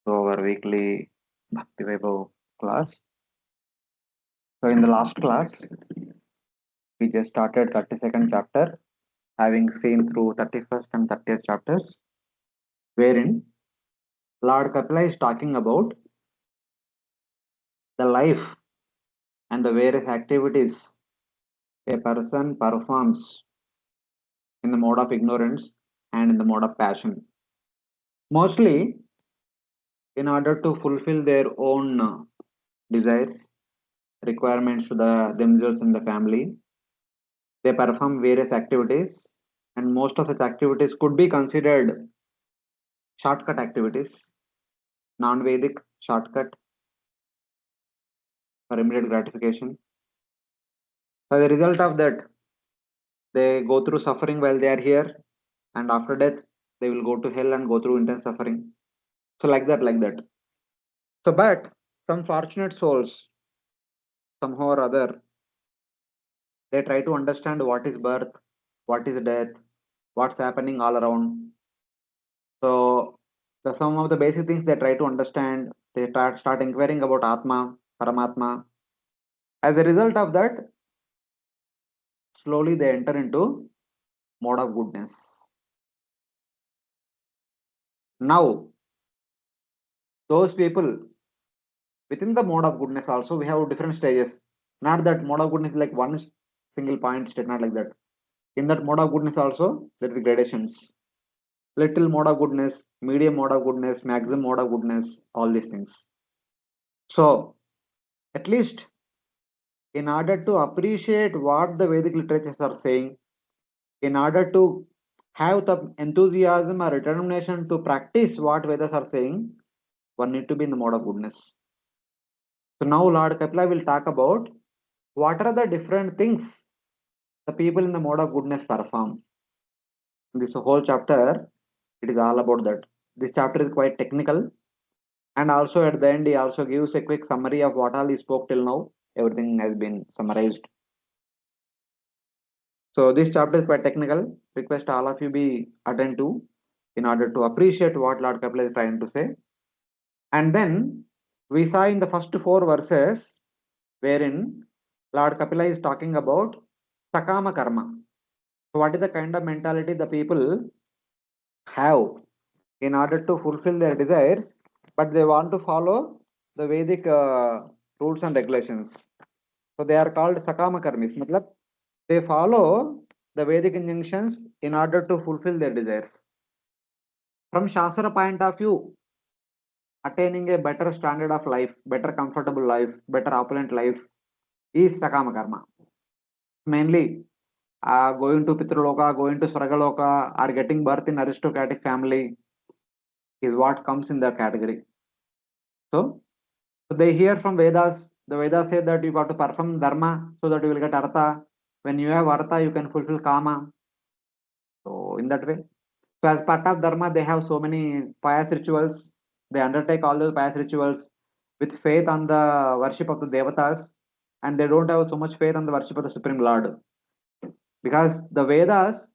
to our weekly Bhakti Vaibhav class. So in the last class, we just started 32nd chapter, having seen through 31st and 30th chapters, wherein Lord Kapila is talking about the life and the various activities a person performs in the mode of ignorance and in the mode of passion. Mostly in order to fulfill their own desires, requirements to themselves and the family. They perform various activities, and most of such activities could be considered shortcut activities, non Vedic shortcut for immediate gratification. As a result of that, they go through suffering while they are here, and after death, they will go to hell and go through intense suffering. So, like that. So, but some fortunate souls, somehow or other, they try to understand what is birth, what is death, what's happening all around. So some of the basic things they try to understand, they start inquiring about Atma, Paramatma. As a result of that, slowly they enter into mode of goodness. Now, those people within the mode of goodness also we have different stages. Not that mode of goodness is like one single point state, not like that. In that mode of goodness also there is gradations. Little mode of goodness, medium mode of goodness, maximum mode of goodness, all these things. So at least in order to appreciate what the Vedic literatures are saying, in order to have the enthusiasm or determination to practice what Vedas are saying, one need to be in the mode of goodness. So now Lord Kapila will talk about what are the different things the people in the mode of goodness perform. This whole chapter, it is all about that. This chapter is quite technical, and also at the end he also gives a quick summary of what all he spoke till now. Everything has been summarized. So this chapter is quite technical. Request all of you be attend to in order to appreciate what Lord Kapila is trying to say. And then we saw in the first four verses wherein Lord Kapila is talking about sakama karma. So what is the kind of mentality the people have in order to fulfill their desires, but they want to follow the Vedic rules and regulations. So they are called sakama karmis. Matlab, they follow the Vedic injunctions in order to fulfill their desires. From Shastra point of view, attaining a better standard of life, better comfortable life, better opulent life is sakama karma. Mainly, going to Pitraloka, going to Swargaloka, or getting birth in aristocratic family is what comes in that category. So, so they hear from Vedas. The Vedas say that you got to perform dharma so that you will get artha. When you have artha, you can fulfill kama. So in that way. So as part of dharma, they have so many pious rituals. They undertake all those pious rituals with faith on the worship of the devatas, and they don't have so much faith on the worship of the Supreme Lord. Because the Vedas,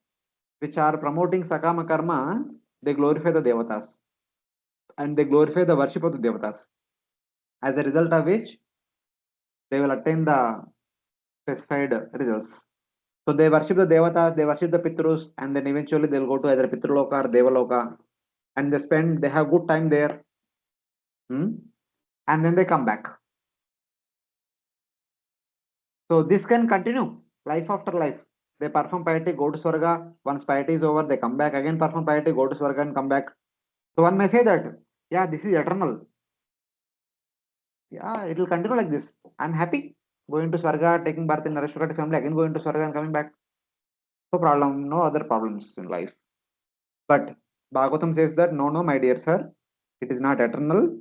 which are promoting Sakama Karma, they glorify the devatas and they glorify the worship of the devatas. As a result of which, they will attain the specified results. So they worship the devatas, they worship the Pitrus, and then eventually they'll go to either Pitraloka or Devaloka, and they have good time there, and then they come back. So this can continue life after life. They perform piety, go to Swarga. Once piety is over, they come back again, perform piety, go to Swarga, and come back. So one may say that, yeah, this is eternal. Yeah, it will continue like this. I'm happy going to Swarga, taking birth in aristocratic family, again going to Swarga and coming back. No problem, no other problems in life. But Bhagavatam says that no, no, my dear sir, it is not eternal.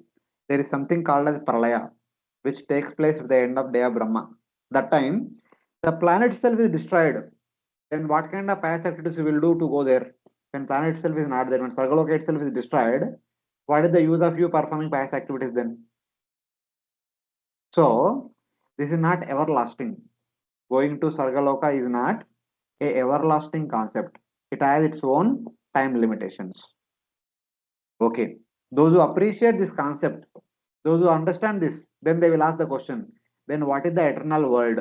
There is something called as Pralaya, which takes place at the end of day of Brahma. That time, the planet itself is destroyed. Then what kind of pious activities we will do to go there? When planet itself is not there, when Sargaloka itself is destroyed, what is the use of you performing pious activities then? So, this is not everlasting. Going to Sargaloka is not a everlasting concept. It has its own time limitations. Okay. Those who appreciate this concept, those who understand this, then they will ask the question, then what is the eternal world?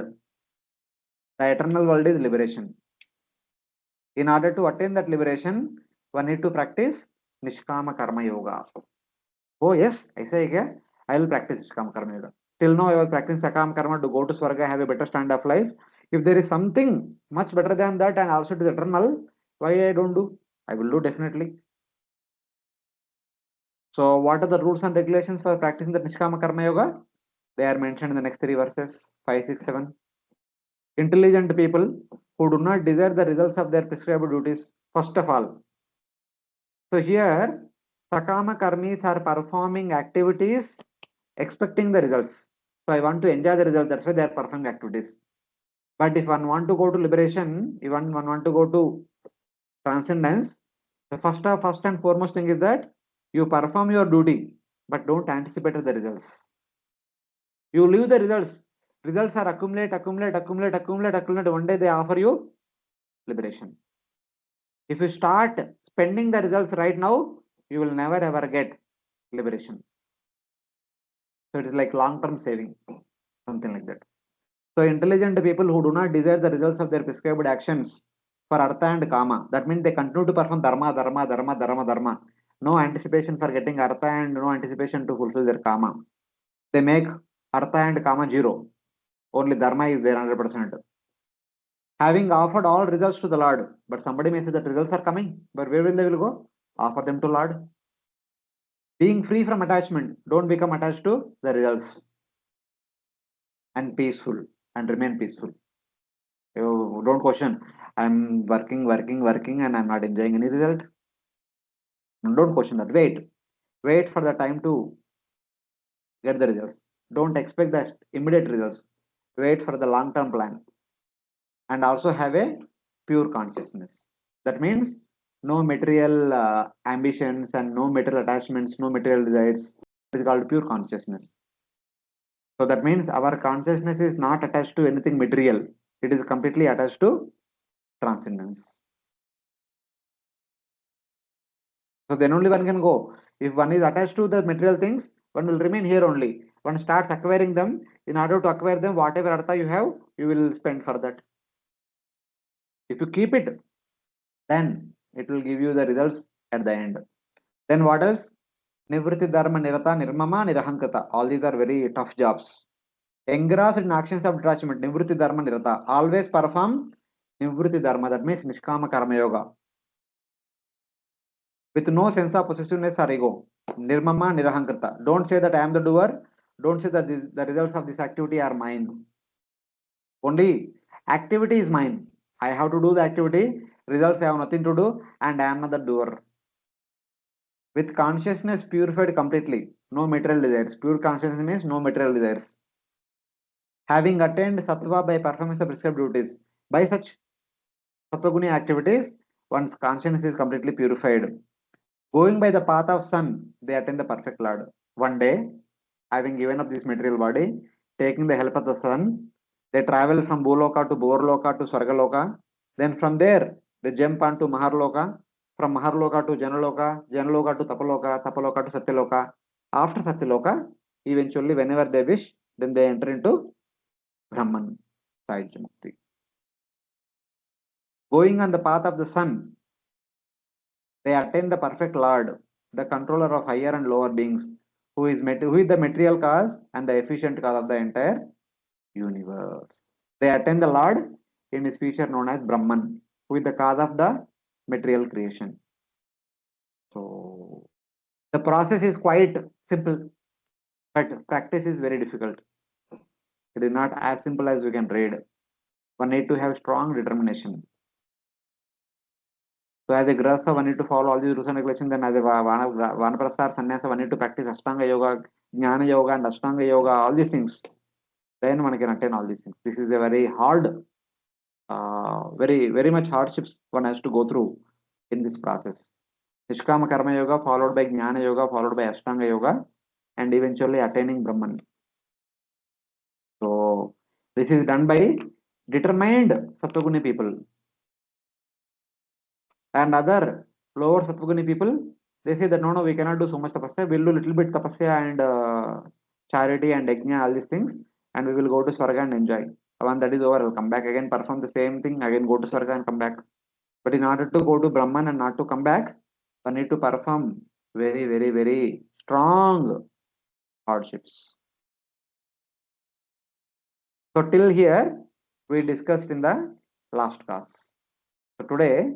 The eternal world is liberation. In order to attain that liberation, one need to practice Nishkama Karma Yoga. Oh yes, I say again, I will practice Nishkama Karma Yoga. Till now, I was practicing Sakam Karma to go to Swarga, have a better stand of life. If there is something much better than that and also it is eternal, why I don't do? I will do definitely. So, what are the rules and regulations for practicing the Nishkama Karma Yoga? They are mentioned in the next three verses 5, 6, 7. Intelligent people who do not desire the results of their prescribed duties, first of all. So, here, Sakama Karmis are performing activities expecting the results. So, I want to enjoy the result, that's why they are performing activities. But if one want to go to liberation, if one want to go to transcendence, the first and foremost thing is that you perform your duty, but don't anticipate the results. You leave the results. Results are accumulate. One day they offer you liberation. If you start spending the results right now, you will never ever get liberation. So it is like long-term saving, something like that. So intelligent people who do not desire the results of their prescribed actions for artha and kama, that means they continue to perform dharma. No anticipation for getting artha and no anticipation to fulfill their kama. They make artha and kama zero. Only dharma is there 100%. Having offered all results to the Lord, but somebody may say that results are coming, but where will they will go? Offer them to Lord. Being free from attachment, don't become attached to the results, and peaceful, and remain peaceful. You don't question. I'm working, and I'm not enjoying any result. Don't question that. Wait for the time to get the results. Don't expect the immediate results. Wait for the long-term plan, and also have a pure consciousness. That means no material ambitions and no material attachments, no material desires. It is called pure consciousness. So that means our consciousness is not attached to anything material. It is completely attached to transcendence. So then only one can go. If one is attached to the material things, one will remain here only. One starts acquiring them. In order to acquire them, whatever artha you have, you will spend for that. If you keep it, then it will give you the results at the end. Then what else? Nivritti Dharma Nirata Nirmama Nirahankata. All these are very tough jobs. Engrossed in actions of detachment. Nivritti Dharma Nirata. Always perform Nivritti Dharma. That means Nishkama Karma Yoga. With no sense of possessiveness or ego. Nirmama Nirahankata. Don't say that I am the doer. Don't say that the results of this activity are mine. Only activity is mine. I have to do the activity. Results I have nothing to do, and I am not the doer. With consciousness purified completely, no material desires. Pure consciousness means no material desires. Having attained sattva by performance of prescribed duties, by such sattva-guni activities, one's consciousness is completely purified. Going by the path of sun, they attain the perfect Lord. One day, having given up this material body, taking the help of the sun, they travel from Bhuloka to Borloka to Swargaloka. Then from there, they jump onto Maharloka. From Maharloka to Janaloka, Janaloka to Tapaloka, Tapaloka to Satyaloka. After Satyaloka, eventually, whenever they wish, then they enter into Brahman, Sahajya Mukti. Going on the path of the sun, they attain the perfect Lord, the controller of higher and lower beings, who is the material cause and the efficient cause of the entire universe. They attain the Lord in his feature known as Brahman, who is the cause of the material creation. So the process is quite simple, but practice is very difficult. It is not as simple as we can read. One need to have strong determination. So as a grasa, one need to follow all these rules and regulations. Then as a vanaprastha sannyasa, one need to practice Ashtanga Yoga, Jnana Yoga, and Ashtanga Yoga, all these things. Then one can attain all these things. This is a very hard, very much hardships one has to go through in this process. Nishkama Karma Yoga followed by Jnana Yoga, followed by Ashtanga Yoga, and eventually attaining Brahman. So this is done by determined Sattva-guni people. And other lower Sattva-guni people, they say that no, we cannot do so much tapasya. We'll do little bit tapasya and charity and yajna, all these things, and we will go to Swarga and enjoy. When that is over, I'll come back again, perform the same thing, again go to Swarga and come back. But in order to go to Brahman and not to come back, one need to perform very, very, very strong hardships. So till here, we discussed in the last class. So today,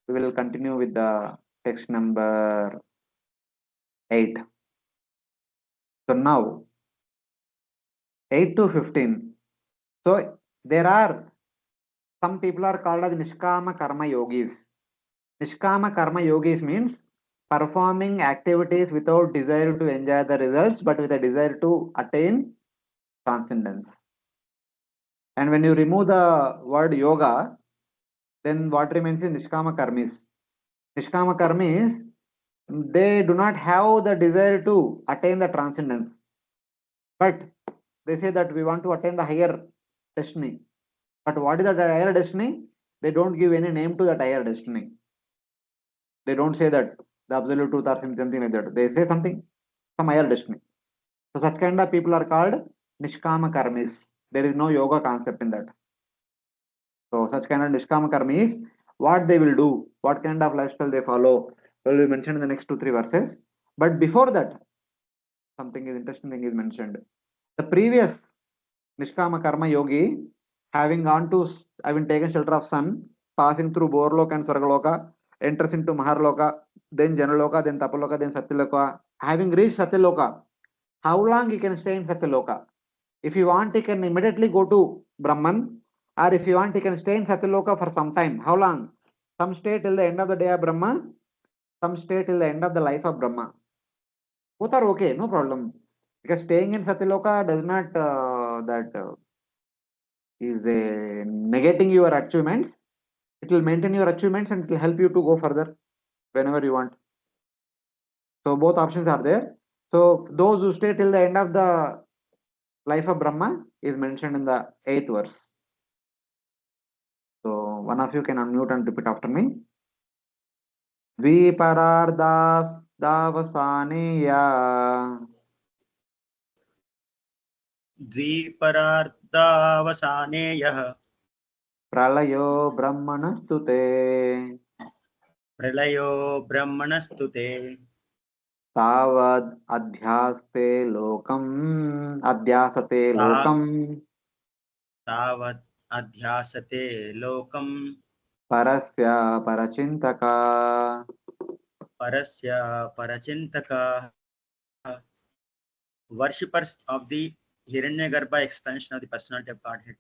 we will continue with the text number 8. So now, 8 to 15. So there are some people are called as Nishkama Karma Yogis. Nishkama Karma Yogis means performing activities without desire to enjoy the results, but with a desire to attain transcendence. And when you remove the word yoga, then what remains is Nishkama Karmis. Nishkama Karmis, they do not have the desire to attain the transcendence, but they say that we want to attain the higher destiny. But what is that higher destiny? They don't give any name to that higher destiny. They don't say that the absolute truth or something like that. They say something, some higher destiny. So such kind of people are called Nishkama Karmis. There is no yoga concept in that. So such kind of Nishkama Karmis, what they will do, what kind of lifestyle they follow, will be mentioned in the next 2-3 verses. But before that, something is interesting thing is mentioned. The previous Nishkama Karma Yogi, having gone to, having taken shelter of sun, passing through Borloka and Sargaloka, enters into Maharloka, then Janaloka, then Tapaloka, then Satyaloka. Having reached Satyaloka, how long he can stay in Satyaloka? If you want, he can immediately go to Brahman, or if you want, he can stay in Satyaloka for some time. How long? Some stay till the end of the day of Brahma, some stay till the end of the life of Brahma. Both are okay, no problem. Because staying in Satyaloka does not is negating your achievements. It will maintain your achievements and it will help you to go further whenever you want. So both options are there. So those who stay till the end of the life of Brahma is mentioned in the 8th verse. So one of you can unmute and repeat after me. Viparardas Davasaneya द्विपरार्धावसानेयः Pralayo Brahmanastute प्रलयो ब्रह्मणस्तु ते Tavad Adhyasate Lokam तावत् अध्यासते लोकं Parasya Parachintaka. परस्य परचिन्तकाः. Worshippers of the Hiranyagarbha expansion of the personality of Godhead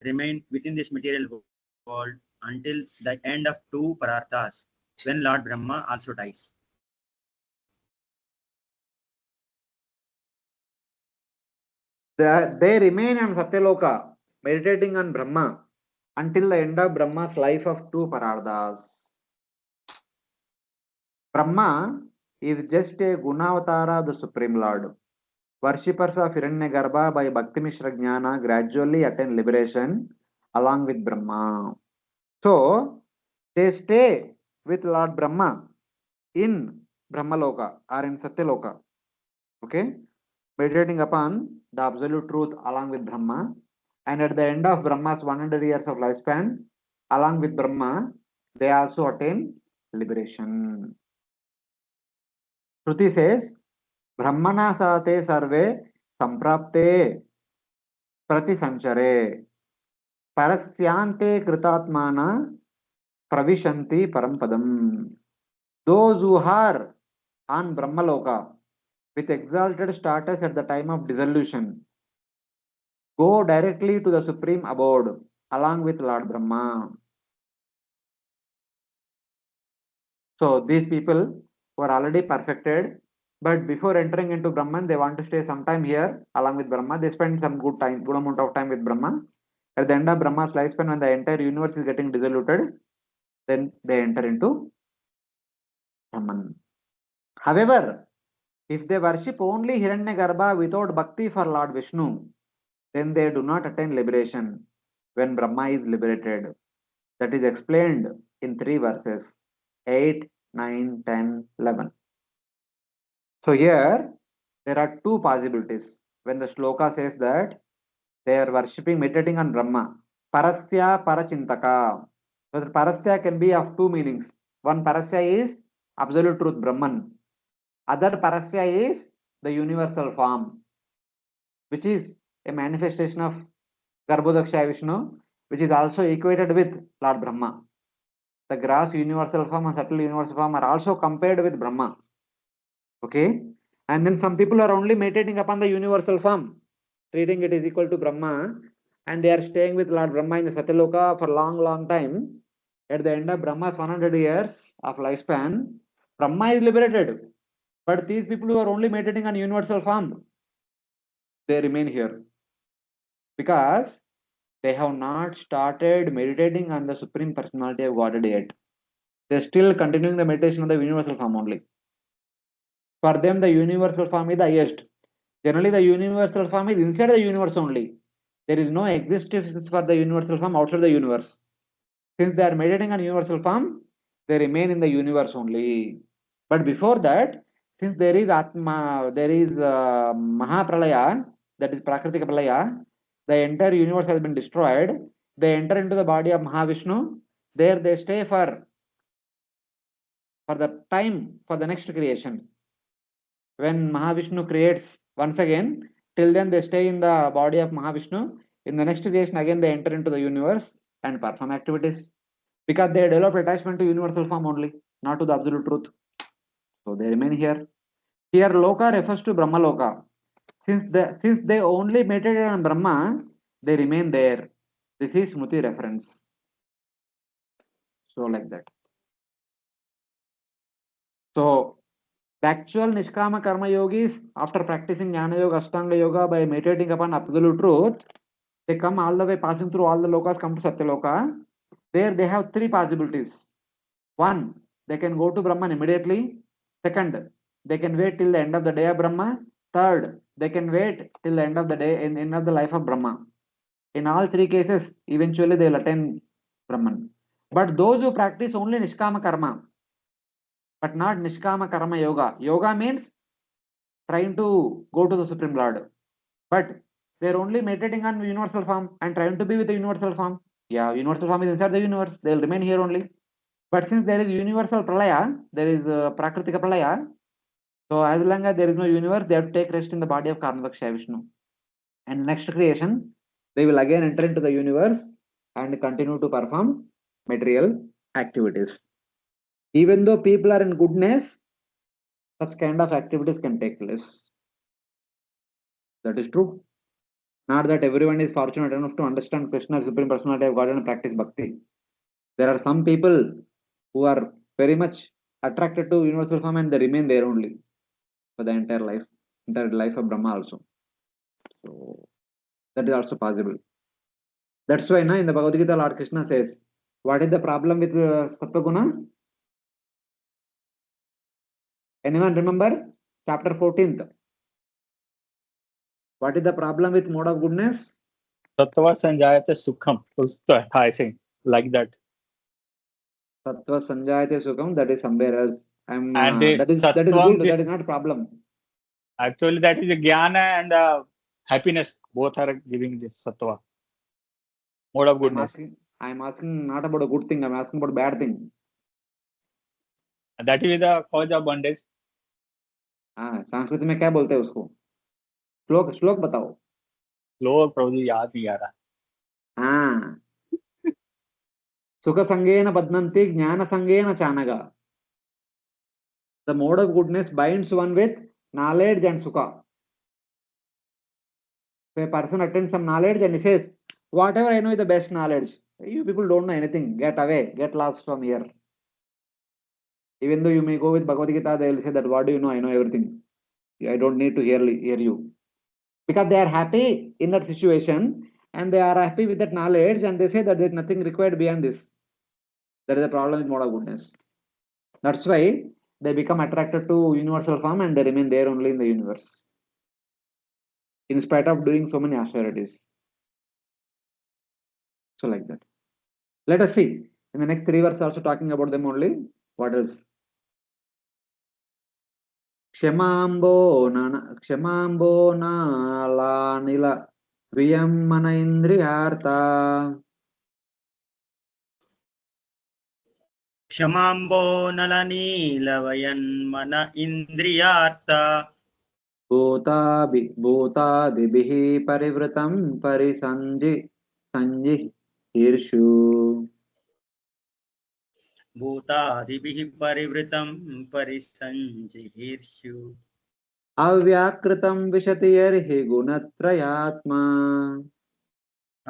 remain within this material world until the end of 2 pararthas, when Lord Brahma also dies. They remain on Satyaloka, meditating on Brahma until the end of Brahma's life of 2 parardhas. Brahma is just a Gunavatara of the Supreme Lord. Worshippers of Hiranyagarbha by Bhakti Mishra Jnana gradually attain liberation along with Brahma. So, they stay with Lord Brahma in Brahmaloka or in Satyaloka. Okay? Meditating upon the absolute truth along with Brahma. And at the end of Brahma's 100 years of lifespan, along with Brahma, they also attain liberation. Shruti says, Brahmana sate sarve samprapte prati sanchare parasyante kritatmana pravishanti parampadam. Those who are on Brahmaloka with exalted status at the time of dissolution go directly to the supreme abode along with Lord Brahma. So these people who are already perfected, but before entering into Brahman, they want to stay some time here along with Brahma. They spend some good amount of time with Brahma. At the end of Brahma's lifespan, when the entire universe is getting dissoluted, then they enter into Brahman. However, if they worship only Hiranyagarbha without bhakti for Lord Vishnu, then they do not attain liberation when Brahma is liberated. That is explained in 3 verses 8, 9, 10, 11. So here there are two possibilities. When the shloka says that they are worshipping, meditating on Brahma, Parasya Parachintaka. So the Parasya can be of two meanings. One Parasya is absolute truth, Brahman. Other Parasya is the universal form, which is a manifestation of Garbhodakshaya Vishnu, which is also equated with Lord Brahma. The gross universal form and subtle universal form are also compared with Brahma. Okay? And then some people are only meditating upon the universal form, treating it is equal to Brahma, and they are staying with Lord Brahma in the Satyaloka for long, long time. At the end of Brahma's 100 years of lifespan, Brahma is liberated. But these people who are only meditating on universal form, they remain here because they have not started meditating on the Supreme Personality of Godhead yet. They're still continuing the meditation on the universal form only. For them, the universal form is the highest. Generally, the universal form is inside the universe only. There is no existence for the universal form outside the universe. Since they are meditating on universal form, they remain in the universe only. But before that, since there is Atma, there is Mahapralaya, that is Prakritika Pralaya, the entire universe has been destroyed. They enter into the body of Mahavishnu. There they stay for the time for the next creation. When Mahavishnu creates once again, till then they stay in the body of Mahavishnu. In the next creation, again they enter into the universe and perform activities because they develop attachment to universal form only, not to the absolute truth. So they remain here. Here, Loka refers to Brahma Loka. Since they only meditated on Brahma, they remain there. This is Smriti reference. So like that. So the actual Nishkama Karma yogis, after practicing Jnana Yoga, Ashtanga Yoga by meditating upon absolute truth, they come all the way, passing through all the lokas, come to Satyaloka. There they have three possibilities. One, they can go to Brahman immediately. Second, they can wait till the end of the day of Brahma. Third, they can wait till the end of the day, in end of the life of Brahma. In all three cases, eventually they will attain Brahman. But those who practice only Nishkama Karma, but not Nishkama Karma Yoga. Yoga means trying to go to the Supreme Lord. But they're only meditating on universal form and trying to be with the universal form. Yeah, universal form is inside the universe. They'll remain here only. But since there is universal pralaya, there is prakritika pralaya. So as long as there is no universe, they have to take rest in the body of Karmadakshaya Vishnu. And next creation, they will again enter into the universe and continue to perform material activities. Even though people are in goodness, such kind of activities can take place. That is true. Not that everyone is fortunate enough to understand Krishna, Supreme Personality of God, and practice bhakti. There are some people who are very much attracted to universal form and they remain there only for the entire life of Brahma also. So that is also possible. That's why now in the Bhagavad Gita, Lord Krishna says, what is the problem with Sattva Guna? Anyone remember? Chapter 14th. What is the problem with mode of goodness? Tattva Sanjayate Sukham. I think like that. Sattva Sanjayate Sukham, that is somewhere else. And That is Sattvam, good. That is not a problem. actually that is the Jnana and happiness. Both are giving this Sattva. Mode of goodness. I'm asking not about a good thing. I'm asking about a bad thing. And that is the cause of bondage. Sanskrit में क्या बोलते हैं उसको? श्लोक बताओ. श्लोक प्रभु जी याद नहीं आ रहा. हाँ. सुख संगेन बध्नन्ति ज्ञान संगेन चानगा. The mode of goodness binds one with knowledge and sukha. So a person attains some knowledge and he says, whatever I know is the best knowledge. You people don't know anything. Get away. Get lost from here. Even though you may go with Bhagavad Gita, they will say that, what do you know? I know everything. I don't need to hear you. Because they are happy in that situation and they are happy with that knowledge and they say that there is nothing required beyond this. That is the problem with mode of goodness. That's why they become attracted to universal form and they remain there only in the universe, in spite of doing so many austerities. So like that. Let us see. In the next three verses also talking about them only. What else? క్షమాంబో నాళానిల వియం మన ఇంద్రియార్థ క్షమాంబో నలనీలవయన్మన ఇంద్రియార్థ భూతాదిభిః పరివృతం సంజిహీర్షు భూతాదిభిః పరివృతం పరిసంజిహీర్షు అవ్యాకృతం విశతి యర్హి గుణత్రయాత్మా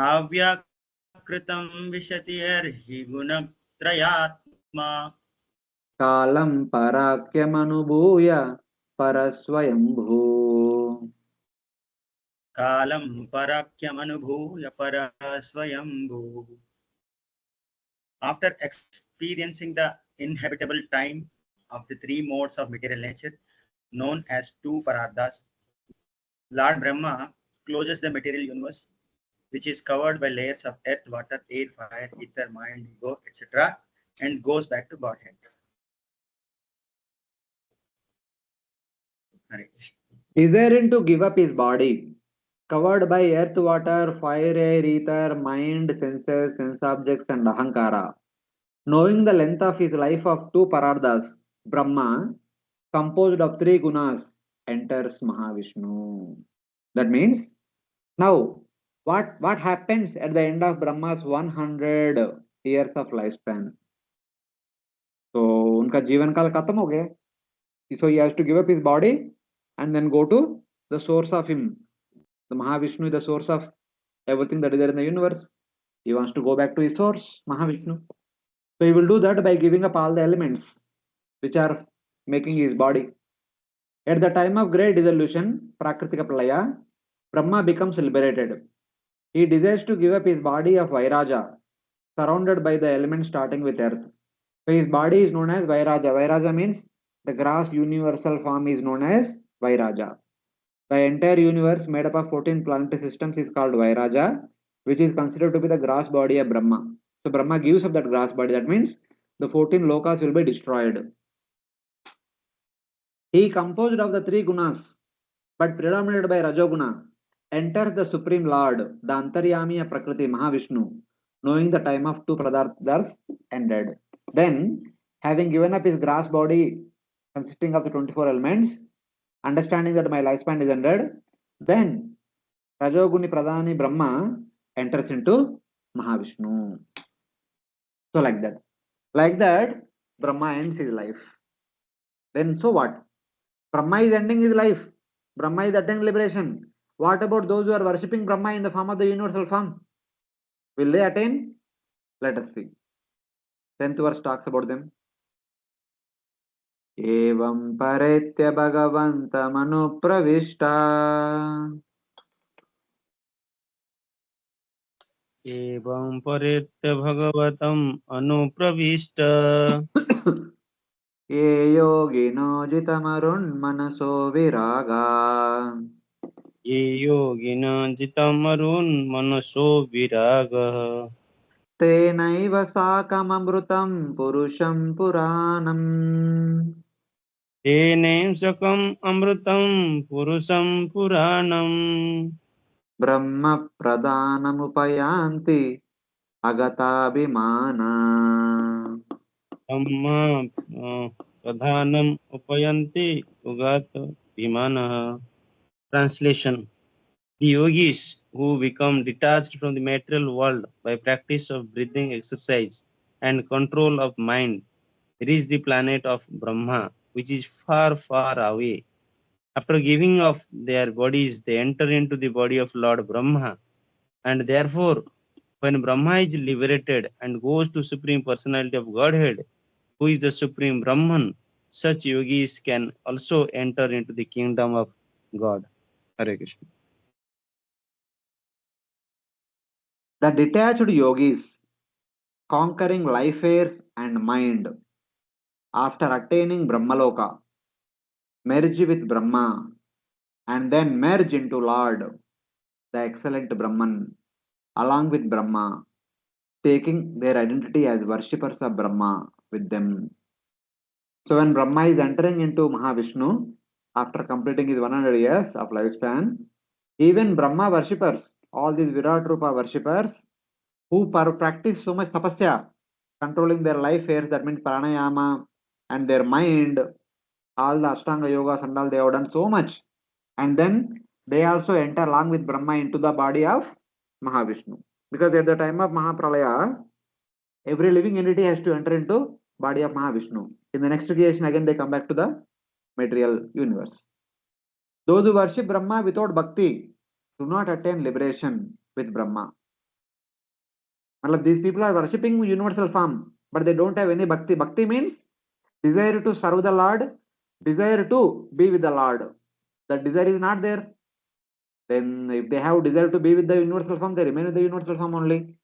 అవ్యాకృతం విశతి అర్హి గుణత్రయాత్మా కాలం పరాఖ్యమనుభూయ పరస్వయంభూ కాలం పరాఖ్యమనుభూయ పరస్వయంభూ. After experiencing the inhabitable time of the three modes of material nature known as two pararthas, Lord Brahma closes the material universe, which is covered by layers of earth, water, air, fire, ether, mind, ego, etc., and goes back to Godhead. Hare Krishna. desiring to give up his body covered by earth, water, fire, air, ether, mind, senses, sense objects, and ahankara. Knowing the length of his life of two pararthas, Brahma, composed of three gunas, enters Mahavishnu. That means, now, what happens at the end of Brahma's 100 years of lifespan? So, unka जीवन काल खत्म हो गया. So he has to give up his body and then go to the source of him. The Mahavishnu is the source of everything that is there in the universe. He wants to go back to his source, Mahavishnu. So he will do that by giving up all the elements which are making his body. At the time of great dissolution, Prakritika Pralaya, Brahma becomes liberated. He desires to give up his body of Vairaja, surrounded by the elements starting with earth. So his body is known as Vairaja. Vairaja means the gross universal form is known as Vairaja. The entire universe made up of 14 planetary systems is called Vairaja, which is considered to be the gross body of Brahma. So Brahma gives up that gross body. That means the 14 lokas will be destroyed. He composed of the three gunas, but predominated by Rajoguna, enters the Supreme Lord, the Antaryami of Prakriti, Mahavishnu, knowing the time of two Pradarthas ended. Then, having given up his gross body consisting of the 24 elements, understanding that my lifespan is ended, then Rajoguni Pradhani Brahma enters into Mahavishnu. So like that, Brahma ends his life. Then so what? Brahma is ending his life. Brahma is attaining liberation. What about those who are worshipping Brahma in the form of the universal form? Will they attain? Let us see. 10th verse talks about them. Evam paretya bhagavantam pravishta. एवं परेत्य भगवतम् अनुप्रविष्ट ये योगिनो जितमरुन्मनसो विरागा. ये योगिन जितमरुन्मनसो विरागः तेनैव साकममृतं पुरुषं पुराणम्. तेनैव सकम् अमृतं पुरुषं पुराणम् ब्रह्म प्रदानमुपयान्ति अगताभिमाना. ब्रह्म प्रधानम् उपयन्ति उगत विमानः. Translation: The yogis who become detached from the material world by practice of breathing exercise and control of mind reach the planet of Brahma, which is far, far away. After giving up their bodies, they enter into the body of Lord Brahma, and therefore, when Brahma is liberated and goes to Supreme Personality of Godhead, who is the Supreme Brahman, such yogis can also enter into the kingdom of God. Hare Krishna. The detached yogis, conquering life airs and mind, after attaining Brahmaloka, merge with Brahma and then merge into Lord, the excellent Brahman, along with Brahma, taking their identity as worshippers of Brahma with them. So when Brahma is entering into Mahavishnu, after completing his 100 years of lifespan, even Brahma worshippers, all these Virat Rupa worshippers, who practice so much tapasya, controlling their life affairs, that means pranayama, and their mind, all the Ashtanga yogas and all, they have done so much. And then they also enter along with Brahma into the body of Mahavishnu. Because at the time of Mahapralaya, every living entity has to enter into body of Mahavishnu. In the next creation, again they come back to the material universe. Those who worship Brahma without bhakti do not attain liberation with Brahma. These people are worshipping universal form, but they don't have any bhakti. Bhakti means desire to serve the Lord, desire to be with the Lord. The desire is not there. Then if they have desire to be with the universal form, they remain with the universal form only.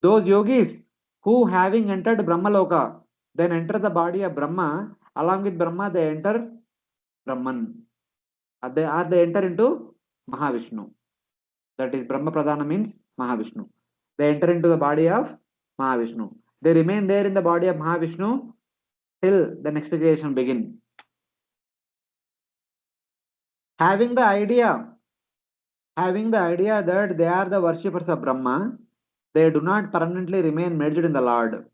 Those yogis who having entered Brahmaloka, then enter the body of Brahma, along with Brahma they enter Brahman. They enter into Mahavishnu. That is Brahma Pradhana means Mahavishnu. They enter into the body of Mahavishnu. They remain there in the body of Mahavishnu till the next creation begin. Having the idea that they are the worshippers of Brahma, they do not permanently remain merged in the Lord.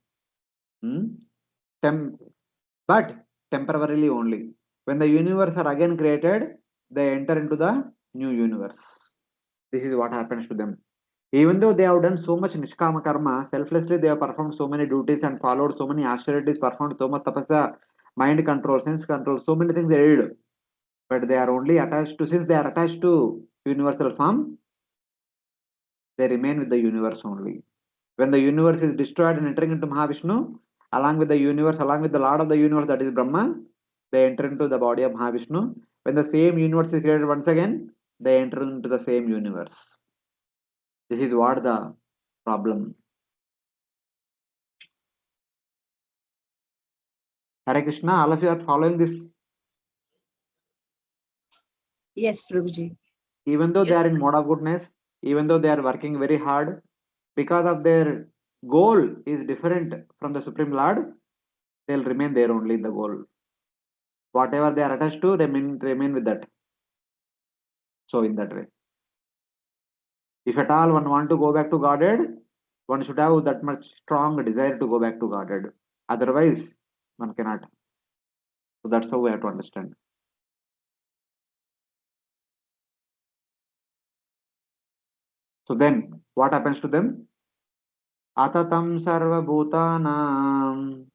But temporarily only. When the universe are again created, they enter into the new universe. This is what happens to them. Even though they have done so much nishkama karma, selflessly they have performed so many duties and followed so many austerities, performed so much tapasya, mind control, sense control, so many things they did. But they are only attached to, since they are attached to universal form, they remain with the universe only. When the universe is destroyed and entering into Mahavishnu, along with the universe, along with the Lord of the universe, that is Brahma, they enter into the body of Mahavishnu. When the same universe is created once again, they enter into the same universe. This is what the problem. Hare Krishna, all of you are following this. Yes, Prabhuji. Even though they are in mode of goodness, even though they are working very hard, because of their goal is different from the Supreme Lord, they'll remain there only in the goal. Whatever they are attached to, remain with that. So in that way. If at all one want to go back to Godhead, one should have that much strong desire to go back to Godhead. Otherwise, one cannot. So that's how we have to understand. So then, what happens to them? Atatam sarva bhutanam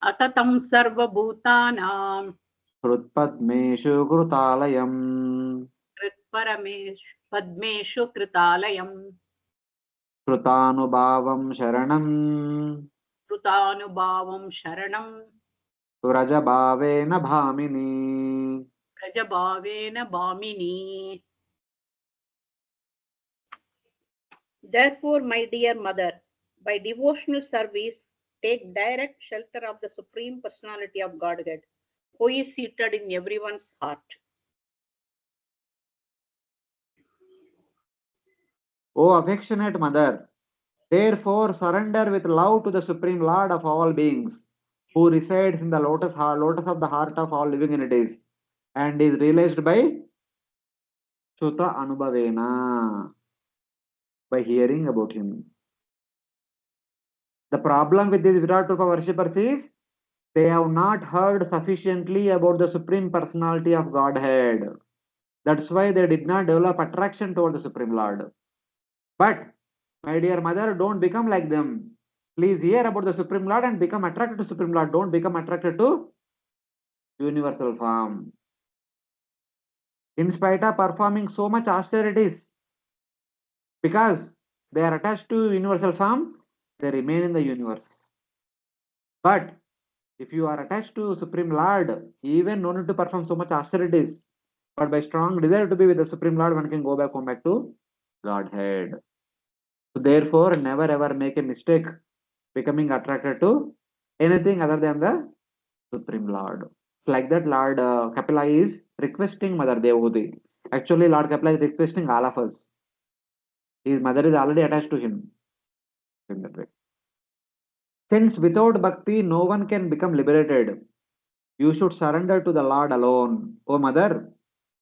Atatam sarva bhutanam hrutpadmeshu krutalayam Paramesh Padmeshu Kritalayam krutanubhavam sharanam Krutanubhavam Sharanam vrajabhavena bhamini. Prajabhavena Bhamini. Therefore, my dear mother, by devotional service, take direct shelter of the Supreme Personality of Godhead, who is seated in everyone's heart. O affectionate mother, therefore surrender with love to the Supreme Lord of all beings, who resides in the lotus of the heart of all living entities, and is realized by Shuta Anubhavena, by hearing about him. The problem with these Virat Rupa worshippers is they have not heard sufficiently about the Supreme Personality of Godhead. That's why they did not develop attraction toward the Supreme Lord. But, my dear mother, don't become like them. Please hear about the Supreme Lord and become attracted to Supreme Lord. Don't become attracted to universal form. In spite of performing so much austerities, because they are attached to universal form, they remain in the universe. But if you are attached to Supreme Lord, even no need to perform so much austerities, but by strong desire to be with the Supreme Lord, one can go back to Godhead. So therefore, never ever make a mistake becoming attracted to anything other than the Supreme Lord. Like that, Lord Kapila is requesting Mother Devhuti. Actually, Lord Kapila is requesting all of us. His mother is already attached to him. In that way. Since without bhakti, no one can become liberated. You should surrender to the Lord alone. O mother,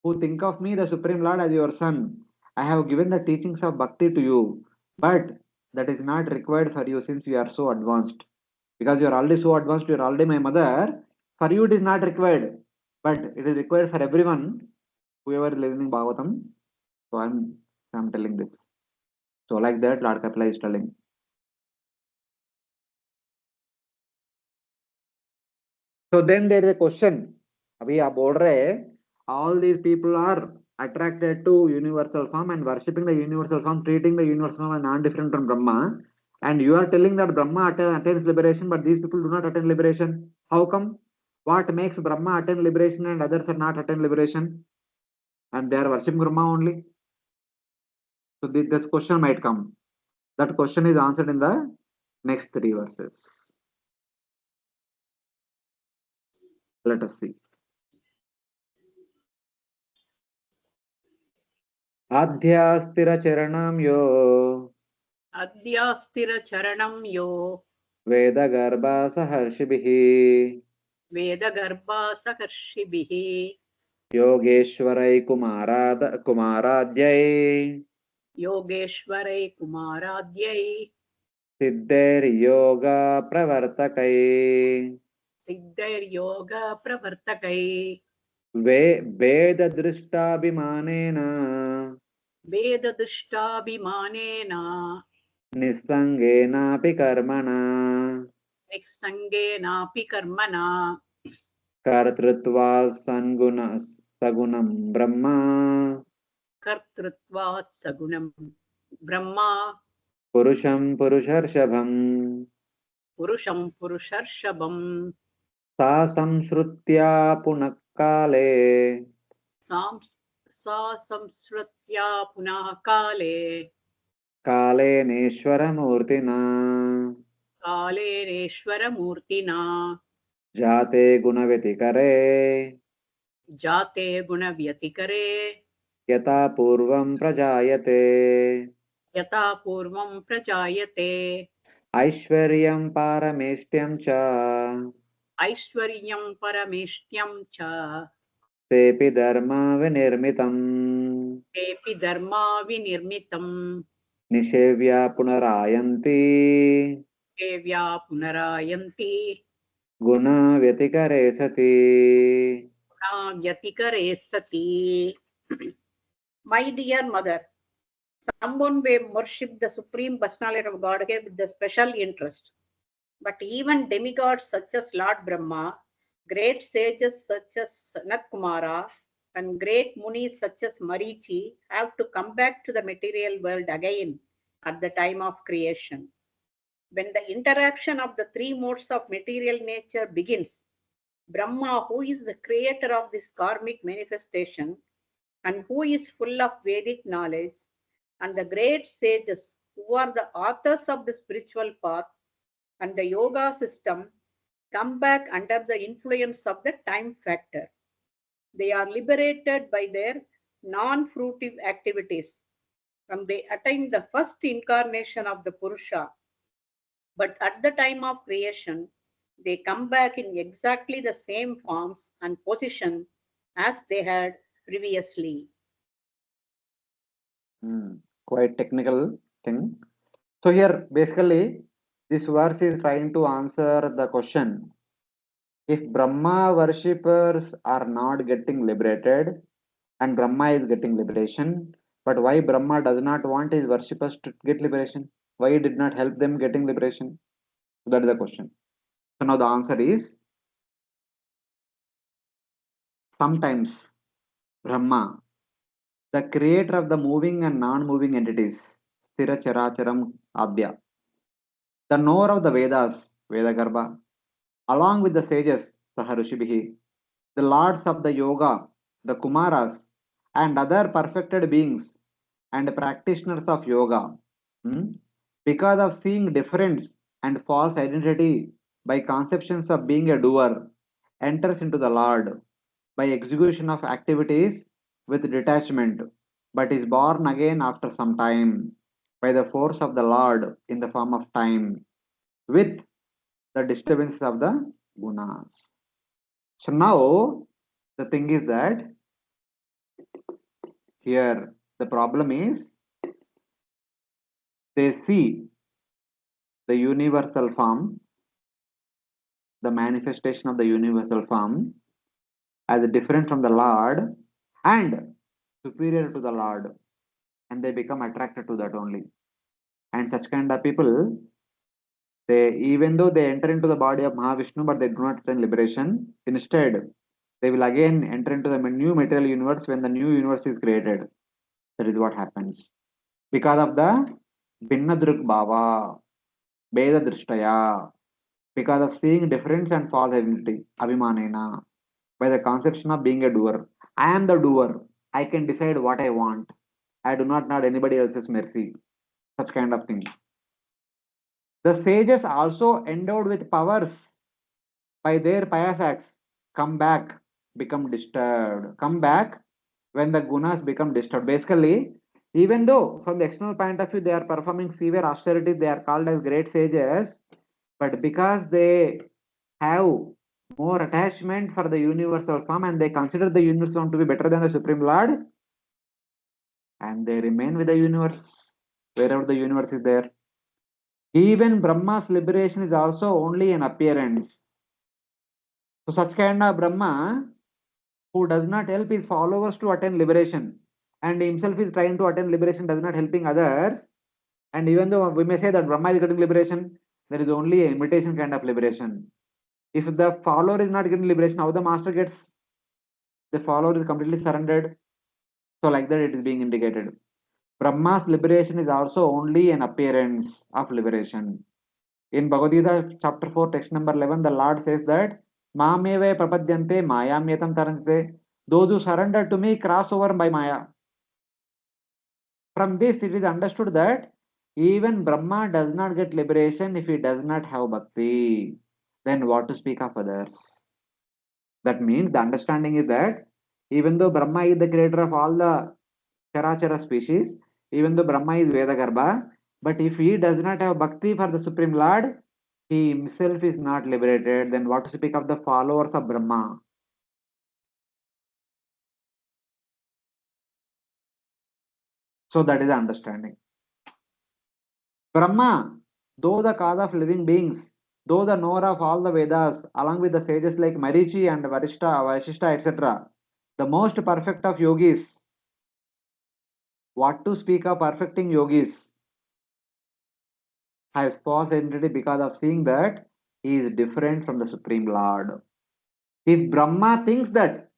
who think of me, the Supreme Lord, as your son, I have given the teachings of bhakti to you, but that is not required for you since you are so advanced. Because you are already so advanced, you are already my mother. For you, it is not required, but it is required for everyone, whoever is listening Bhagavatam. So I'm telling this. So like that, Lord Kapila is telling. So then there is a question. Abhi aap bol rahe, all these people are attracted to universal form and worshipping the universal form, treating the universal form as non-different from Brahma. And you are telling that Brahma attains liberation, but these people do not attain liberation. How come? What makes Brahma attain liberation and others are not attain liberation? And they are worshipping Brahma only. So this question might come. That question is answered in the next 3 verses. Let us see. Adhyasthiracharanam yo Adhyasthiracharanam yo Vedagarbha saharshibihi Vedagarbha saharshibihi Yogeshwarai Kumaradhyai Yogeshwarai Kumaradyai Siddhair Yoga Pravartakai Siddhair Yoga Pravartakai Veda Drishtabhimanena Vedadishtabhimanena Nisangenapi Karmana Niksangenapi karmana Kartrutva Sagunam Brahma Kartrutvat sagunam Brahma Purusham Purusharshabham Purusham Purusharshabam Sa Samshrutya Punakkale Sa Samsrutya Punah Kale Kale Neshwaramurtina Kale Neshwara Murtina Jate Gunavetikare Jate Guna Vyatikare Yata Purvam Prajayate Yata Purvam Prajayate Aishwaryam Parameshtyam Cha Aishwaryam Parameshtyam Cha Tepi Dharma Vinirmitam Tepi Dharma Vinirmitam Nishevya Punarayanti Devya Punarayanti Guna Vyatikare Sati. Vyatikare Sati. My dear mother, someone may worship the Supreme Personality of Godhead with the special interest. But even demigods such as Lord Brahma, great sages such as Sanat Kumara, and great munis such as Marichi have to come back to the material world again at the time of creation. When the interaction of the three modes of material nature begins, Brahma, who is the creator of this karmic manifestation and who is full of Vedic knowledge, and the great sages who are the authors of the spiritual path and the yoga system come back under the influence of the time factor. They are liberated by their non-fruitive activities and they attain the first incarnation of the Purusha. But at the time of creation, they come back in exactly the same forms and position as they had previously. Quite technical thing. So here basically this verse is trying to answer the question. If Brahma worshippers are not getting liberated and Brahma is getting liberation, but why Brahma does not want his worshippers to get liberation? Why he did not help them getting liberation? So that is the question. So now the answer is sometimes Brahma, the creator of the moving and non-moving entities, Sthira Characharam Adya, the knower of the Vedas, Vedagarbha, along with the sages, Saharushibihi, the lords of the yoga, the Kumaras, and other perfected beings and practitioners of yoga, because of seeing difference and false identity by conceptions of being a doer, enters into the Lord by execution of activities with detachment, but is born again after some time by the force of the Lord in the form of time, with the disturbances of the gunas. So now the thing is that here the problem is they see the universal form, the manifestation of the universal form as different from the Lord and superior to the Lord, and they become attracted to that only. And such kind of people, they even though they enter into the body of Mahavishnu, but they do not attain liberation. Instead, they will again enter into the new material universe when the new universe is created. That is what happens because of the Bhinnadruk Bhava, Veda Drishtaya, because of seeing difference and false identity, Abhimanena, by the conception of being a doer. I am the doer. I can decide what I want. I do not need anybody else's mercy. Such kind of thing. The sages also endowed with powers by their pious acts come back, become disturbed. Come back when the gunas become disturbed. Basically, even though from the external point of view they are performing severe austerity, they are called as great sages, but because they have more attachment for the universal form and they consider the universal form to be better than the Supreme Lord, and they remain with the universe wherever the universe is there. Even Brahma's liberation is also only an appearance. So such kind of Brahma who does not help his followers to attain liberation and himself is trying to attain liberation, does not helping others. And even though we may say that Brahma is getting liberation, there is only an imitation kind of liberation. If the follower is not getting liberation, how the master gets? The follower is completely surrendered. So like that it is being indicated. Brahma's liberation is also only an appearance of liberation. In Bhagavad Gita chapter 4 text number 11, the Lord says that Mameve prapadyante mayamyatam tarante. Those who surrender to me cross over by Maya. From this it is understood that even Brahma does not get liberation if he does not have bhakti. Then what to speak of others? That means the understanding is that even though Brahma is the creator of all the Charachara species, even though Brahma is Vedagarbha, but if he does not have bhakti for the Supreme Lord, he himself is not liberated. Then what to speak of the followers of Brahma? So that is the understanding. Brahma, though the cause of living beings, though the knower of all the Vedas, along with the sages like Marichi and Vashishta, etc., the most perfect of yogis. What to speak of perfecting yogis? Has false identity because of seeing that he is different from the Supreme Lord. If Brahma thinks that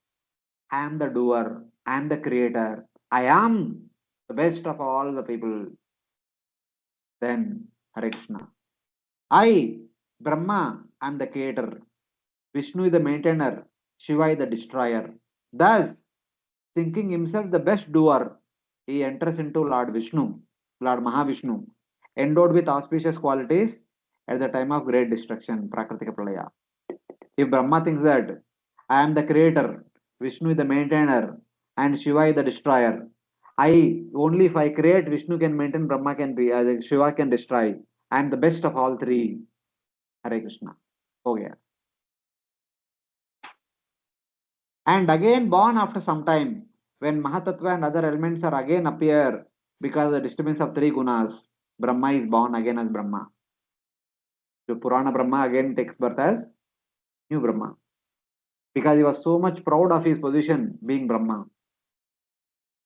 I am the doer, I am the creator, I am the best of all the people, then Hare Krishna. I, Brahma, am the creator. Vishnu is the maintainer. Shiva is the destroyer. Thus, thinking himself the best doer, he enters into Lord Vishnu, Lord Mahavishnu, endowed with auspicious qualities at the time of great destruction, Prakritika Pralaya. If Brahma thinks that I am the creator, Vishnu is the maintainer, and Shiva is the destroyer, I only if I create, Vishnu can maintain, Brahma can be, Shiva can destroy. I am the best of all three. Hare Krishna. Okay. And again born after some time, when Mahatattva and other elements are again appear because of the disturbance of three gunas, Brahma is born again as Brahma. So Purana Brahma again takes birth as new Brahma. Because he was so much proud of his position being Brahma.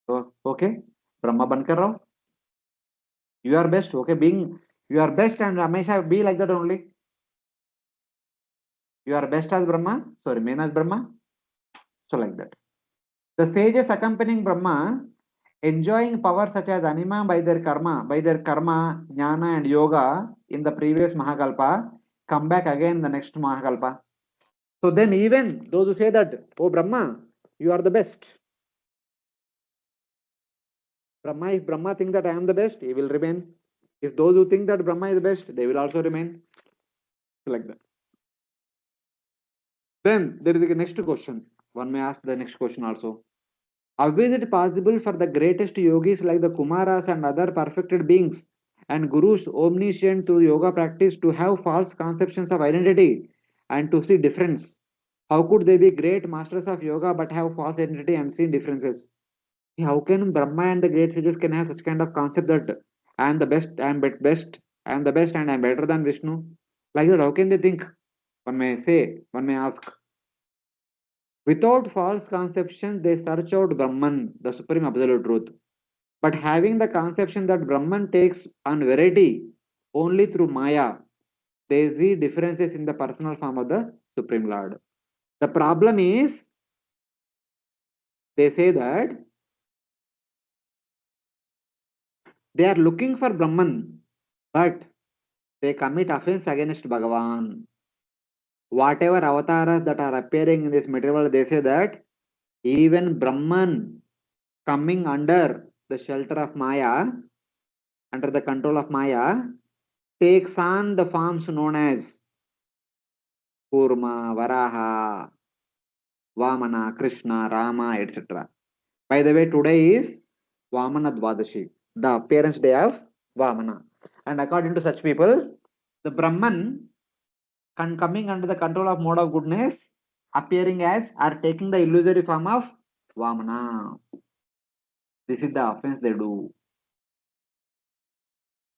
So, okay, Brahma bankar raho. You are best, okay, being, you are best and Ramesha be like that only. You are best as Brahma, so remain as Brahma. So like that. The sages accompanying Brahma, enjoying power such as anima by their karma, jnana and yoga in the previous Mahakalpa, come back again in the next Mahakalpa. So then even those who say that, oh Brahma, you are the best. Brahma, if Brahma thinks that I am the best, he will remain. If those who think that Brahma is the best, they will also remain. Like that. Then there is the next question. One may ask the next question also. How is it possible for the greatest yogis like the Kumaras and other perfected beings and gurus omniscient to yoga practice to have false conceptions of identity and to see difference How could they be great masters of yoga but have false identity and seen differences? How can Brahma and the great sages can have such kind of concept that I am the best, I am best, I am the best, and I am better than Vishnu? Like that, how can they think? One may say, one may ask. Without false conception, they search out Brahman, the supreme absolute truth. But having the conception that Brahman takes on variety only through Maya, they see differences in the personal form of the Supreme Lord. The problem is, they say that they are looking for Brahman, but they commit offense against Bhagavan. Whatever avatars that are appearing in this material world, they say that even Brahman coming under the shelter of Maya, under the control of Maya, takes on the forms known as Kurma, Varaha, Vamana, Krishna, Rama, etc. By the way, today is Vamana Dvadashi, the appearance day of Vamana. And according to such people, the Brahman coming under the control of mode of goodness, appearing as or taking the illusory form of Vamana. This is the offense they do.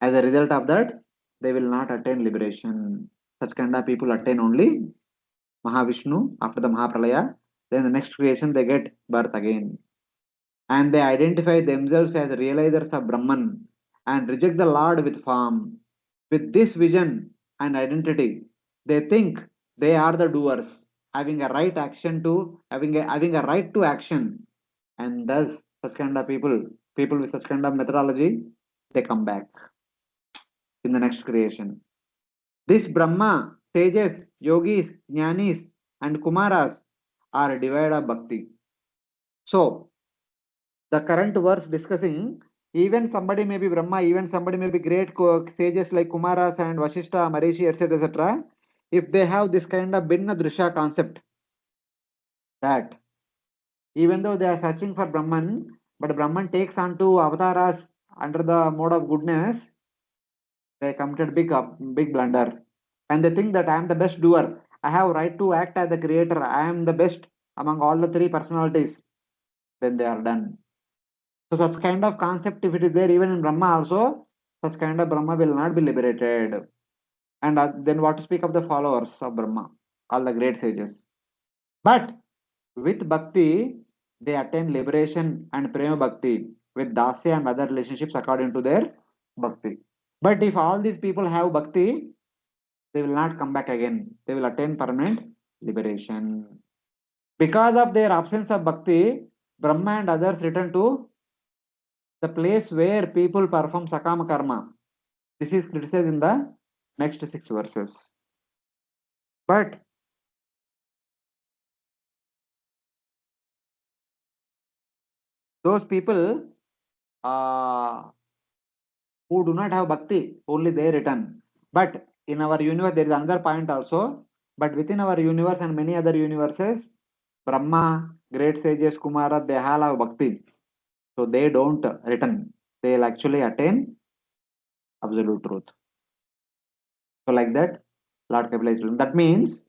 As a result of that, they will not attain liberation. Such kind of people attain only Mahavishnu after the Mahapralaya. Then the next creation they get birth again. And they identify themselves as realizers of Brahman and reject the Lord with form. With this vision and identity, they think they are the doers, having a right action to having a right to action. And thus such kind of people with such kind of methodology, they come back in the next creation. This Brahma, sages, yogis, jnanis, and kumaras are divided of bhakti. So the current verse discussing, even somebody may be Brahma, even somebody may be great sages like Kumaras and Vashishta, Marishi, etc., etc. If they have this kind of Binna Drishya concept, that even though they are searching for Brahman, but Brahman takes onto avatars under the mode of goodness, they committed big blunder. And they think that I am the best doer. I have right to act as the creator. I am the best among all the three personalities. Then they are done. So such kind of concept, if it is there even in Brahma also, such kind of Brahma will not be liberated. And then what to speak of the followers of Brahma, all the great sages. But with bhakti, they attain liberation and prema bhakti with dasya and other relationships according to their bhakti. But if all these people have bhakti, they will not come back again. They will attain permanent liberation. Because of their absence of bhakti, Brahma and others return to the place where people perform sakama karma. This is criticized in the next 6 verses. But those people who do not have bhakti, only they return. But in our universe, there is another point also. But within our universe and many other universes, Brahma, great sages, Kumara, they all have bhakti. So they don't return. They'll actually attain absolute truth. So like that, Lord Kapila is doing. That means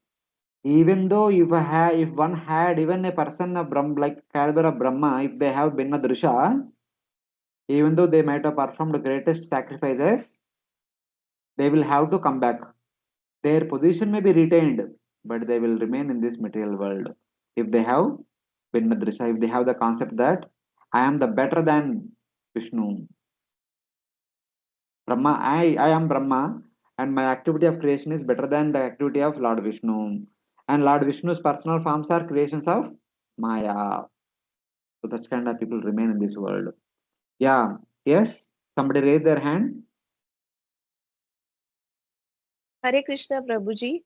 even though if one had even a person of Brahma, like caliber of Brahma, if they have Binna Drisha, even though they might have performed the greatest sacrifices, they will have to come back. Their position may be retained, but they will remain in this material world. If they have Binna Drisha, if they have the concept that I am the better than Vishnu, Brahma, I am Brahma, and my activity of creation is better than the activity of Lord Vishnu. And Lord Vishnu's personal forms are creations of Maya. So such kind of people remain in this world. Yeah. Yes. Somebody raise their hand. Hare Krishna, Prabhuji.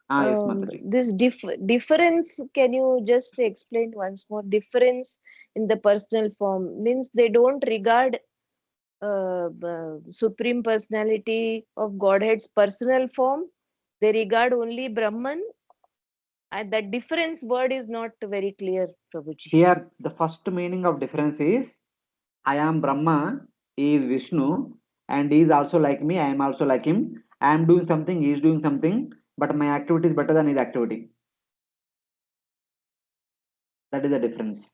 Yes, Mataji. This difference, can you just explain once more? Difference in the personal form means they don't regard Supreme Personality of Godhead's personal form. They regard only Brahman. And that difference word is not very clear, Prabhuji. Here, the first meaning of difference is I am Brahma, he is Vishnu, and he is also like me, I am also like him. I am doing something, he is doing something, but my activity is better than his activity. That is the difference.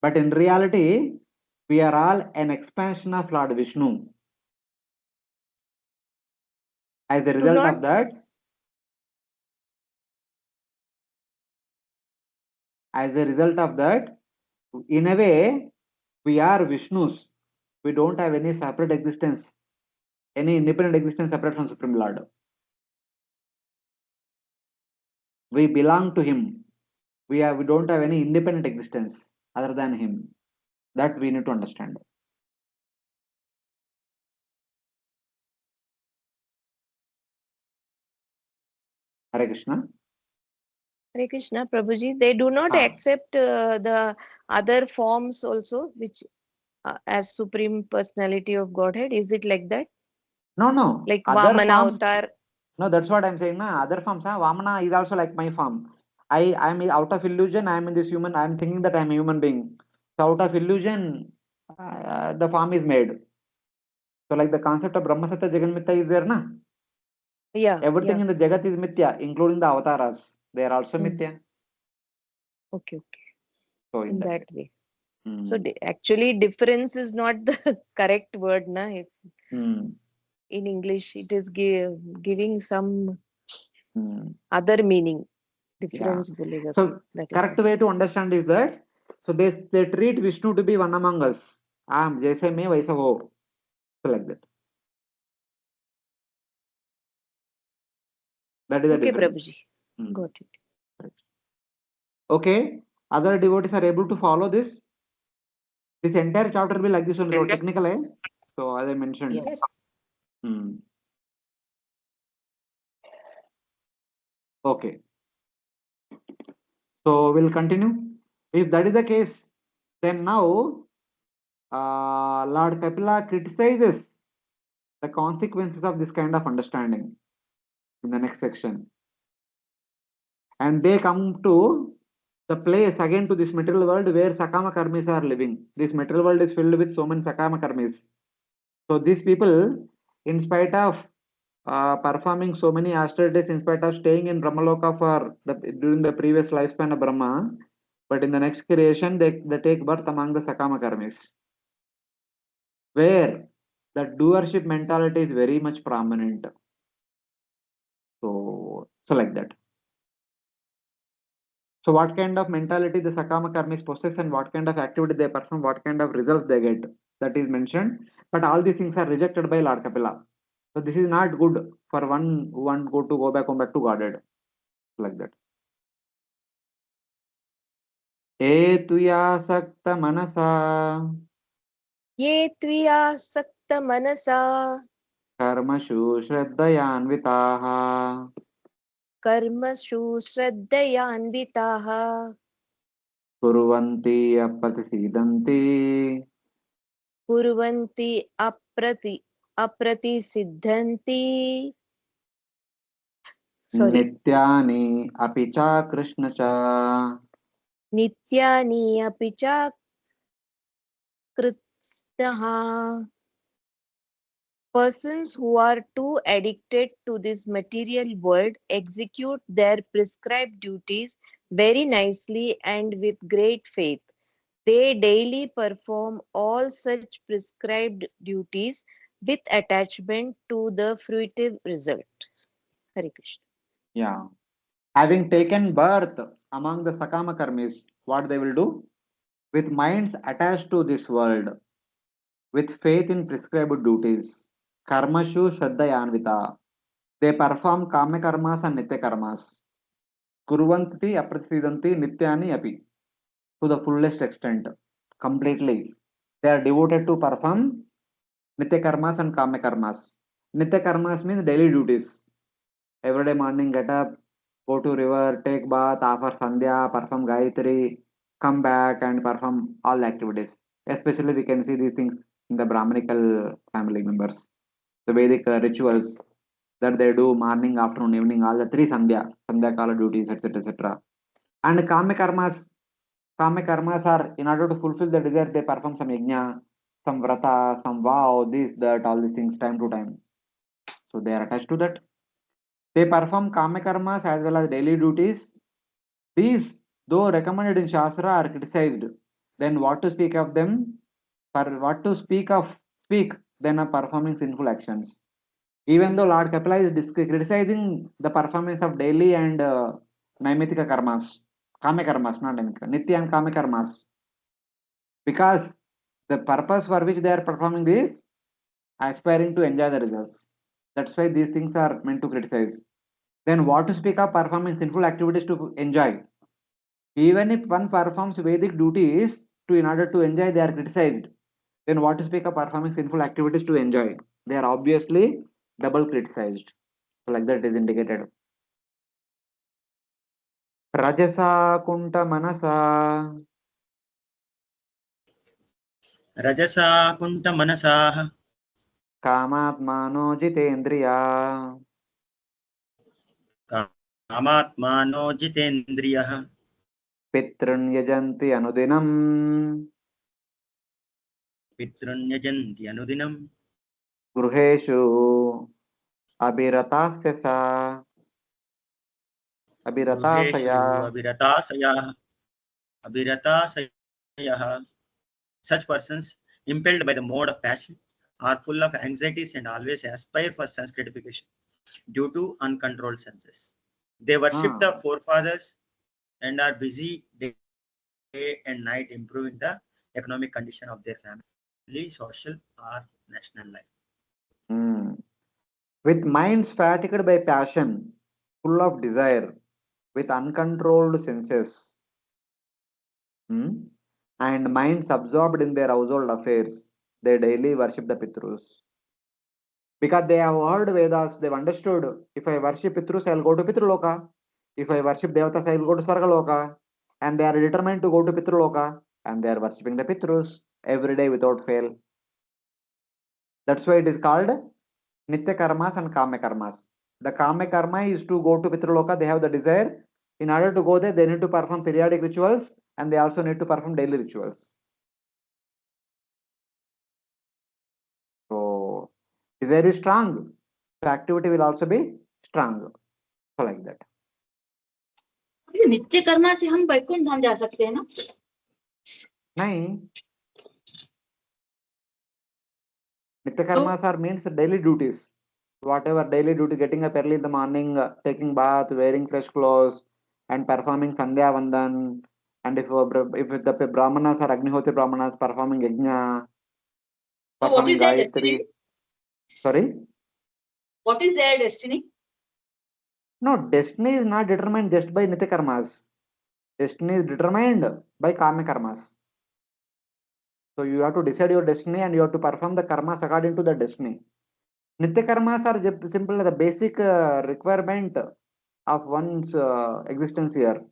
But in reality, we are all an expansion of Lord Vishnu. As a result not- of that, in a way, we are Vishnus. We don't have any separate existence, any independent existence separate from Supreme Lord. We belong to Him. We don't have any independent existence other than Him. That we need to understand. Hare Krishna. Hare Krishna, Prabhuji, they do not Ah. accept the other forms also, which as Supreme Personality of Godhead. Is it like that? No, no. Like Other Vamana forms. Avatar? No, that's what I'm saying. Na? Other forms, Vamana is also like my form. I'm out of illusion. I'm in this human. I'm thinking that I'm a human being. So out of illusion, the form is made. So like the concept of Brahma Satya Jagan Mithya is there, na? Yeah. Everything Yeah. in the Jagat is Mithya, including the avatars. They are also Hmm. Mithya. Okay. Okay. So In that way. way. So actually, difference is not the correct word, na? If in English it is giving some other meaning. Difference bolega So to, that is correct way to understand is that so they treat Vishnu to be one among us. Jaise mein vaisa ho. So like that. That is the okay, difference. Prabhuji. Got it. Okay. Other devotees are able to follow this. This entire chapter will be like this only. So technical, eh? So as I mentioned. Yes. Okay. So we'll continue. If that is the case, then now Lord Kapila criticizes the consequences of this kind of understanding in the next section. And they come to the place again to this material world where Sakama Karmis are living. This material world is filled with so many Sakama Karmis. So these people, in spite of performing so many austerities, in spite of staying in Brahmaloka during the previous lifespan of Brahma, but in the next creation, they take birth among the Sakama Karmis, where the doership mentality is very much prominent. So like that. So what kind of mentality the Sakama Karmis possess and what kind of activity they perform, what kind of results they get, that is mentioned. But all these things are rejected by Lord Kapila. So this is not good for one who want to go back to Godhead. Like that. E tuya sakta manasa Ye tviya sakta manasa karmashu shraddhayanvitaha karmashu shraddhayanvitaha kurvanti apatisidanti kurvanti aprati siddhanti. Sorry. nityani apicha krishna cha. Nityani api cha kritsnaha. Persons who are too addicted to this material world execute their prescribed duties very nicely and with great faith. They daily perform all such prescribed duties with attachment to the fruitive result. Hare Krishna. Yeah. Having taken birth among the Sakama Karmis, what they will do? With minds attached to this world, with faith in prescribed duties, karmashu shraddhayanvita, they perform kama karmas and nitya karmas. Kurvanti aprasidanti nityani api, to the fullest extent, completely. They are devoted to perform nitya karmas and kama karmas. Nitya karmas means daily duties. Every day morning, get up, go to river, take bath, offer sandhya, perform Gayatri, come back and perform all the activities. Especially we can see these things in the Brahmanical family members. The Vedic rituals that they do morning, afternoon, evening, all the three sandhya kala duties, etc. etc. And kama karmas are in order to fulfill the desire, they perform some yajna, some vrata, some vow, this, that, all these things time to time. So they are attached to that. They perform kama karmas as well as daily duties. These though recommended in Shastra, are criticized, then what to speak of them? For what to speak then of performing sinful actions. Even though Lord Kapila is criticizing the performance of daily and Naimitika karmas, Kame karmas, not Naimitika, Nitya and Kame karmas, because the purpose for which they are performing is aspiring to enjoy the results. That's why these things are meant to criticize. Then what to speak of performing sinful activities to enjoy? Even if one performs Vedic duties to in order to enjoy, they are criticized. Then what to speak of performing sinful activities to enjoy? They are obviously double criticized. So like that is indicated. Rajasa kunta manasa Rajasa kunta manasaha kamatmano jitendriya kamatmano jitendriyah pitrun yajanti anudinam pitrunyajanti anudinam gruheshu abhiratasya gruheshu abhiratasaya. abhiratasayah. Such persons, impelled by the mode of passion, are full of anxieties and always aspire for sense gratification due to uncontrolled senses. They worship the forefathers and are busy day and night improving the economic condition of their family, social, or national life. With minds fatigued by passion, full of desire, with uncontrolled senses, and minds absorbed in their household affairs, they daily worship the Pitrus. Because they have heard Vedas, they've understood, if I worship Pitrus, I'll go to Pitraloka. If I worship Devatas, I'll go to Sargaloka. And they are determined to go to Pitraloka, and they are worshipping the Pitrus every day without fail. That's why it is called Nitya karmas and Kame karmas. The Kame karma is to go to Pitraloka, they have the desire. In order to go there, they need to perform periodic rituals and they also need to perform daily rituals. So, if very strong, the activity will also be strong. So, like that. नित्य कर्मा से हम वैकुंठ धाम जा सकते हैं ना? नहीं. Nitya karmas are means daily duties. Whatever daily duty, getting up early in the morning, taking bath, wearing fresh clothes, and performing Sandhya Vandan. And if the Brahmanas are Agnihotri Brahmanas performing Yajna, So what performing is their Gayatri. destiny? Sorry? What is their destiny? No, destiny is not determined just by Nitya karmas. Destiny is determined by Kama karmas. So you have to decide your destiny and you have to perform the karmas according to the destiny. Nitya karmas are just simple the basic requirement of one's existence here.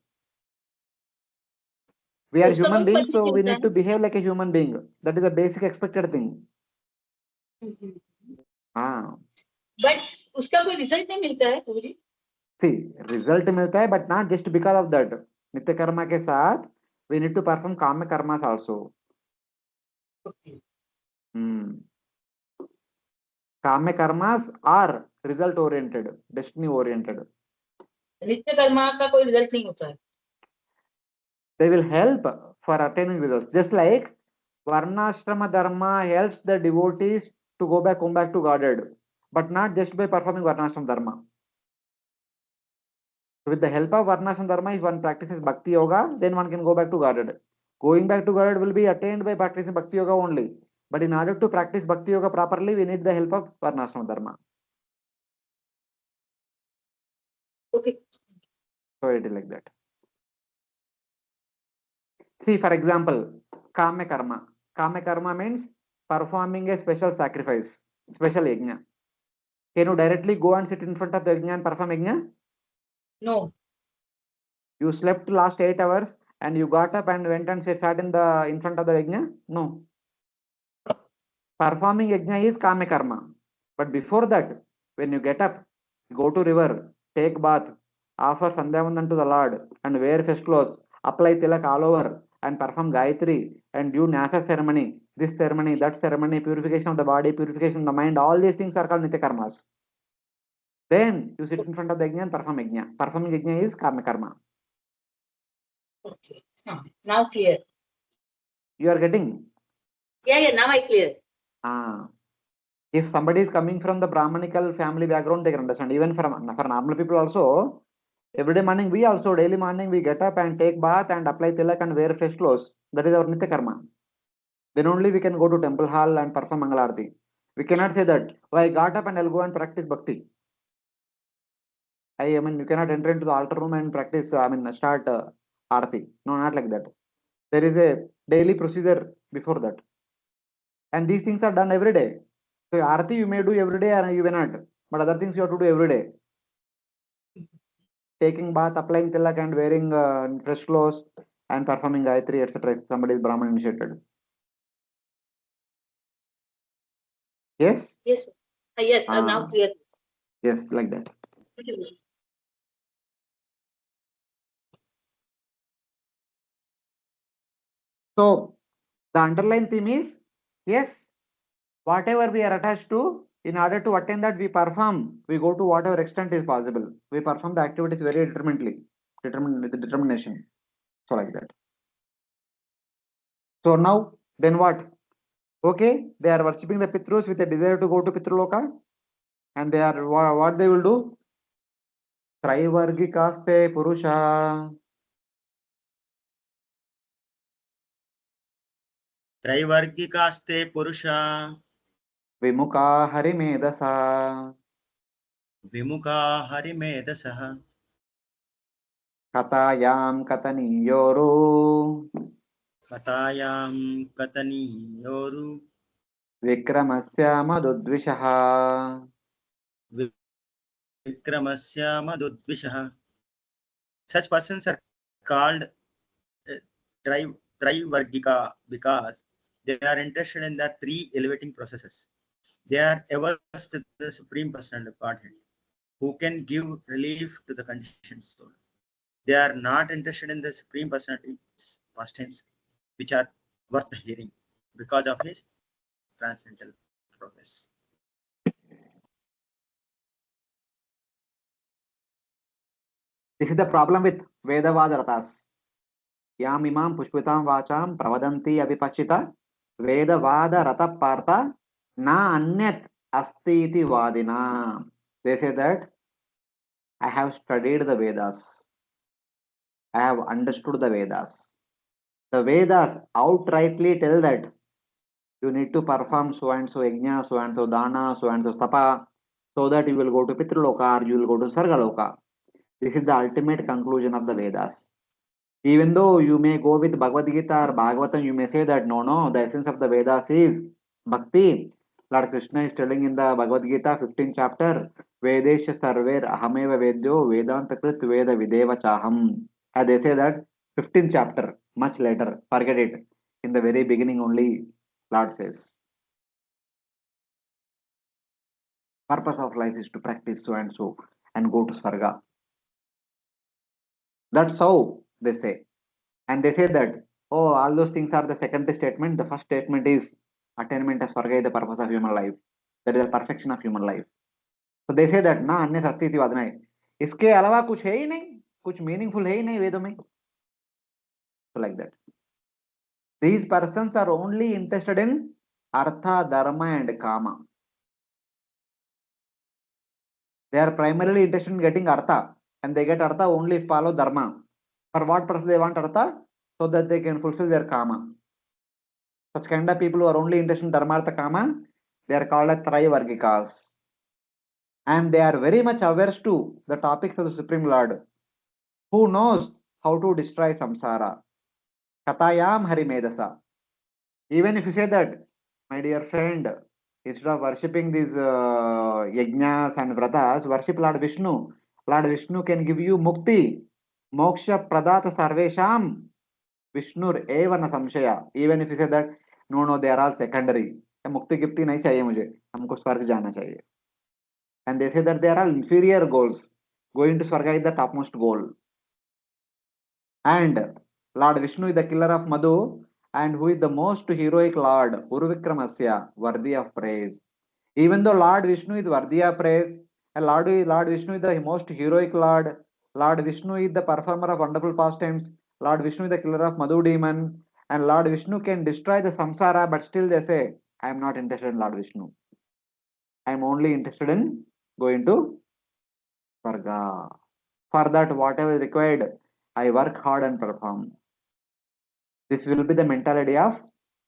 We are human beings, so we need to behave like a human being. That is the basic expected thing. But उसका कोई result नहीं मिलता है पूरी. See, result मिलता है, but not just because of that. नित्य कर्मा के साथ we need to perform काम karmas also. काम karmas are result oriented, destiny oriented. नित्य कर्मा का कोई रिजल्ट नहीं होता है. They will help for attaining results. Just like Varnashrama Dharma helps the devotees to go back to Godhead, but not just by performing Varnashrama Dharma. With the help of Varnashrama Dharma, if one practices Bhakti Yoga, then one can go back to Godhead. Going back to Godhead will be attained by practicing Bhakti Yoga only. But in order to practice Bhakti Yoga properly, we need the help of Varnashrama Dharma. Okay. So it is like that. See, for example, Kame Karma. Kame Karma means performing a special sacrifice, special yajna. Can you directly go and sit in front of the yajna and perform yajna? No. You slept last 8 hours and you got up and went and sat in front of the yajna? No. Performing yajna is Kame Karma. But before that, when you get up, go to river, take bath, offer Sandhyavandan to the Lord, and wear fresh clothes, apply tilak all over, and perform Gayatri, and do Nyasa ceremony, this ceremony, that ceremony, purification of the body, purification of the mind, all these things are called Nitya Karmas. Then you sit in front of the yajna and perform yajna. Performing yajna is Kama Karma. Okay. Now clear. You are getting? Yeah, now I clear. If somebody is coming from the Brahmanical family background, they can understand. Even for normal people also, every day morning, daily morning, we get up and take bath and apply tilak and wear fresh clothes. That is our nitya karma. Then only we can go to temple hall and perform Mangalarti. We cannot say that, oh, I got up and I'll go and practice bhakti. I mean, you cannot enter into the altar room and practice, start arati. No, not like that. There is a daily procedure before that. And these things are done every day. So arati you may do every day and you may not. But other things you have to do every day. Taking bath, applying tilak and wearing fresh clothes and performing Gayatri, etc. If somebody is Brahman initiated. Yes? Yes, sir. Yes, now clear. Yes, like that. So the underlying theme is, yes, whatever we are attached to, in order to attain that, we perform, we go to whatever extent is possible. We perform the activities very determinedly, with determination. So like that. So now, then what? Okay, they are worshipping the Pitrus with a desire to go to Pitraloka, and they are what they will do? Traivargikaste Purusha. Traivargikaste Purusha Vimuka Harimedasa. Vimuka Harimedasaha Katayam Kataniyoru. Katayam Kataniyoru Vikramasya Madudvishaha. Vikramasya Madudvishaha. Such persons are called Traivargika because they are interested in the three elevating processes. They are averse to the Supreme Personality of Godhead, who can give relief to the conditioned soul. They are not interested in the Supreme Personality's pastimes, which are worth hearing because of his transcendental progress. This is the problem with Vedavada Ratas. Yam imam pushpitam vacham pravadanti avipachita Vedavada Rata Partha na anyat asti iti vadina. They say that I have studied the Vedas. I have understood the Vedas. The Vedas outrightly tell that you need to perform so and so yajna, so and so dana, so and so tapa, so that you will go to Pitraloka or you will go to Sargaloka. This is the ultimate conclusion of the Vedas. Even though you may go with Bhagavad Gita or Bhagavatam, you may say that no, the essence of the Vedas is Bhakti. Lord Krishna is telling in the Bhagavad Gita, 15th chapter, Vedesha Sarver Ahameva Vedyo Vedanta Krit Veda Videva Chaham. And they say that 15th chapter, much later, forget it. In the very beginning only, Lord says, purpose of life is to practice so and go to Svarga. That's how they say. And they say that, oh, all those things are the secondary statement. The first statement is attainment of Svarga is the purpose of human life. That is the perfection of human life. So they say that ना अन्य सत्य थी वादना है इसके अलावा कुछ है ही नहीं कुछ मीनिंगफुल है ही नहीं वेदों में. So like that. These persons are only interested in artha, dharma and kama. They are primarily interested in getting artha and they get artha only if follow dharma. For what purpose they want artha? So that they can fulfill their kama. Such kind of people who are only interested in dharma, artha, kama, they are called as Traivargikas. And they are very much averse to the topics of the Supreme Lord, who knows how to destroy samsara. Katayam Harimedasa. Even if you say that, my dear friend, instead of worshipping these yajnas and vratas, worship Lord Vishnu. Lord Vishnu can give you mukti, moksha pradata sarvesham, Vishnur eva na samshaya. Even if you say that, no, they are all secondary. मुक्ति गिफ्ती नहीं चाहिए मुझे हमको स्वर्ग जाना चाहिए. And they say that they are all inferior goals. Going to Swarga is the topmost goal. And Lord Vishnu is the killer of Madhu, and who is the most heroic Lord, Uruvikramasya, worthy of praise. Even though Lord Vishnu is worthy of praise, and Lord Vishnu is the most heroic Lord, Lord Vishnu is the performer of wonderful pastimes, Lord Vishnu is the killer of Madhu demon, and Lord Vishnu can destroy the samsara, but still they say, I am not interested in Lord Vishnu. I am only interested in going to Svarga. For that, whatever is required, I work hard and perform. This will be the mentality of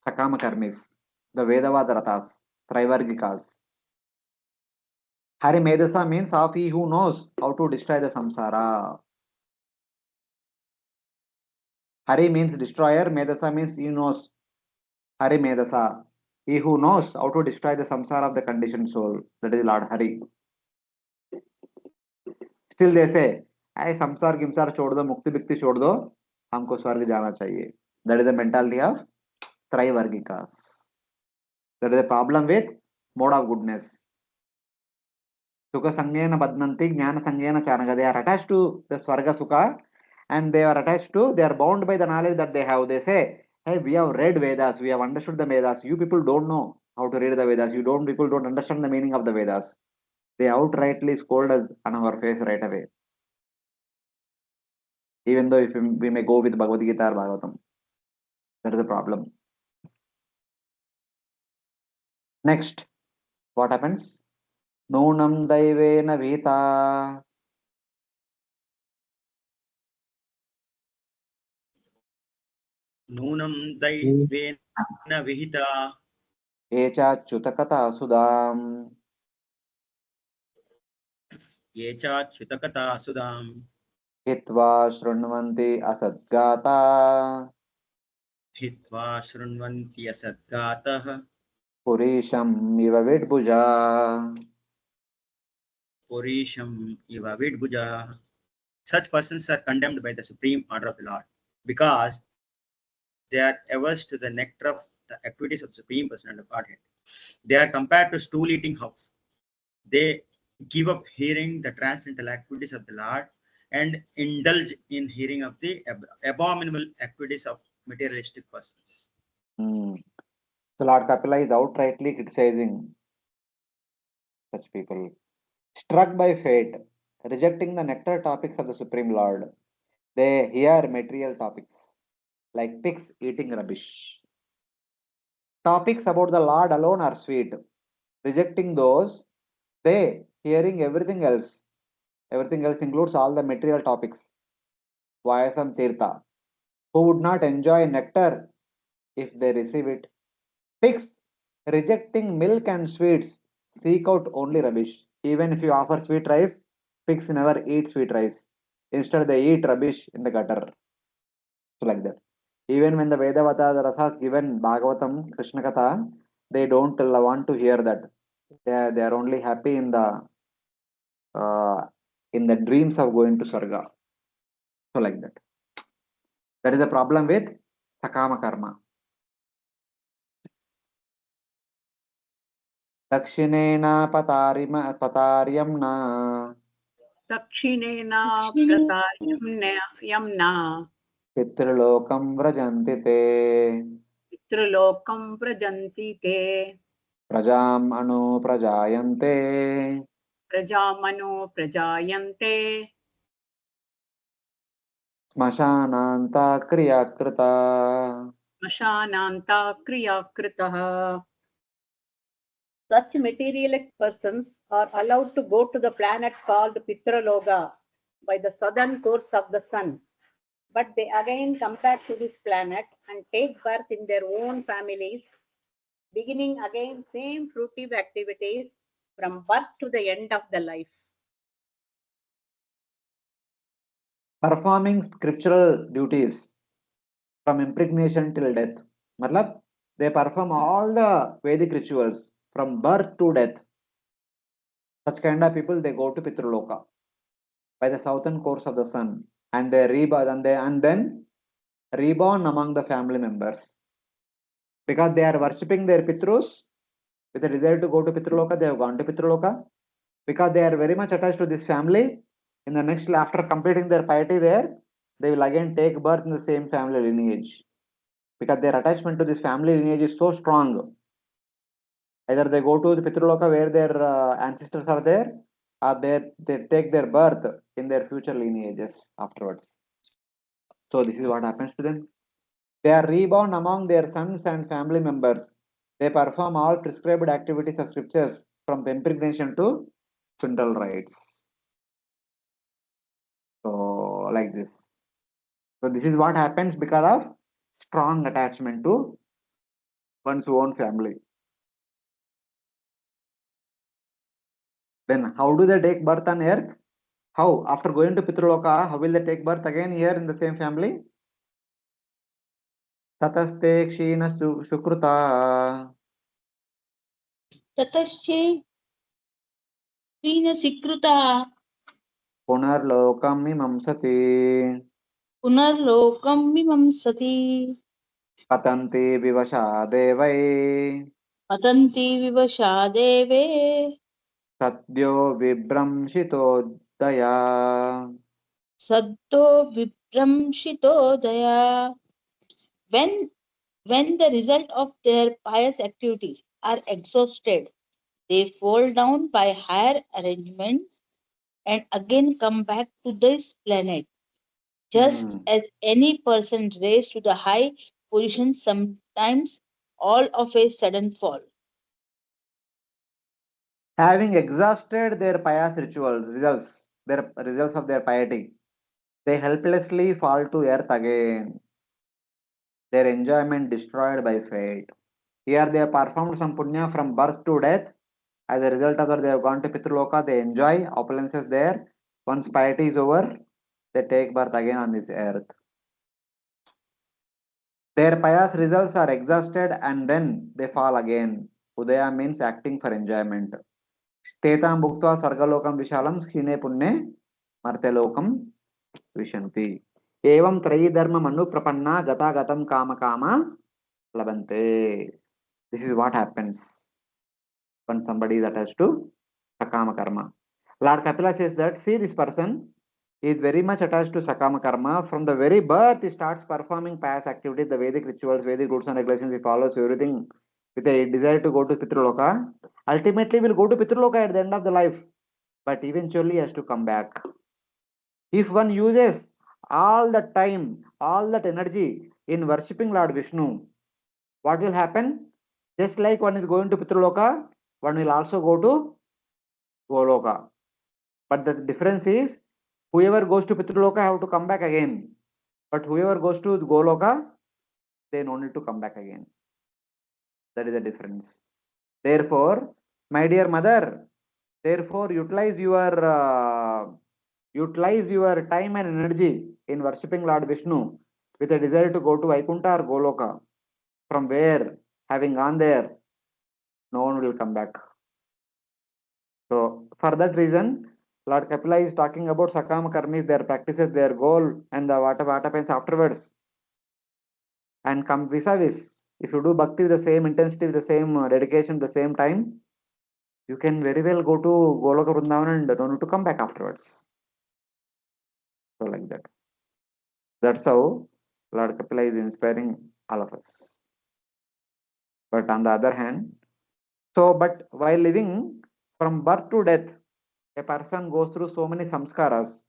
Sakama Karmis, the Vedavada Rathas, Trivargikas. Hari Medasa means of he who knows how to destroy the samsara. Hari means destroyer, Medasa means he knows. Hari Medasa, he who knows how to destroy the samsara of the conditioned soul. That is Lord Hari. Still they say, I samsar gimsar chhod do, mukti bhikti chhod do, हमको स्वर्ग जाना चाहिए. That is the mentality of Trivargikas. That is the problem with mode of goodness. Sukha Sangena Badnanti, Jnana Sangena Chanaka. They are attached to the Swarga Sukha and they are attached to, they are bound by the knowledge that they have. They say, hey, we have read Vedas, we have understood the Vedas. You people don't know how to read the Vedas. People don't understand the meaning of the Vedas. They outrightly scold us on our face right away. Even though if we may go with Bhagavad Gita or Bhagavatam. That is the problem. Next, what happens? Nunam Daivena Vita. Nunam Daivena Vihita. Echa Chutakata Sudam. Yecha Chutakata Sudam. Hitva Shrunvanti Asadgata. Hitva Shrunvanti Asadgatah. Purisham Iva Vidbhuja. Porisham Iva Vidbhuja. Such persons are condemned by the supreme order of the Lord because they are averse to the nectar of the activities of the Supreme Personality of Godhead. They are compared to stool eating house. They give up hearing the transcendental activities of the Lord and indulge in hearing of the abominable activities of materialistic persons. So Lord Kapila is outrightly criticizing such people. Struck by fate, rejecting the nectar topics of the Supreme Lord, they hear material topics like pigs eating rubbish. Topics about the Lord alone are sweet. Rejecting those, they hearing everything else. Everything else includes all the material topics. Vayasam Tirtha, who would not enjoy nectar if they receive it. Pigs rejecting milk and sweets seek out only rubbish. Even if you offer sweet rice, pigs never eat sweet rice. Instead, they eat rubbish in the gutter. So like that. Even when the Vedavata, the Rasas given Bhagavatam, Krishna Katha, they don't want to hear that. They are only happy in the dreams of going to Sarga. So like that. That is the problem with Sakama Karma. Dakshinena pataryamna Dakshinena Prataryamna Yamna Pitralokam vrajanti te Pitrulokam Prajanti Te Prajam anu prajayante Prajamano Prajayante Smashananta kriyakrita. Mashananta Kriyakritaha. Such materialistic persons are allowed to go to the planet called Pitraloka by the southern course of the sun. But they again come back to this planet and take birth in their own families, beginning again same fruitive activities from birth to the end of the life. Performing scriptural duties from impregnation till death. Matlab, they perform all the Vedic rituals from birth to death. Such kind of people, they go to Pitraloka by the southern course of the sun, and they reborn and then reborn among the family members because they are worshipping their Pitrus with a desire to go to Pitraloka. They have gone to Pitraloka because they are very much attached to this family. In the next, after completing their piety there, they will again take birth in the same family lineage because their attachment to this family lineage is so strong. Either they go to the Pitraloka where their ancestors are there, or they take their birth in their future lineages afterwards. So this is what happens to them. They are reborn among their sons and family members. They perform all prescribed activities of scriptures from impregnation to funeral rites. So like this. So this is what happens because of strong attachment to one's own family. Then how do they take birth on earth? How? After going to Pitraloka, how will they take birth again here in the same family? Tataste kshina sukruta ततश्चे स्वीनसिकृता punarlokam mimamsati पुनर्लोकं विमंसति patanti vivasha devai पतन्ति विवशा देवे sadyo vibramshitodaya. सद्तो विभ्रंशितोदया. When the result of their pious activities are exhausted, they fall down by higher arrangement and again come back to this planet. Just as any person raised to the high position sometimes all of a sudden fall. Having exhausted their pious rituals, their results of their piety, they helplessly fall to earth again, their enjoyment destroyed by fate. Here they have performed some punya from birth to death. As a result of that, they have gone to Pitraloka, they enjoy opulences there. Once piety is over, they take birth again on this earth. Their pious results are exhausted and then they fall again. Udaya means acting for enjoyment. Stetam bhuktva sargalokam vishalam skine punne martelokam vishanti. Evam trayi dharma manu prapanna gata gatam kama kama labante. This is what happens when somebody is attached to sakama karma. Lord Kapila says that, see, this person is very much attached to sakama karma. From the very birth, he starts performing pious activities, the Vedic rituals, Vedic rules and regulations, he follows everything with a desire to go to Pitraloka. Ultimately, will go to Pitraloka at the end of the life, but eventually he has to come back. If one uses all the time, all that energy in worshipping Lord Vishnu, what will happen? Just like one is going to Pitraloka, one will also go to Goloka. But the difference is, whoever goes to Pitraloka have to come back again. But whoever goes to Goloka, they no need to come back again. That is the difference. Therefore, my dear mother, therefore utilize your time and energy in worshipping Lord Vishnu with a desire to go to Vaikuntha or Goloka, from where, having gone there, no one will come back. So, for that reason, Lord Kapila is talking about Sakama Karmis, their practices, their goal, and what happens afterwards. And come vis-a-vis. If you do bhakti with the same intensity, with the same dedication, the same time, you can very well go to Goloka Vrindavan and don't need to come back afterwards. So like that. That's how Lord Kapila is inspiring all of us. But on the other hand, but while living from birth to death, a person goes through so many samskaras.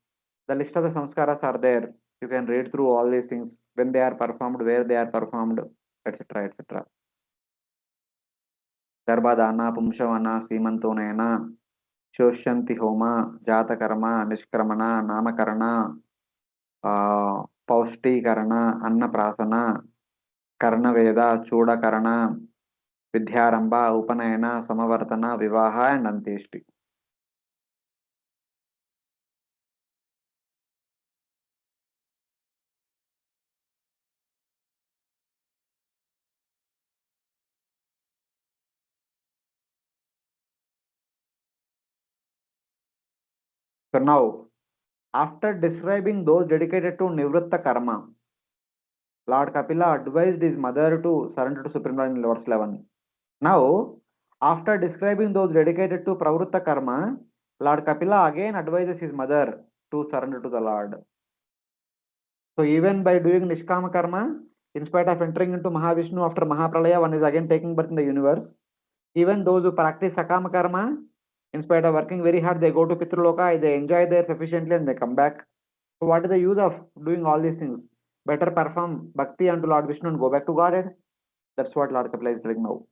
The list of the samskaras are there. You can read through all these things, when they are performed, where they are performed, etc. etc. Garbhadana, Pumshavana, Simantonena, Shoshanti Homa, Jatakarma, Nishkramana, Namakarana, Paushtikarana, Annaprasana, Karnaveda, Chudakarana, Vidyaramba, Upanayana, Samavartana, Vivaha, and Anteshti. So now, after describing those dedicated to Nivritta Karma, Lord Kapila advised his mother to surrender to Supreme Lord in verse 11. Now, after describing those dedicated to Pravritta Karma, Lord Kapila again advises his mother to surrender to the Lord. So even by doing Nishkama Karma, in spite of entering into Mahavishnu after Mahapralaya, one is again taking birth in the universe. Even those who practice Sakama Karma, in spite of working very hard, they go to Pitraloka, they enjoy there sufficiently and they come back. So what is the use of doing all these things? better perform bhakti unto Lord Vishnu and go back to Godhead. That's what Lord Kapila is doing now.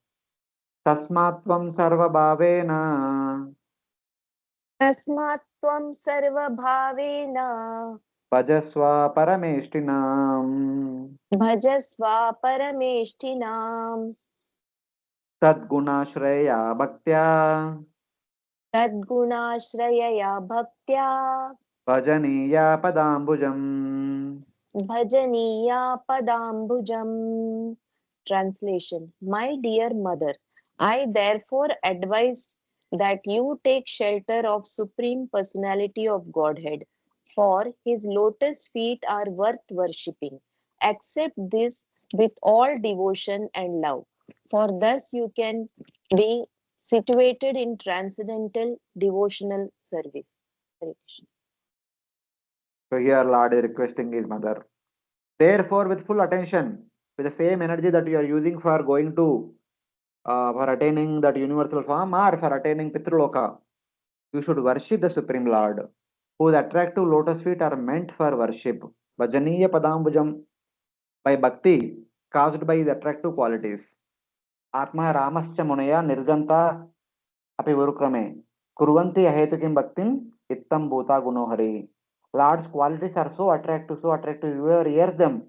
Tasmatvam sarva bhavena तस्मात् त्वं सर्वभावेन bhajasva parameshtinam भजस्व परमेष्ठिनाम् tadgunashraya bhaktya तद्गुणाश्रयया भक्त्या bhajaniya padambujam. भजनीया पदाम्बुजम्. Translation. My dear mother, I therefore advise that you take shelter of Supreme Personality of Godhead, for his lotus feet are worth worshipping. Accept this with all devotion and love, for thus you can be situated in transcendental devotional service. Hare Krishna. So here Lord is requesting his mother. Therefore, with full attention, with the same energy that you are using for going to for attaining that universal form or for attaining Pitruloka, you should worship the Supreme Lord, whose attractive lotus feet are meant for worship. Bhajaniya Padambujam, by bhakti caused by the attractive qualities. Atma Ramascha Munaya Nirganta Api Urukrame Kurvanti Ahetukim Bhaktim Ittam Bhuta Gunohari. Lord's qualities are so attractive, whoever hears them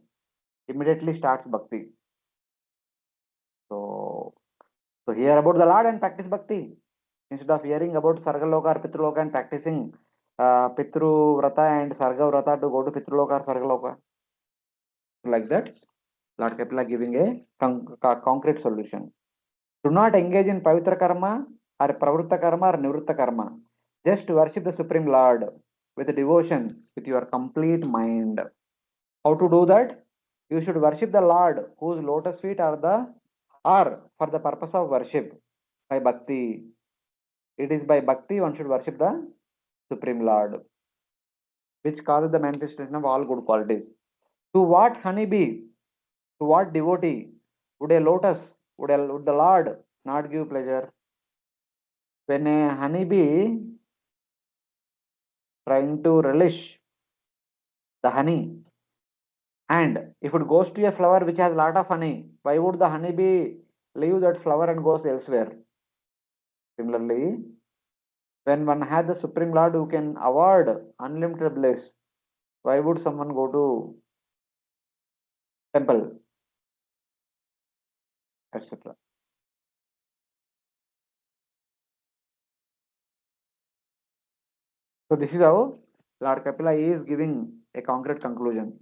immediately starts bhakti. So hear about the Lord and practice bhakti. Instead of hearing about Sargaloka or Pitruloka and practicing Pitru Vrata and Sarga Vrata to go to Pitruloka or Sargaloka. Like that, Lord Kapila giving a concrete solution. Do not engage in Pavitra Karma or Pravritta Karma or Nivritta Karma. Just worship the Supreme Lord with devotion, with your complete mind. How to do that? You should worship the Lord whose lotus feet are for the purpose of worship by bhakti. It is by bhakti one should worship the Supreme Lord, which causes the manifestation of all good qualities. To what honeybee, to what devotee would a lotus, would the Lord not give pleasure? When a honeybee trying to relish the honey, and if it goes to a flower which has a lot of honey, why would the honeybee leave that flower and goes elsewhere? Similarly, when one has the Supreme Lord who can award unlimited bliss, why would someone go to temple, etc.? So this is how Lord Kapila is giving a concrete conclusion.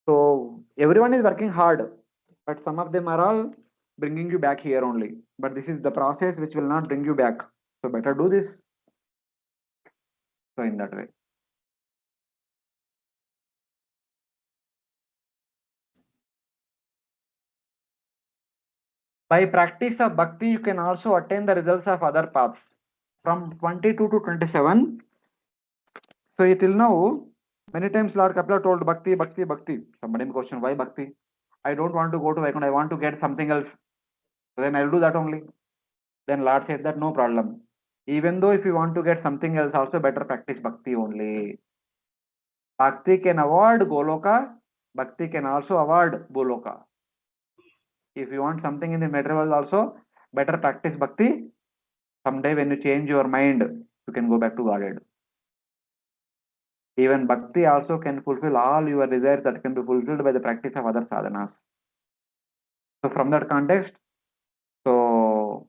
So everyone is working hard, but some of them are all bringing you back here only. But this is the process which will not bring you back. So better do this. So in that way. By practice of bhakti, you can also attain the results of other paths. From 22 to 27. So till now, many times Lord Kapila told bhakti, bhakti, bhakti. Somebody may question, why bhakti? I don't want to go to Vaikuntha, I want to get something else. So then I'll do that only. Then Lord said that no problem. Even though if you want to get something else, also better practice bhakti only. Bhakti can award Goloka, bhakti can also award Boloka. If you want something in the material world also, better practice bhakti. Someday when you change your mind, you can go back to Godhead. Even bhakti also can fulfill all your desires that can be fulfilled by the practice of other sadhanas. So from that context, so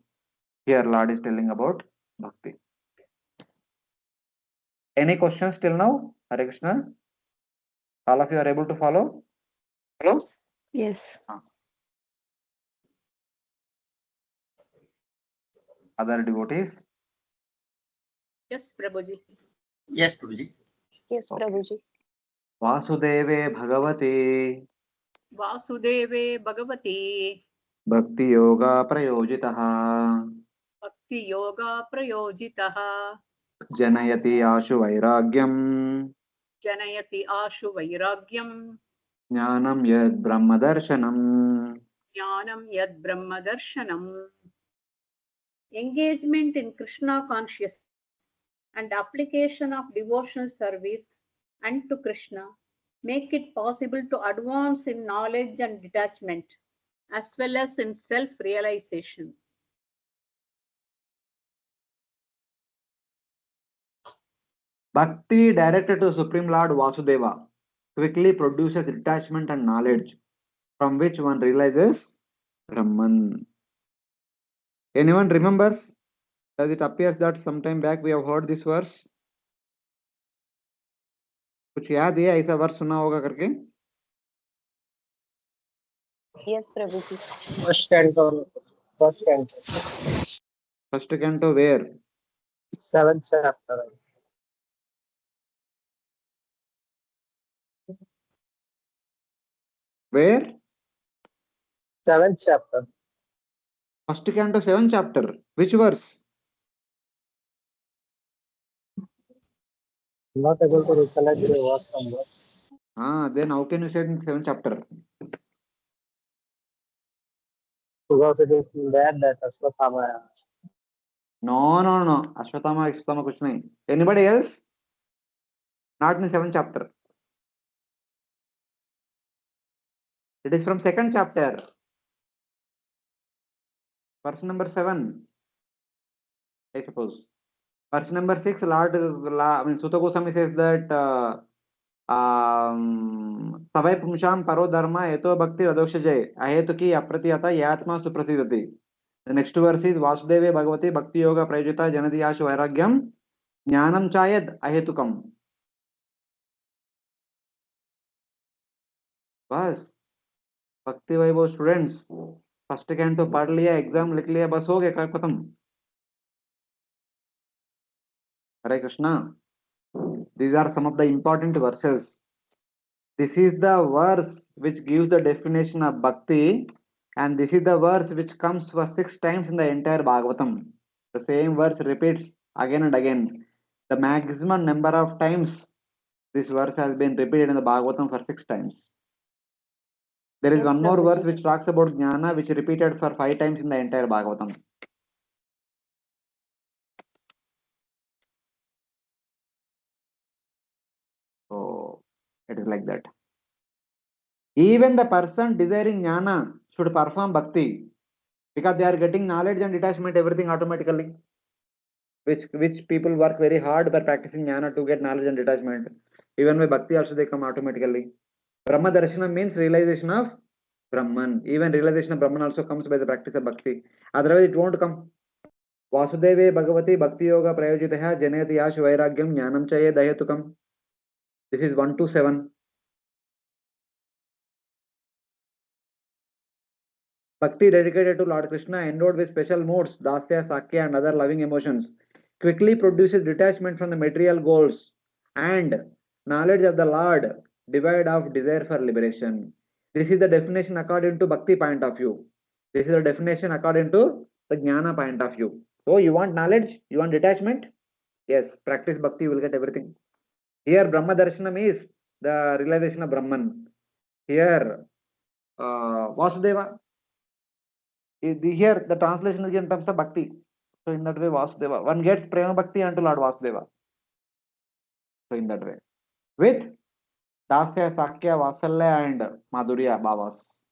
here Lord is telling about bhakti. Any questions till now? Hare Krishna? All of you are able to follow? Hello? Yes. Other devotees? Yes, Prabhuji. Yes, Prabhuji. Yes, Okay. Prabhuji. Vasudeve Bhagavate Vasudeve Bhagavati Bhakti Yoga Prayojitaha Bhakti Yoga Prayojitaha Janayati Ashu Vairagyam Janayati Ashu Vairagyam Jnanam Yad Brahma Darshanam. Jnanam Yad Brahma Darshanam. Engagement in Krishna consciousness and application of devotional service unto Krishna make it possible to advance in knowledge and detachment, as well as in self-realization. Bhakti directed to Supreme Lord Vasudeva quickly produces detachment and knowledge from which one realizes Brahman. Anyone remembers? Does it appears that sometime back we have heard this verse? कुछ याद है ऐसा verse सुना होगा करके? Yes, Prabhuji. First canto. First canto. First canto where? 7th chapter. Where? 7th chapter. First canto 7th chapter. Which verse? I'm not able to recollect the verse number. Then how can you say in 7th chapter? Because it is there that Aswatthama. No. Ashwatthama, kuch nahi. Anybody else? Not in 7th chapter. It is from 2nd chapter. Verse number 7. I suppose. Verse number 6, Sutta Goswami says that Savai Pumsham Paro Dharma Eto Bhakti Radoksha Jay Ahetuki Apratiyata Yatma Suprasidati. The next verse is Vasudeve Bhagavati Bhakti Yoga Prajita Janadiyashu Vairagyam Jnanam Chayad Ahetukam. बस भक्ति वैभव students first canto पढ़ लिया exam लिख लिया बस हो गया खत्म. Hare Krishna. These are some of the important verses. This is the verse which gives the definition of bhakti, and this is the verse which comes for 6 times in the entire Bhagavatam. The same verse repeats again and again. The maximum number of times this verse has been repeated in the Bhagavatam for 6 times. There is Yes, one more Prabhuji. verse which talks about jnana, which is repeated for 5 times in the entire Bhagavatam. So it is like that. Even the person desiring jnana should perform bhakti, because they are getting knowledge and detachment, everything automatically. Which people work very hard by practicing jnana to get knowledge and detachment. Even by bhakti also they come automatically. Brahma darshana means realization of Brahman. Even realization of Brahman also comes by the practice of bhakti. Otherwise it won't come. Vasudeve Bhagavati Bhakti Yoga Prayojitaha Janeti Yash Vairagyam Jnanam Chaye Dayatukam. This is 1 to 7. Bhakti dedicated to Lord Krishna, endowed with special modes, dasya, sakya, and other loving emotions, quickly produces detachment from the material goals and knowledge of the Lord, devoid of desire for liberation. This is the definition according to Bhakti point of view. This is the definition according to the Jnana point of view. So you want knowledge? You want detachment? Yes, practice Bhakti, you will get everything. Here Brahma Darshanam is the realization of Brahman. Here Vasudeva. Here the translation is in terms of bhakti. So in that way Vasudeva. One gets prema bhakti unto Lord Vasudeva. So in that way. With Dasya, Sakya, Vasalya and Madhurya Bhavas.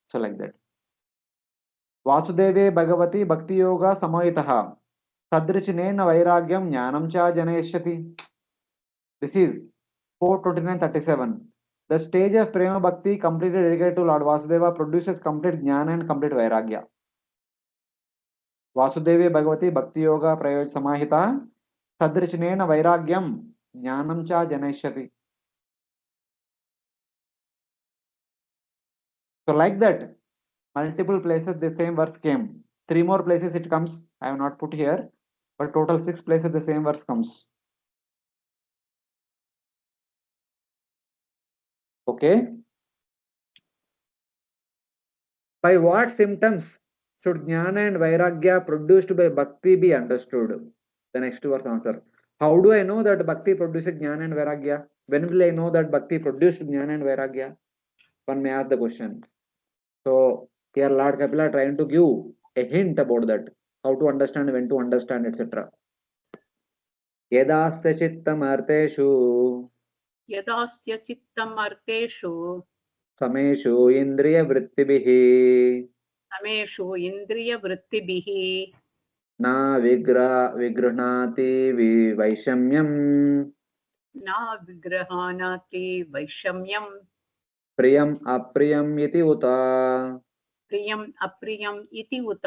So like that. Vasudeve Bhagavati Bhakti Yoga Samohitaha Sadrichinena Vairagyam Jnanam Cha Janayashyati. This is 429:37. The stage of Prema Bhakti completely dedicated to Lord Vasudeva produces complete Jnana and complete Vairagya. Vasudevi Bhagavati Bhakti Yoga Prayoj Samahita Sadrichinena Vairagyam Jnanam Cha Janayashyati. So like that, multiple places the same verse came. 3 more places it comes. I have not put here, but total 6 places the same verse comes. Okay. By what symptoms should Jnana and Vairagya produced by Bhakti be understood? The next verse answer. How do I know that Bhakti produces Jnana and Vairagya? When will I know that Bhakti produced Jnana and Vairagya? One may ask the question. So here Lord Kapila trying to give a hint about that. How to understand, when to understand, etc. Yedasya chittam arteshu यदास्य चित्तम् अर्थेषु समेषु इन्द्रियवृत्तिभिः समेषु इन्द्रियवृत्तिभिः न विगृह्णाति वैषम्यम् न विग्रहाणाति वैषम्यं प्रियम् अप्रियम् इति उत प्रियम् अप्रियम् इति उत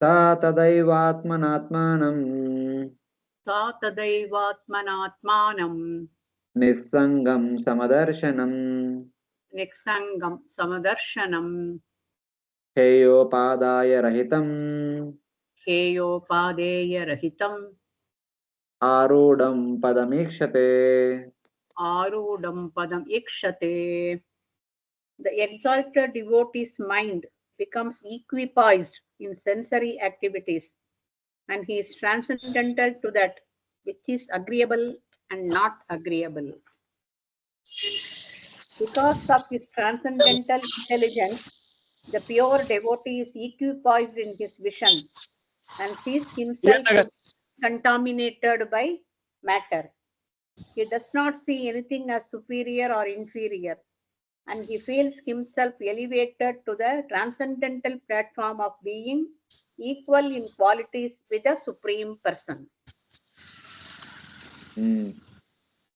सा तदैवात्मनात्मानम् सा तदैवात्मनात्मानं निस्सङ्गं समदर्शनम् निस्सङ्गं समदर्शनं हेयोपादाय रहितम् हेयोपादेयरहितम् आरूढं पदमीक्षते आरूढं पदम् ईक्षते. The exalted devotee's mind becomes equipoised in sensory activities, and he is transcendental to that which is agreeable and not agreeable. Because of his transcendental intelligence, the pure devotee is equipoised in his vision and sees himself to be contaminated by matter. He does not see anything as superior or inferior, and he feels himself elevated to the transcendental platform of being equal in qualities with the Supreme Person.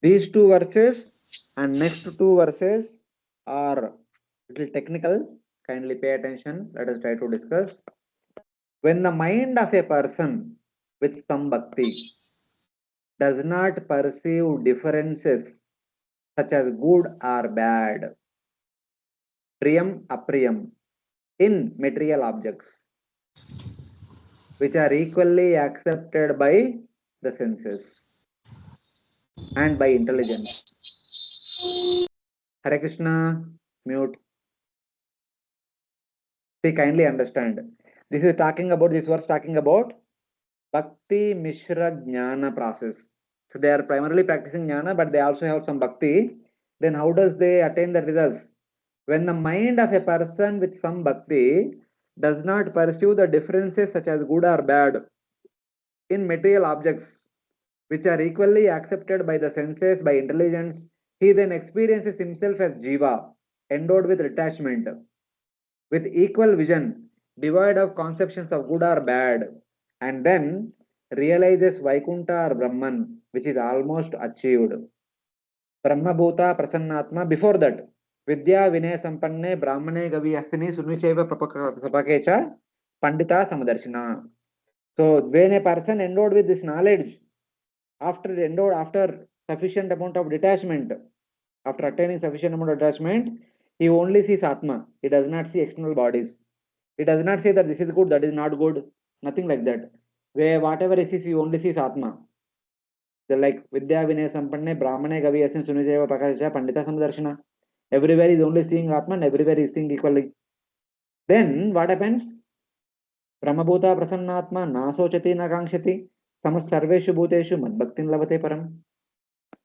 These two verses and next two verses are little technical. Kindly pay attention. Let us try to discuss. When the mind of a person with some bhakti does not perceive differences such as good or bad, priyam apriyam, in material objects, which are equally accepted by the senses and by intelligence. Hare Krishna, mute. See, kindly understand. This is talking about, this verse talking about Bhakti Mishra Jnana process. So they are primarily practicing Jnana, but they also have some Bhakti. Then how does they attain the results? When the mind of a person with some Bhakti does not pursue the differences such as good or bad in material objects, which are equally accepted by the senses, by intelligence, he then experiences himself as Jiva, endowed with detachment, with equal vision, devoid of conceptions of good or bad, and then realizes Vaikuntha or Brahman, which is almost achieved. Brahmabhuta Prasannatma, before that, Vidya Vinay Sampanne Brahmane Gavi Astini Sunvicheva Sapakecha Pandita Samadarshina. So when a person endowed with this knowledge, after sufficient amount of detachment, after attaining sufficient amount of detachment, he only sees Atma. He does not see external bodies. He does not say that this is good, that is not good. Nothing like that. Where whatever he sees, he only sees Atma. So like Vidya Vinay Sampanne Brahmane Gavi Asin Sunijeva Prakasha Pandita Samadarshana. Everywhere is only seeing Atma and everywhere is seeing equally. Then what happens? Brahmabhuta Prasannatma Nasochati Nakangshati Samas Sarveshu Bhuteshu Mad Bhaktin Lavate Param.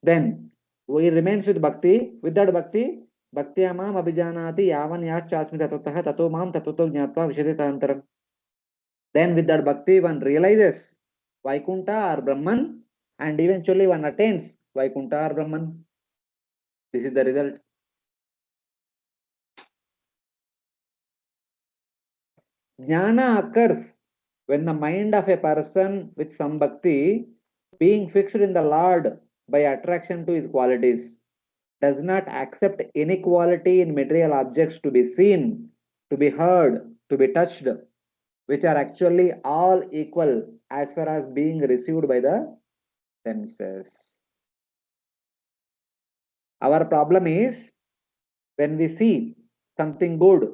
Then he remains with bhakti. With that bhakti, bhakti amam abhijanati yavan yachasmi tatotah tato mam tatoto jnatva vishate tantaram. Then with that bhakti, one realizes Vaikuntha or Brahman, and eventually one attains Vaikuntha or Brahman. This is the result. Jnana occurs when the mind of a person with some bhakti, being fixed in the Lord by attraction to his qualities, does not accept any quality in material objects to be seen, to be heard, to be touched, which are actually all equal as far as being received by the senses. Our problem is when we see something good,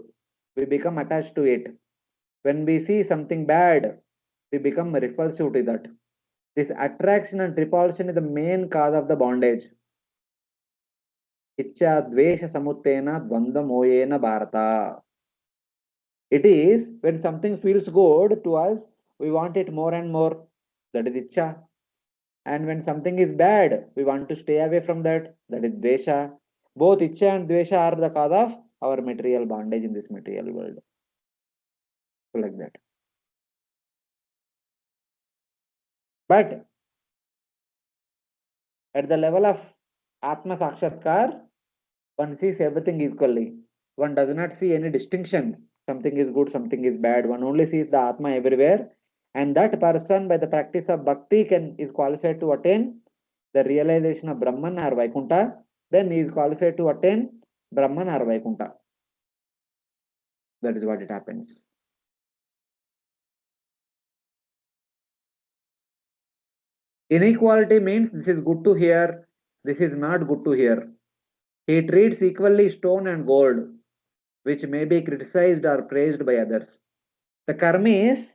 we become attached to it. When we see something bad, we become repulsive to that. This attraction and repulsion is the main cause of the bondage. Ichcha dvesha samuttena dvandva moyena bharata. It is when something feels good to us, we want it more and more. That is ichcha. And when something is bad, we want to stay away from that. That is dvesha. Both ichcha and dvesha are the cause of our material bondage in this material world. So like that. But at the level of Atma Sakshatkar, one sees everything equally. One does not see any distinctions. Something is good, something is bad. One only sees the Atma everywhere. And that person, by the practice of bhakti, is qualified to attain the realization of Brahman or Vaikuntha. Then he is qualified to attain Brahman or Vaikuntha. That is what it happens. Inequality means this is good to hear, this is not good to hear. He treats equally stone and gold, which may be criticized or praised by others. The karmis,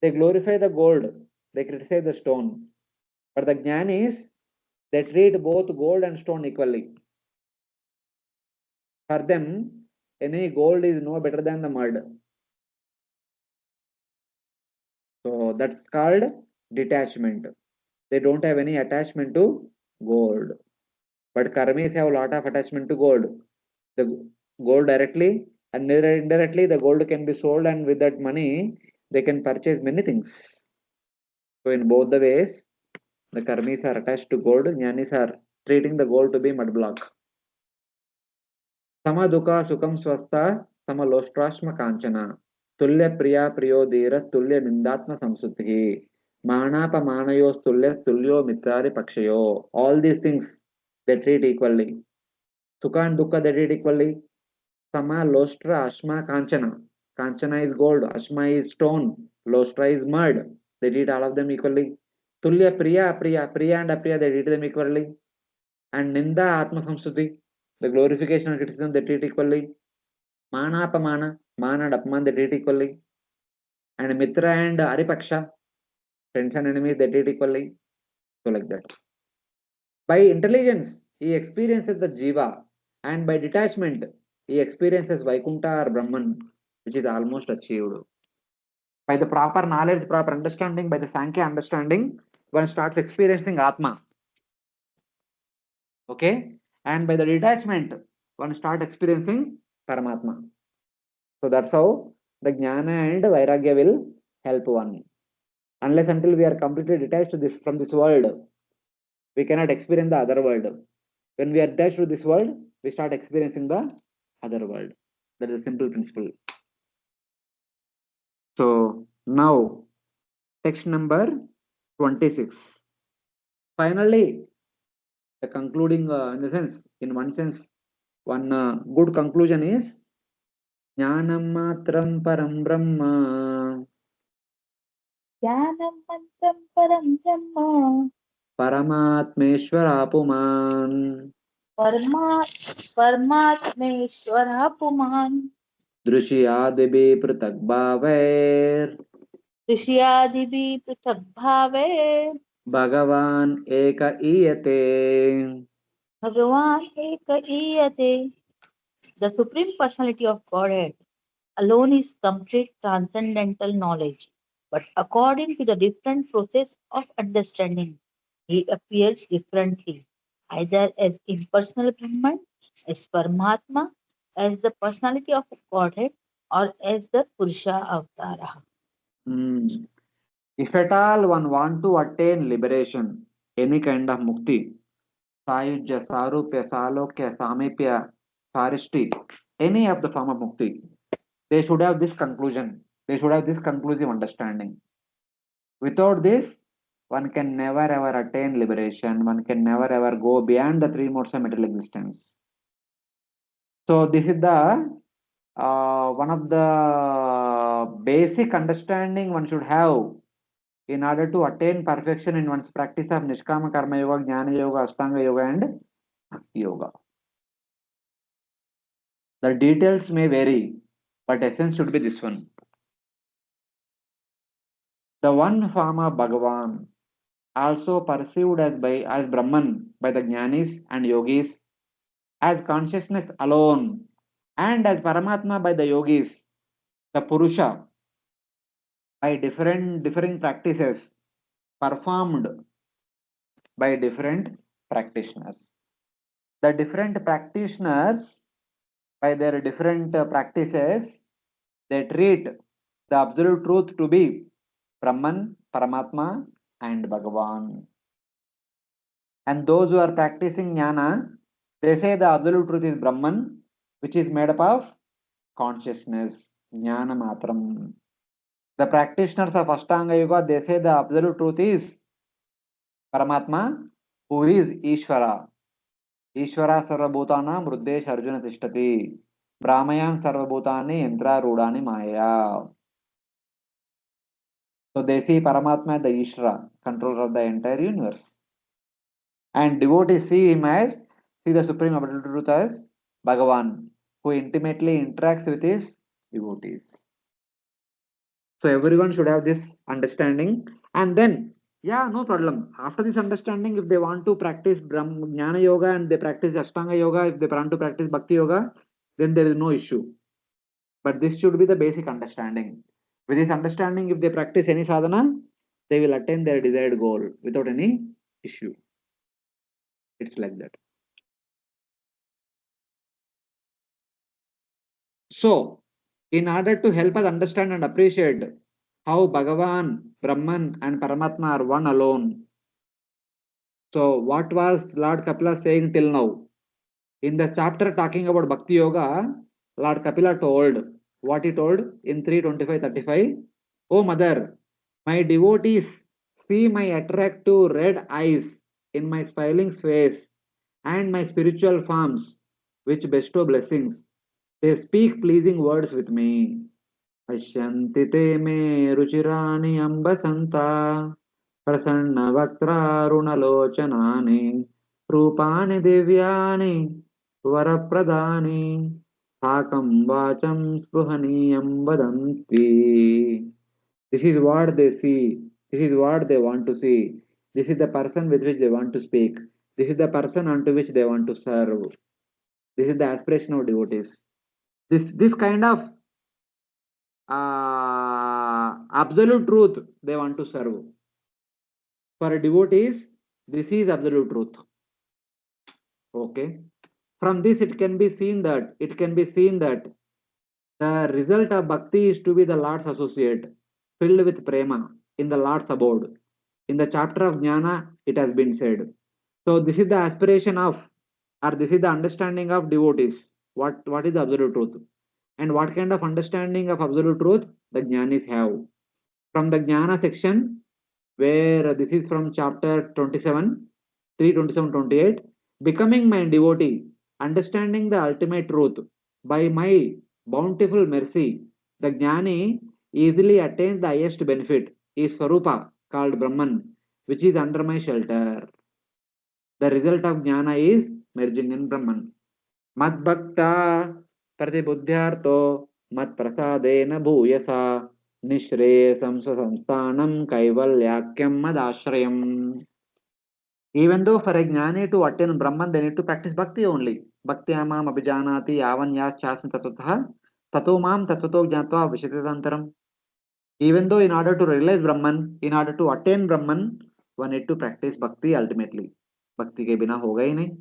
they glorify the gold, they criticize the stone. But the jnanis, they treat both gold and stone equally. For them, any gold is no better than the mud. So that's called detachment. They don't have any attachment to gold. But karmis have a lot of attachment to gold. The gold directly and indirectly, the gold can be sold, and with that money, they can purchase many things. So in both the ways, the karmis are attached to gold, jnanis are treating the gold to be mud block. Sama dukha sukam swastha sama lostrashma kanchana tulya priya priyo dhira tulya nindatma samsuddhi manapa manayos tulya tulyo mitrari pakshayo. All these things they treat equally. Sukha and dukkha they treat equally. Sama lostra ashma kanchana. Kanchana is gold, ashma is stone, lostra is mud. They treat all of them equally. Tulya priya priya and apriya they treat them equally. And ninda atma samstuti, the glorification and criticism they treat equally. Mana apamana, man and apman they treat equally. And mitra and aripaksha, friends and enemies they treat equally. So like that. By intelligence, he experiences the jiva, and by detachment, he experiences Vaikuntha or Brahman, which is almost achieved. By the proper knowledge, proper understanding, by the Sankhya understanding, one starts experiencing Atma. Okay? And by the detachment, one starts experiencing Paramatma. So that's how the Jnana and Vairagya will help one. Unless until we are completely detached from this world, we cannot experience the other world. When we are attached to this world, we start experiencing the other world. That is a simple principle. So now, text number 26. Finally, the concluding, in the sense, in one sense, one good conclusion is Jnanam matram param brahma Jnanam mantram param brahma Paramatmeshwara Puman Parma Paramatmeshwara Puman Drishyadibi Pritag Bhavair Rishyadivi Prithak Bhave Bhagavan Eka Iyate. Bhagavan Eka Iyate. The Supreme Personality of Godhead alone is complete transcendental knowledge, but according to the different process of understanding, he appears differently, either as impersonal Brahman, as Paramatma, as the personality of Godhead, or as the Purusha Avatara. If at all one want to attain liberation, any kind of mukti, Sayujya, Sarupya, Salokya, Samipya, Sarishti, any of the form of mukti, they should have this conclusion. They should have this conclusive understanding. Without this, one can never ever attain liberation. One can never ever go beyond the three modes of material existence. So this is the one of the basic understanding one should have in order to attain perfection in one's practice of Nishkama Karma Yoga, Jnana Yoga, Ashtanga Yoga, and Bhakti Yoga. The details may vary, but essence should be this one. The one form of Bhagavan, also perceived as Brahman by the Jnanis and Yogis, as consciousness alone, and as Paramatma by the Yogis, the Purusha, by differing practices performed by different practitioners. The different practitioners, by their different practices, they treat the absolute truth to be Brahman, Paramatma, and Bhagavan. And those who are practicing jnana, they say the absolute truth is Brahman, which is made up of consciousness, jnana matram. The practitioners of Ashtanga Yoga, they say the absolute truth is Paramatma, who is Ishvara. Ishvara sarvabhutanam mruddesh arjuna tishtati. Brahmayan sarvabhutani yantra rudani maya. So they see Paramatma as the Ishvara, controller of the entire universe. And devotees see him as, see the Supreme Absolute Truth as Bhagavan, who intimately interacts with his devotees. So everyone should have this understanding. And then, yeah, no problem. After this understanding, if they want to practice Jnana Yoga and they practice Ashtanga Yoga, if they want to practice Bhakti Yoga, then there is no issue. But this should be the basic understanding. With this understanding, if they practice any sadhana, they will attain their desired goal without any issue. It's like that. So, in order to help us understand and appreciate how Bhagavan, Brahman, and Paramatma are one alone. So, what was Lord Kapila saying till now? In the chapter talking about Bhakti Yoga, Lord Kapila told what he told in 3:25:35. Oh mother, my devotees see my attractive red eyes in my smiling face and my spiritual forms, which bestow blessings. They speak pleasing words with me. पश्यन्ति ते मे रुचिराणि अम्बसन्ता प्रसन्नवक्त्रारुणलोचनानि रूपाणि दिव्यानि वरप्रदानि साकं वाचं स्पृहणीयं वदन्ति. This is what they see. This is what they want to see. This is the person with which they want to speak. This is the person unto which they want to serve. This is the aspiration of devotees. This kind of absolute truth they want to serve. For devotees, this is absolute truth. Okay. From this, it can be seen that the result of bhakti is to be the Lord's associate, filled with prema in the Lord's abode. In the chapter of jnana, it has been said. So this is the aspiration of, or this is the understanding of devotees. What is the absolute truth? And what kind of understanding of absolute truth the jnanis have? From the Jnana section, where this is from chapter 27, 3:27-28, becoming my devotee, understanding the ultimate truth, by my bountiful mercy, the Jnani easily attains the highest benefit, is Swarupa, called Brahman, which is under my shelter. The result of Jnana is merging in Brahman. Mad Bhakta Pratibudhyartho Mad Prasadena Bhuyasa Nishresam Samsthanam Kaivalyakyam Madashrayam. Even though for a jnani to attain Brahman, they need to practice bhakti only. Bhakti amam abhijanati yavan yas chasmi tatvatah tato mam tatvato jnatva vishitatantaram. Even though in order to realize Brahman, in order to attain Brahman, one need to practice bhakti ultimately. Bhakti ke bina hoga hi nahi.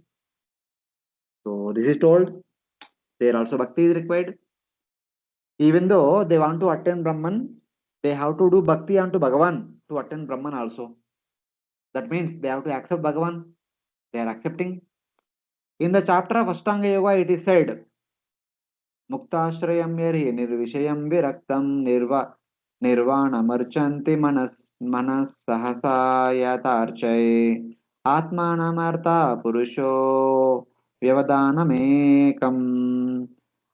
So this is told. There also bhakti is required. Even though they want to attain Brahman, they have to do bhakti unto Bhagavan to attain Brahman also. That means they have to accept Bhagavan. They are accepting. In the chapter of Ashtanga Yoga, it is said, Muktashrayam yari nirvishayam viraktam nirvanamarchanti manas sahasayatarchay atmanamartha purusho vyavadanamekam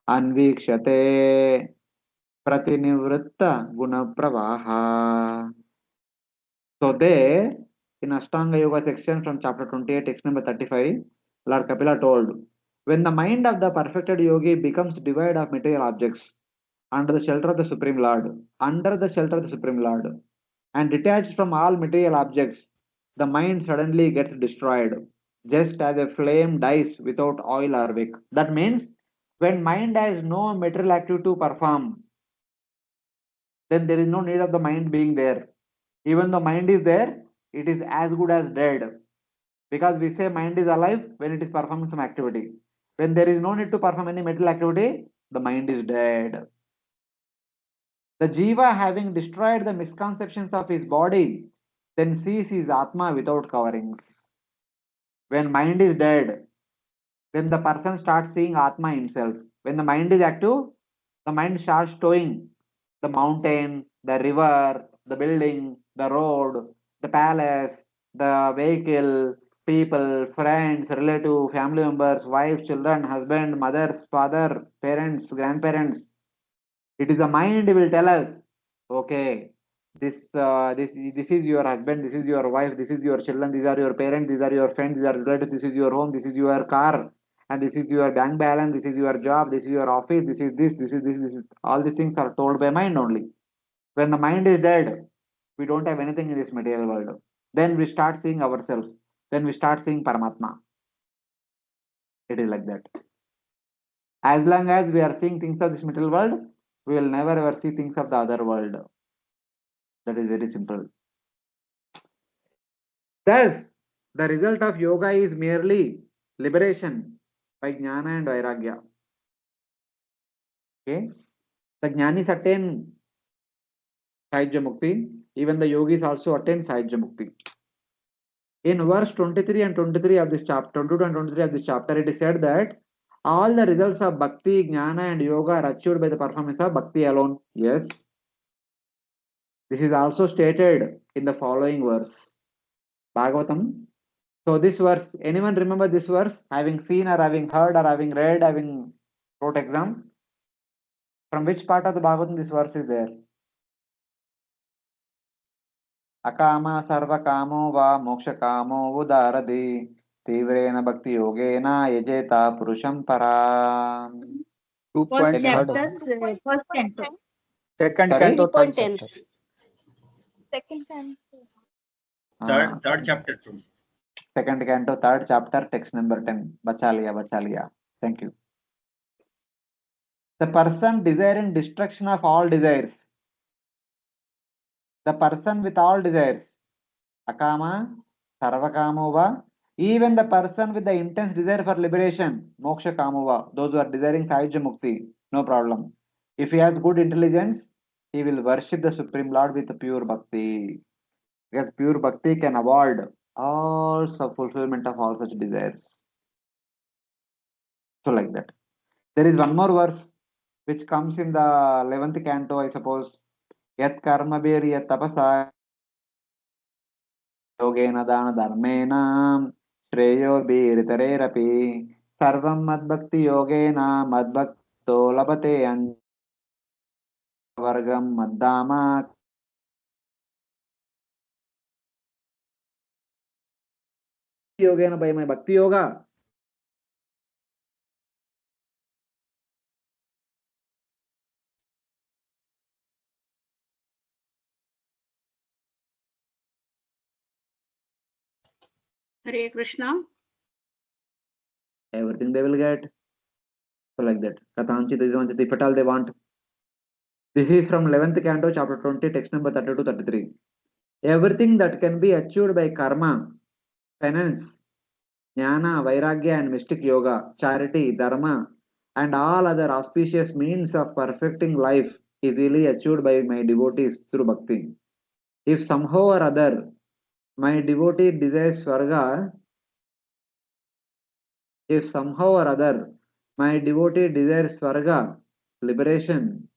anvikshate pratinivritta guna pravaha. So there, in Ashtanga Yoga section from chapter 28, text number 35, Lord Kapila told, when the mind of the perfected yogi becomes devoid of material objects under the shelter of the Supreme Lord, and detached from all material objects, the mind suddenly gets destroyed, just as a flame dies without oil or wick. That means when mind has no material activity to perform, then there is no need of the mind being there. Even though mind is there, it is as good as dead. Because we say mind is alive when it is performing some activity. When there is no need to perform any mental activity, the mind is dead. The Jiva, having destroyed the misconceptions of his body, then sees his Atma without coverings. When mind is dead, then the person starts seeing Atma himself. When the mind is active, the mind starts showing the mountain, the river, the building, the road, the palace, the vehicle, people, friends, relative, family members, wife, children, husband, mothers, father, parents, grandparents. It is the mind will tell us, okay, this is your husband, this is your wife, this is your children, these are your parents, these are your friends, these are relatives, this is your home, this is your car, and this is your bank balance, this is your job, this is your office, this is this is all these things are told by mind only. When the mind is dead, we don't have anything in this material world. Then we start seeing ourselves. Then we start seeing Paramatma. It is like that. As long as we are seeing things of this material world, we will never ever see things of the other world. That is very simple. Thus, the result of yoga is merely liberation by jnana and vairagya. Okay? The jnanis attain Sahajya Mukti, even the yogis also attain Sahajya Mukti. In verse 23 and 23 of this chapter, 22 and 23 of this chapter, it is said that all the results of bhakti, jnana, and yoga are achieved by the performance of bhakti alone. Yes. This is also stated in the following verse. Bhagavatam. So this verse, anyone remember this verse? Having seen or having heard or having read, having wrote exam? From which part of the Bhagavatam this verse is there? Akama sarva kamo va moksha kamo udaradi tivrena bhakti yogena yajeta purusham para. First 2.3. chapter, first canto. Second Sorry? canto, third 3.10. chapter. Second canto. Third chapter too. Second canto, third chapter, text number 10. Bachaliya, bachaliya. Thank you. The person desiring destruction of all desires. The person with all desires. Akama, sarvakamuva. Even the person with the intense desire for liberation. Moksha kamuva. Those who are desiring Sahajya Mukti. No problem. If he has good intelligence, he will worship the Supreme Lord with pure bhakti. Because pure bhakti can avoid all fulfillment of all such desires. So like that. There is one more verse which comes in the 11th canto, I suppose. Yat karma bir yat tapasa yogena dana dharmena shreyo bir tarerapi sarvam madbhakti yogena madbhakto labate an vargam maddama yogena by my bhakti yoga. Hare Krishna. Everything they will get. So like that. Katanchit Ivanchit, if at all they want. This is from 11th canto, chapter 20, text number 32 to 33. Everything that can be achieved by karma, penance, jnana, vairagya, and mystic yoga, charity, dharma, and all other auspicious means of perfecting life easily achieved by my devotees through bhakti. If somehow or other my devotee desires swarga, if somehow or other my devotee desires swarga, liberation,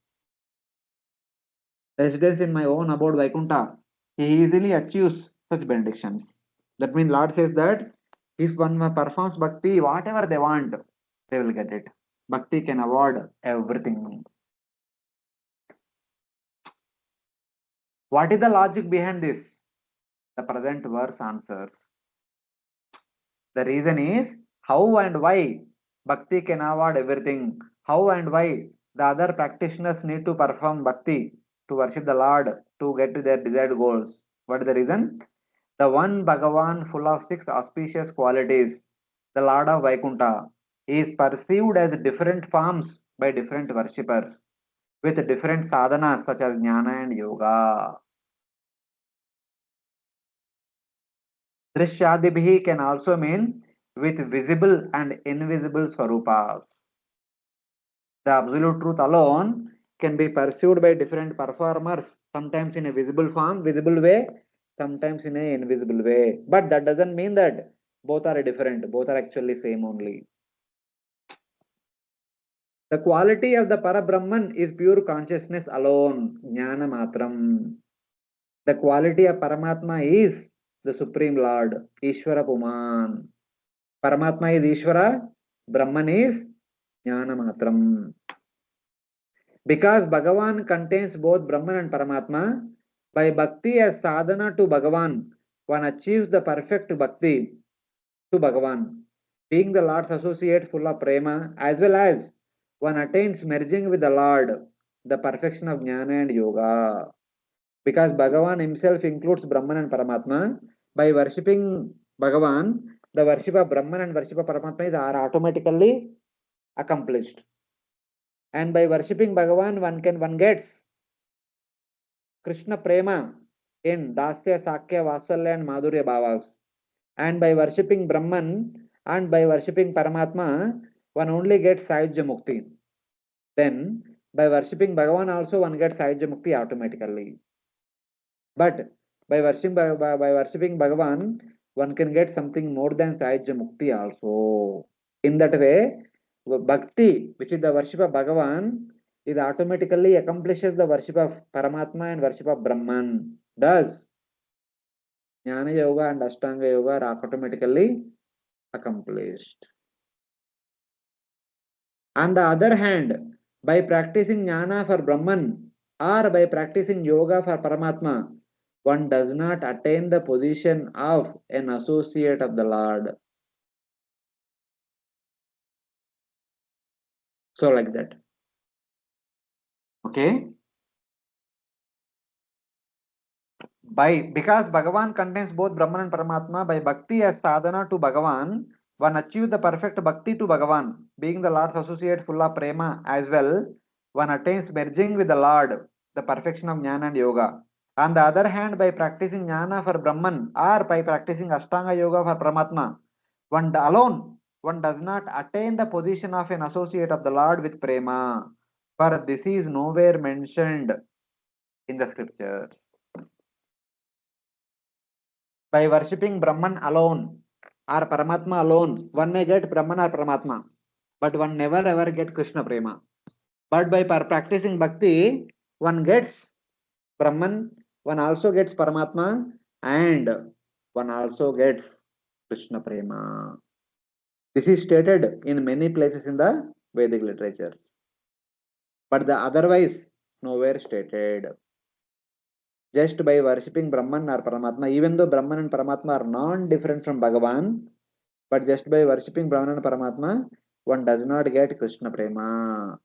residence in my own abode Vaikuntha, he easily achieves such benedictions. That means Lord says that if one performs bhakti, whatever they want, they will get it. Bhakti can award everything. What is the logic behind this? The present verse answers. The reason is how and why bhakti can award everything. How and why the other practitioners need to perform bhakti to worship the Lord to get to their desired goals. What is the reason? The one Bhagavan full of six auspicious qualities, the Lord of Vaikuntha, is perceived as different forms by different worshippers with different sadhanas such as jnana and yoga. Drishyadibhi can also mean with visible and invisible swarupas. The absolute truth alone can be perceived by different performers, sometimes in a visible form, visible way, sometimes in an invisible way. But that doesn't mean that Both are different. Both are actually same only. The quality of the Parabrahman is pure consciousness alone. Jnana matram. The quality of Paramatma is the Supreme Lord, Ishvara Puman. Paramatma is Ishvara, Brahman is Jnana matram. Because Bhagavan contains both Brahman and Paramatma, by bhakti as sadhana to Bhagavan, one achieves the perfect bhakti to Bhagavan, being the Lord's associate full of prema, as well as one attains merging with the Lord, the perfection of jnana and yoga. Because Bhagavan himself includes Brahman and Paramatma, by worshipping Bhagavan, the worship of Brahman and worship of Paramatma are automatically accomplished. And by worshipping Bhagavan, one gets Krishna Prema in Dasya, Sakya, Vasalya and Madhurya Bhavas. And by worshipping Brahman and by worshipping Paramatma, one only gets Sahajya Mukti. Then, by worshipping Bhagavan also one gets Sahajya Mukti automatically. But by worshipping Bhagavan, one can get something more than Sahajya Mukti also. In that way, Bhakti, which is the worship of Bhagavan, it automatically accomplishes the worship of Paramatma and worship of Brahman. Thus, Jnana Yoga and Ashtanga Yoga are automatically accomplished. On the other hand, by practicing Jnana for Brahman or by practicing Yoga for Paramatma, one does not attain the position of an associate of the Lord. So, like that. Okay? Because Bhagavan contains both Brahman and Paramatma, by bhakti as sadhana to Bhagavan, one achieves the perfect bhakti to Bhagavan, being the Lord's associate full of prema as well, one attains merging with the Lord, the perfection of jnana and yoga. On the other hand, by practicing jnana for Brahman or by practicing Ashtanga yoga for Paramatma, one does not attain the position of an associate of the Lord with prema, for this is nowhere mentioned in the scriptures. By worshipping Brahman alone or Paramatma alone, one may get Brahman or Paramatma, but one never ever get Krishna Prema. But by practicing Bhakti, one gets Brahman, one also gets Paramatma, and one also gets Krishna Prema. This is stated in many places in the Vedic literatures, but the otherwise nowhere stated. Just by worshipping Brahman or Paramatma, even though Brahman and Paramatma are non-different from Bhagavan, but just by worshipping Brahman and Paramatma, one does not get Krishna Prema.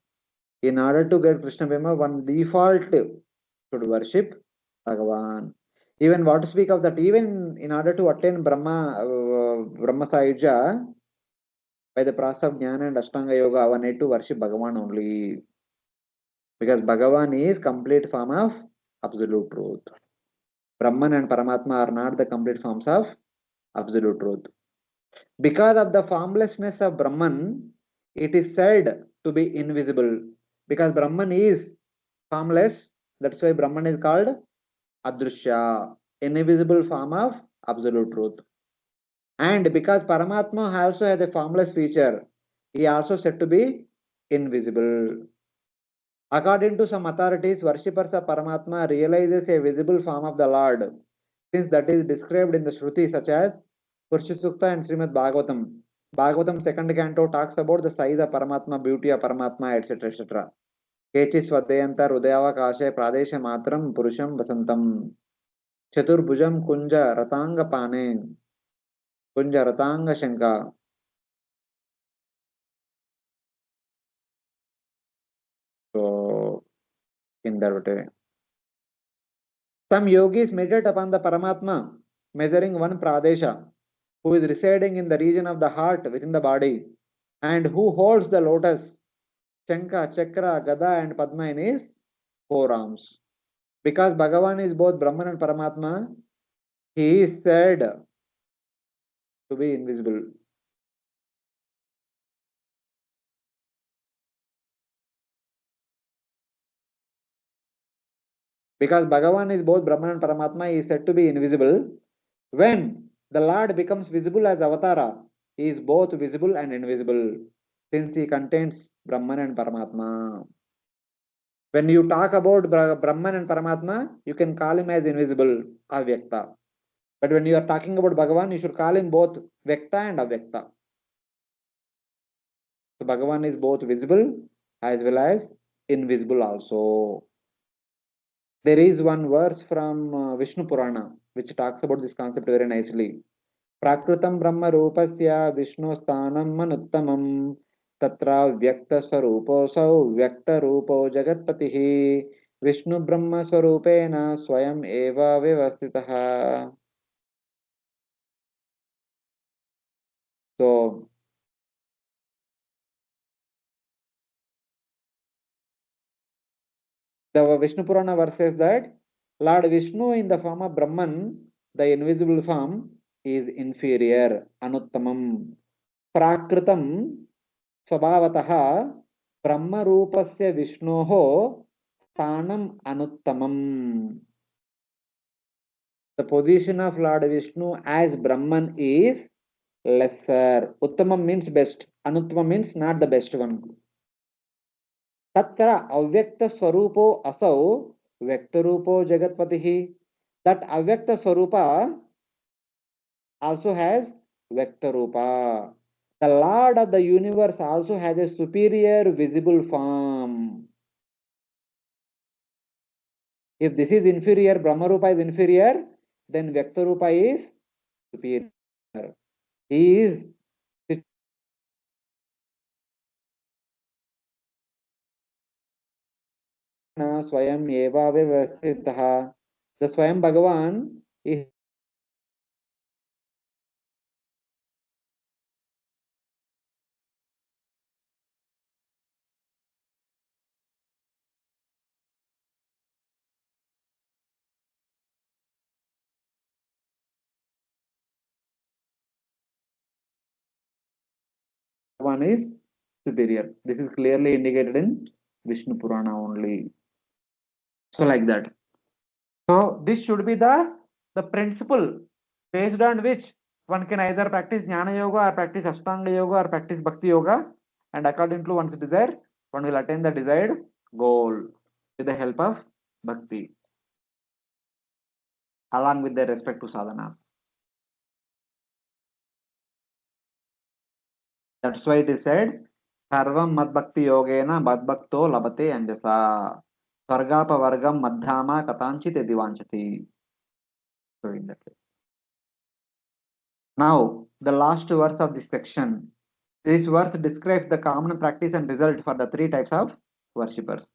In order to get Krishna Prema, one default should worship Bhagavan. Even what to speak of that, even in order to attain Brahma Sayuja, by the process of Jnana and Ashtanga Yoga, one need to worship Bhagavan only. Because Bhagavan is complete form of absolute truth. Brahman and Paramatma are not the complete forms of absolute truth. Because of the formlessness of Brahman, it is said to be invisible. Because Brahman is formless, that's why Brahman is called Adrushya, invisible form of absolute truth. And because Paramatma also has a formless feature, he also said to be invisible. According to some authorities, worshippers of Paramatma realizes a visible form of the Lord, since that is described in the Shruti such as Purusha Sukta and Srimad Bhagavatam. Bhagavatam second canto talks about the size of Paramatma, beauty of Paramatma, etc. etc. Kechi Swadeyanta Rudayava Kashe Pradesha Matram Purusham Vasantam Chaturbhujam Kunja Ratanga Pane Kunja Ratanga Shanka. So, in that way. Some yogis meditate upon the Paramatma, measuring one Pradesha, who is residing in the region of the heart within the body, and who holds the lotus, Shanka, Chakra, Gada, and Padma in his forearms. Because Bhagavan is both Brahman and Paramatma, he is said to be invisible. Because Bhagavan is both Brahman and Paramatma, he is said to be invisible. When the Lord becomes visible as Avatara. He is both visible and invisible, since he contains Brahman and Paramatma. When you talk about Brahman and Paramatma, you can call him as invisible, Avyakta. But when you are talking about Bhagavan, you should call him both Vyakta and Avyakta. So Bhagavan is both visible as well as invisible also. There is one verse from Vishnu Purana which talks about this concept very nicely. Prakritam Brahma Rupasya Vishnu Sthanam Manuttamam Tatra Vyakta Swaruposau Vyakta Rupo Jagatpatihi Vishnu Brahma Swarupena Swayam Eva Vivastitaha. So the Vishnu Purana verse says that Lord Vishnu in the form of Brahman, the invisible form, is inferior, Anuttamam. Prakritam Swabhavataha Brahma Rupasya Vishnoho Sthanam Anuttamam. The position of Lord Vishnu as Brahman is lesser. Uttamam means best. Anuttamam means not the best one. Tatra avyakta swarupo asau vyaktarupo jagatpatihi. That avyakta swarupa also has vyaktarupa. The Lord of the universe also has a superior visible form. If this is inferior, Brahmarupa is inferior, then Vyaktarupa is superior. He is Swayam Eva Vyavastitaha. The Swayam Bhagavan is one is superior. This is clearly indicated in Vishnu Purana only. So like that. So this should be the principle based on which one can either practice Jnana Yoga or practice Ashtanga Yoga or practice Bhakti Yoga, and according to one's desire, one will attain the desired goal with the help of Bhakti, along with their respect to sadhanas. That's why it is said, Sarvam Mad Bhakti Yogena Mad Bhakto Labate Anjasa Svargapa Vargam Madhyama Katanchite Divanchati. So in that way. Now, the last verse of this section. This verse describes the common practice and result for the three types of worshippers.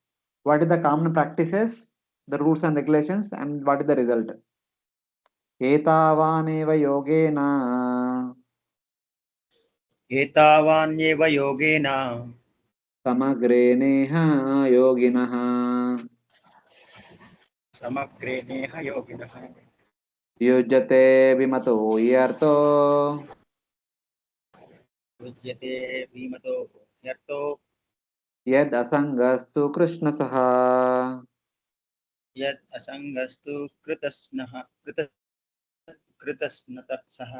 What is the common practices, the rules and regulations, and what is the result? Etavaneva yogena एतावान्येव Yogen samagre neha yoginaha समग्रे नेह योगिनः yujyate vimato yarto युज्यते विमतो यतो yad asangastu krishna saha. यत् असङ्गस्तु कृतस्नतः सः.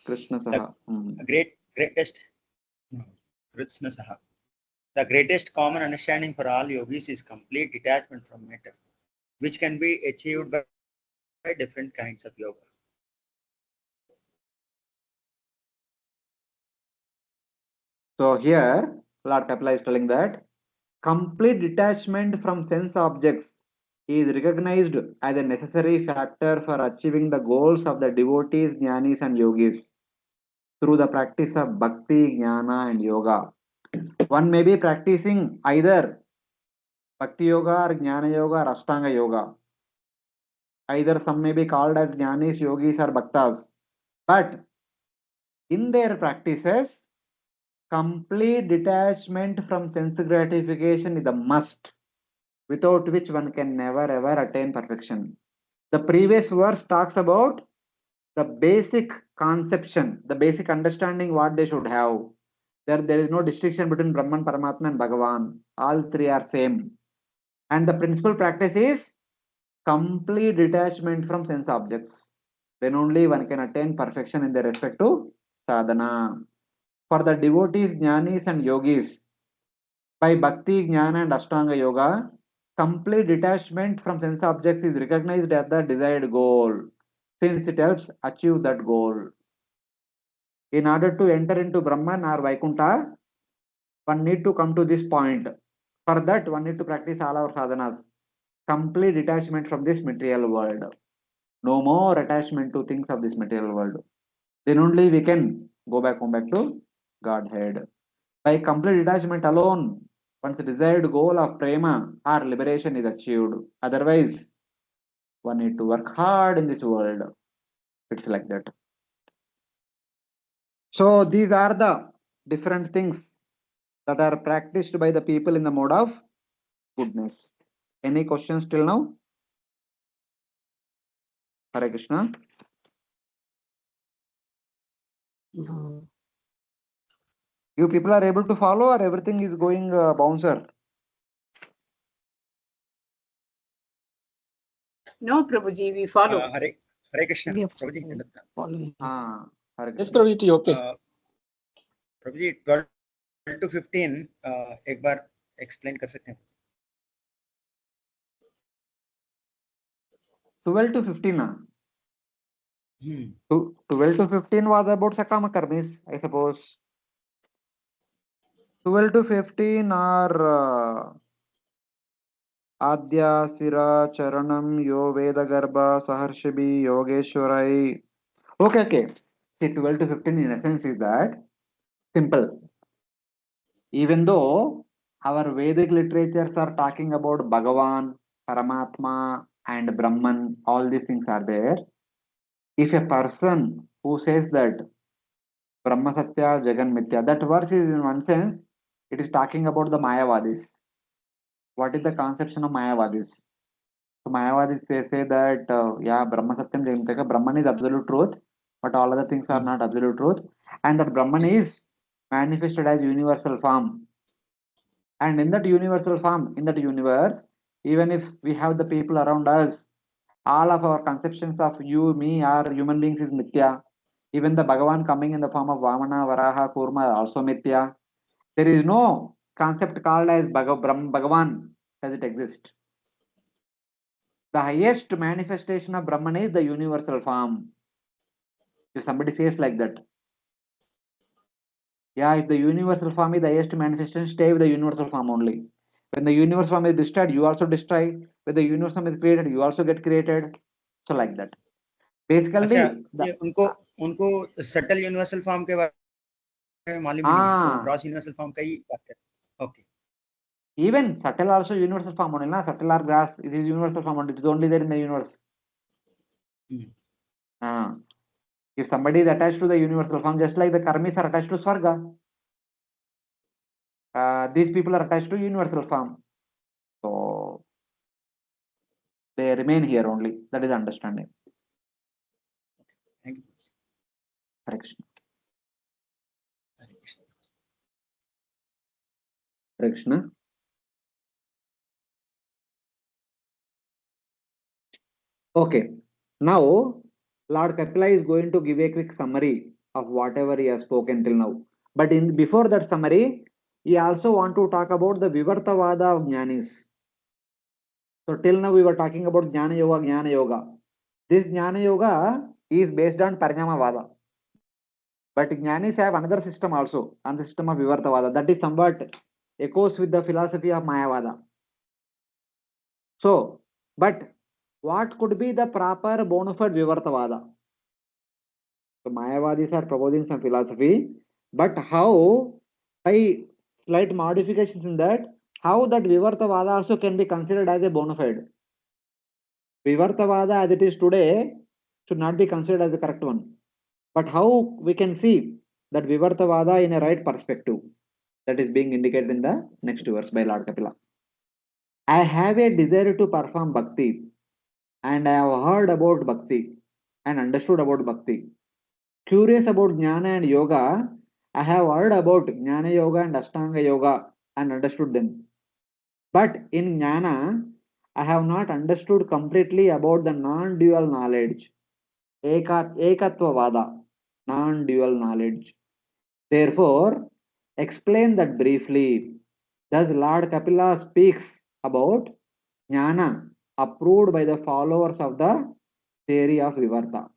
Krishna The saha. greatest Krishna saha. The greatest common understanding for all yogis is complete detachment from matter, which can be achieved by different kinds of yoga. So here, Lord Kapila is telling that complete detachment from sense objects is recognized as a necessary factor for achieving the goals of the devotees, jnanis, and yogis through the practice of bhakti, jnana, and yoga. One may be practicing either bhakti yoga or jnana yoga or ashtanga yoga. Either some may be called as jnanis, yogis, or bhaktas. But in their practices, complete detachment from sense gratification is a must, without which one can never ever attain perfection. The previous verse talks about the basic conception, the basic understanding what they should have. There is no distinction between Brahman, Paramatma, and Bhagavan. All three are same. And the principal practice is complete detachment from sense objects. Then only one can attain perfection in their respective sadhana. For the devotees, jnanis and yogis, by bhakti, jnana and ashtanga yoga, complete detachment from sense objects is recognized as the desired goal, since it helps achieve that goal. In order to enter into Brahman or Vaikuntha, one need to come to this point. For that, one need to practice all our sadhanas. Complete detachment from this material world. No more attachment to things of this material world. Then only we can go back home back to Godhead. By complete detachment alone, one's desired goal of prema or liberation is achieved. Otherwise, one need to work hard in this world. It's like that. So these are the different things that are practiced by the people in the mode of goodness. Any questions till now? Hare Krishna. No. You people are able to follow or everything is going bouncer? No, Prabhuji, we follow. Hare Krishna. We are Prabhuji, following. Hare Yes, Krishna. Prabhuji, okay. Prabhuji, 12 to 15 एक बार explain कर सकते हैं? 12 to 15. 12 to 15 was about Sakama Karmis, I suppose. 12 to 15 are Adya, Sira, Charanam, Yo, Veda Garbha, Saharshabhi, Yogeshwarai. Okay. See, 12 to 15 in essence is that simple. Even though our Vedic literatures are talking about Bhagavan, Paramatma, and Brahman, all these things are there. If a person who says that Brahma Satya, Jagan Mithya, that verse is in one sense, it is talking about the Mayavadis. What is the conception of Mayavadis? So Mayavadis say that, Brahma Satyam, Jagan Mithya, Brahman is absolute truth, but all other things are not absolute truth. And that Brahman is manifested as universal form. And in that universal form, in that universe, even if we have the people around us, all of our conceptions of you, me, or human beings is Mithya. Even the Bhagavan coming in the form of Vamana, Varaha, Kurma are also Mithya. There is no concept called as Bhagavan as it exists. The highest manifestation of Brahman is the universal form. If somebody says like that, if the universal form is the highest manifestation, stay with the universal form only. When the universal form is destroyed, you also destroy. When the universal form is created, you also get created. So like that. Basically, अच्छा, उनको subtle universal form के बारे में मालूम नहीं है, वो gross universal form का ही बात करते हैं. Okay. Even subtle also universal form only, na? Subtle or grass, it is universal form only. It is only there in the universe. If somebody is attached to the universal form, just like the karmis are attached to Swarga, these people are attached to universal form. So they remain here only. That is understanding. Thank you. Hare Krishna. Hare Krishna. Hare Krishna. Okay. Now, Lord Kapila is going to give a quick summary of whatever he has spoken till now. But before that summary, he also want to talk about the Vivartavada of Jnanis. So till now we were talking about Jnana Yoga, Jnana Yoga. This Jnana Yoga is based on Parinamavada. But Jnanis have another system also, on the system of Vivartavada. That is somewhat echoes with the philosophy of Mayavada. So, but what could be the proper bona fide Vivartavada? So Mayavadis are proposing some philosophy, but how, by slight modifications in that, how that Vivartavada also can be considered as a bona fide. Vivartavada as it is today should not be considered as the correct one. But how we can see that Vivartavada in a right perspective, that is being indicated in the next verse by Lord Kapila. I have a desire to perform bhakti, and I have heard about bhakti and understood about bhakti. Curious about jnana and yoga, I have heard about jnana yoga and ashtanga yoga and understood them. But in jnana, I have not understood completely about the non-dual knowledge. Ekatvavada, non-dual knowledge. Therefore, explain that briefly. Thus, Lord Kapila speaks about jnana approved by the followers of the theory of Vivarta.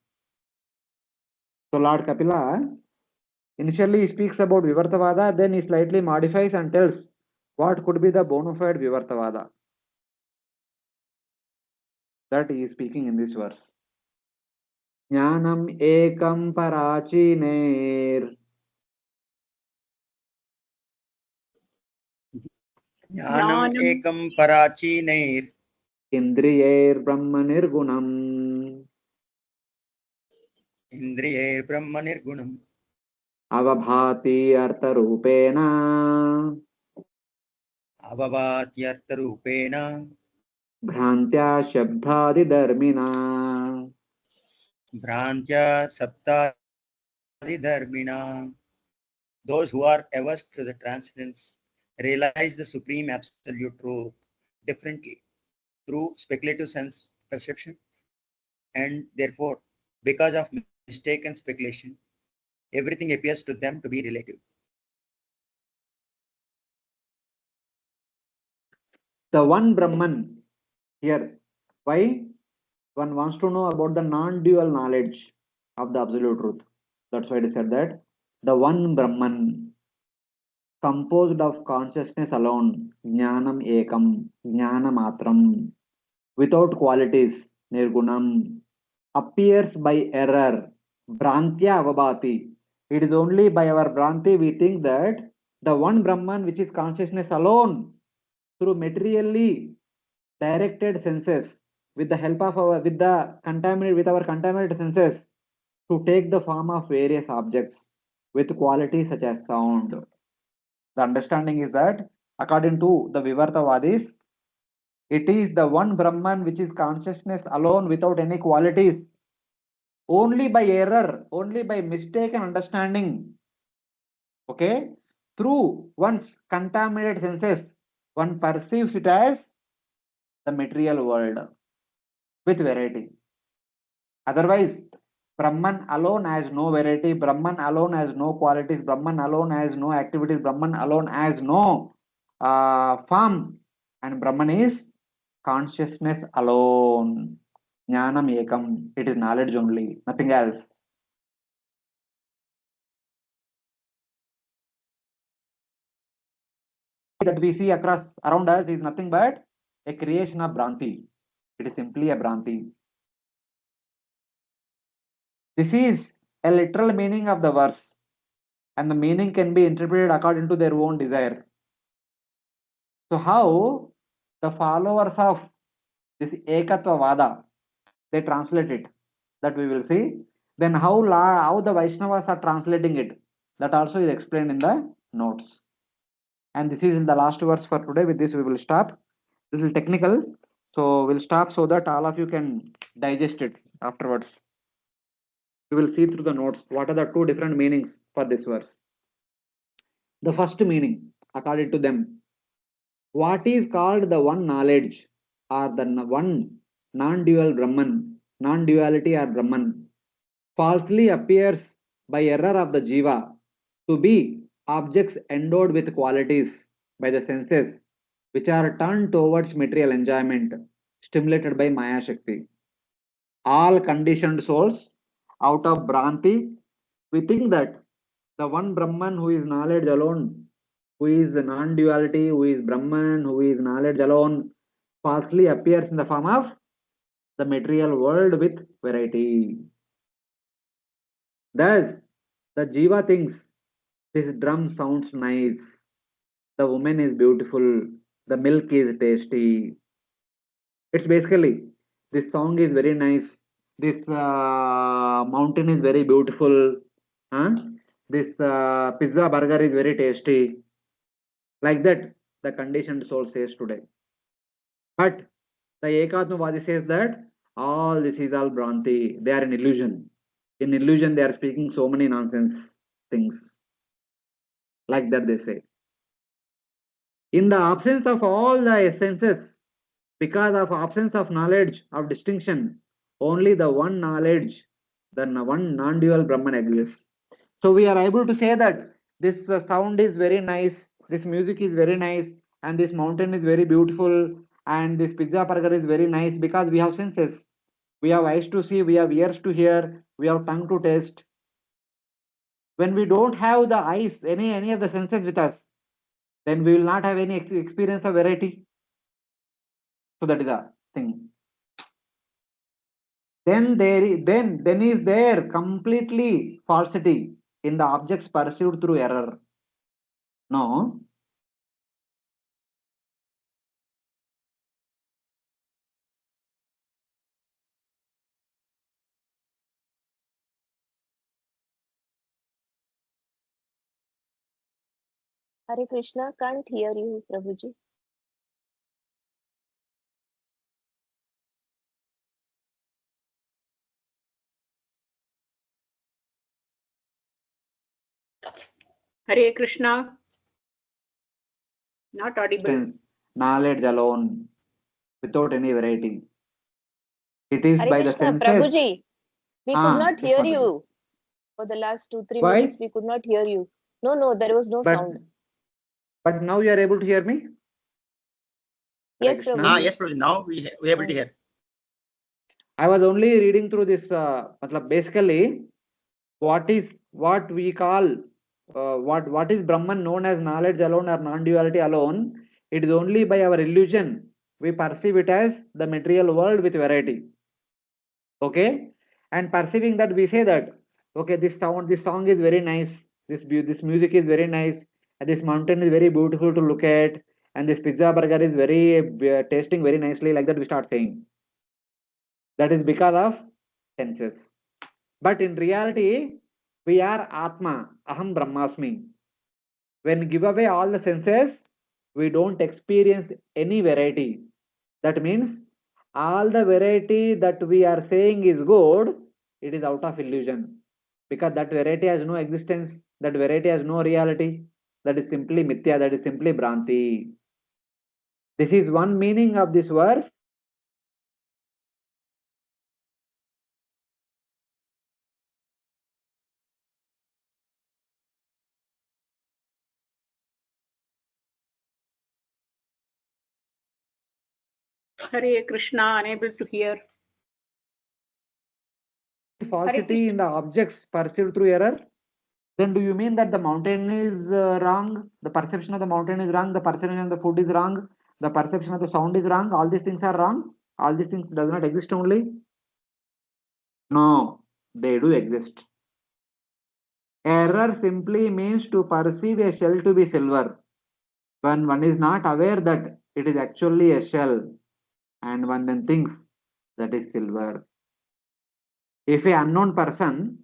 So, Lord Kapila initially he speaks about Vivartavada, then he slightly modifies and tells what could be the bona fide Vivartavada. That he is speaking in this verse. Jnanam ekam parachiner. Jnanam ekam parachinair. Indriyair brahma nirgunam. Indriyair brahma nirgunam. Avabhati artha rupena. Avavatyartha rupena. Bhrantya shabdhadi dharmina. Bhrantya saptadi dharmina. Those who are averse to the transcendence realize the supreme absolute truth differently through speculative sense perception, and therefore, because of mistaken speculation, everything appears to them to be relative. The one Brahman here. Why? One wants to know about the non-dual knowledge of the absolute truth. That's why it is said that the one Brahman composed of consciousness alone, jnanam ekam, jnana matram, without qualities, nirgunam, appears by error, brantya avabhati. It is only by our Bhranti we think that the one Brahman, which is consciousness alone, through materially directed senses, with the help of our with our contaminated senses, to take the form of various objects with qualities such as sound. The understanding is that according to the Vivartavadis, it is the one Brahman which is consciousness alone without any qualities. Only by error, only by mistaken understanding, okay, through one's contaminated senses, one perceives it as the material world with variety. Otherwise, Brahman alone has no variety, Brahman alone has no qualities, Brahman alone has no activities, Brahman alone has no form, and Brahman is consciousness alone. Jnanam ekam, it is knowledge only, nothing else. That we see across around us is nothing but a creation of Bhranti. It is simply a Bhranti. This is a literal meaning of the verse, and the meaning can be interpreted according to their own desire. So, how the followers of this Ekatva Vada they translate it, that we will see. Then how the Vaishnavas are translating it, that also is explained in the notes. And this is in the last verse for today. With this, we will stop. Little technical, so we'll stop so that all of you can digest it afterwards. We will see through the notes what are the two different meanings for this verse. The first meaning, according to them, what is called the one knowledge or the one non-dual Brahman, non-duality or Brahman, falsely appears by error of the Jiva to be objects endowed with qualities by the senses, which are turned towards material enjoyment, stimulated by Maya Shakti. All conditioned souls, out of Bhranti, we think that the one Brahman who is knowledge alone, who is non-duality, who is Brahman, who is knowledge alone, falsely appears in the form of the material world with variety. Thus, the Jiva thinks this drum sounds nice, the woman is beautiful, the milk is tasty. It's basically this song is very nice, this mountain is very beautiful, huh? This pizza burger is very tasty. Like that, the conditioned soul says today. But the Ekatmavadi says that all this is all Bhranti. They are an illusion. In illusion, they are speaking so many nonsense things. Like that, they say. In the absence of all the essences, because of absence of knowledge of distinction, only the one knowledge then one non-dual Brahman exists. So we are able to say that this sound is very nice, this music is very nice, and this mountain is very beautiful, and this pizza burger is very nice because we have senses. We have eyes to see, we have ears to hear, we have tongue to taste. When we don't have the eyes, any of the senses with us, then we will not have any experience of variety. So that is the thing. Then then is there completely falsity in the objects perceived through error. No. Hare Krishna, can't hear you, Prabhuji. Hare Krishna. Not audible. Sense, knowledge alone, without any variety. It is Hare by the Krishna, senses. Prabhuji, we could not Yes, hear Mataji. you. For the last 2-3 Why? minutes, we could not hear you. No, there was no But sound. but now you are able to hear me? Yes, Krishna. Prabhuji. Yes, Prabhuji. Now we able to hear. I was only reading through this. Basically, what we call what is Brahman known as knowledge alone or non-duality alone. It is only by our illusion we perceive it as the material world with variety. Okay, and perceiving that we say that okay, this song is very nice. This music is very nice, and this mountain is very beautiful to look at, and this pizza burger is very tasting very nicely. Like that, we start saying. That is because of senses. But in reality, we are Atma, Aham Brahmasmi. When give away all the senses, we don't experience any variety. That means all the variety that we are saying is good, it is out of illusion. Because that variety has no existence, that variety has no reality, that is simply mithya, that is simply Bhranti. This is one meaning of this verse. Hare Krishna, unable to hear. Falsity in the objects perceived through error. Then do you mean that the mountain is wrong? The perception of the mountain is wrong. The perception of the food is wrong. The perception of the sound is wrong. All these things are wrong. All these things does not exist only. No, they do exist. Error simply means to perceive a shell to be silver when one is not aware that it is actually a shell and one then thinks that is silver. If a unknown person,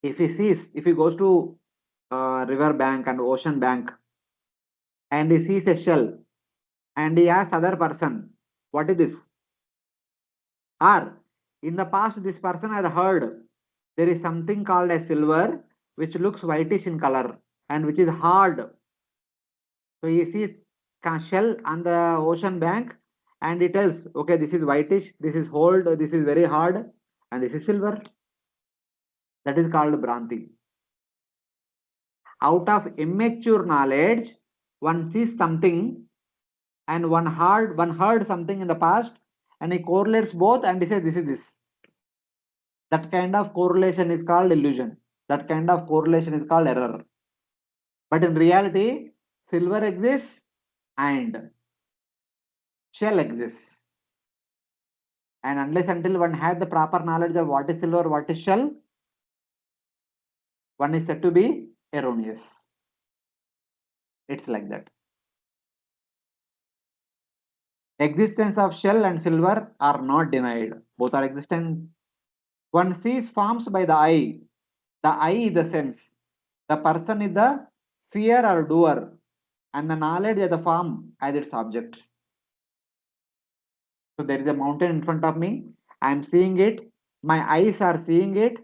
if he goes to river bank and ocean bank and he sees a shell and he asks other person, what is this? Or in the past, this person had heard there is something called as silver, which looks whitish in color and which is hard. So he sees shell on the ocean bank and he tells, okay, this is whitish, this is hold, this is very hard, and this is silver. That is called Bhranti. Out of immature knowledge, one sees something and one heard something in the past and he correlates both and he says this is this. That kind of correlation is called illusion. That kind of correlation is called error. But in reality, silver exists and shell exists. And unless until one has the proper knowledge of what is silver, what is shell, one is said to be erroneous. It's like that. Existence of shell and silver are not denied. Both are existent. One sees forms by the eye. The eye is the sense. The person is the seer or doer. And the knowledge is the form as its object. So there is a mountain in front of me. I am seeing it. My eyes are seeing it.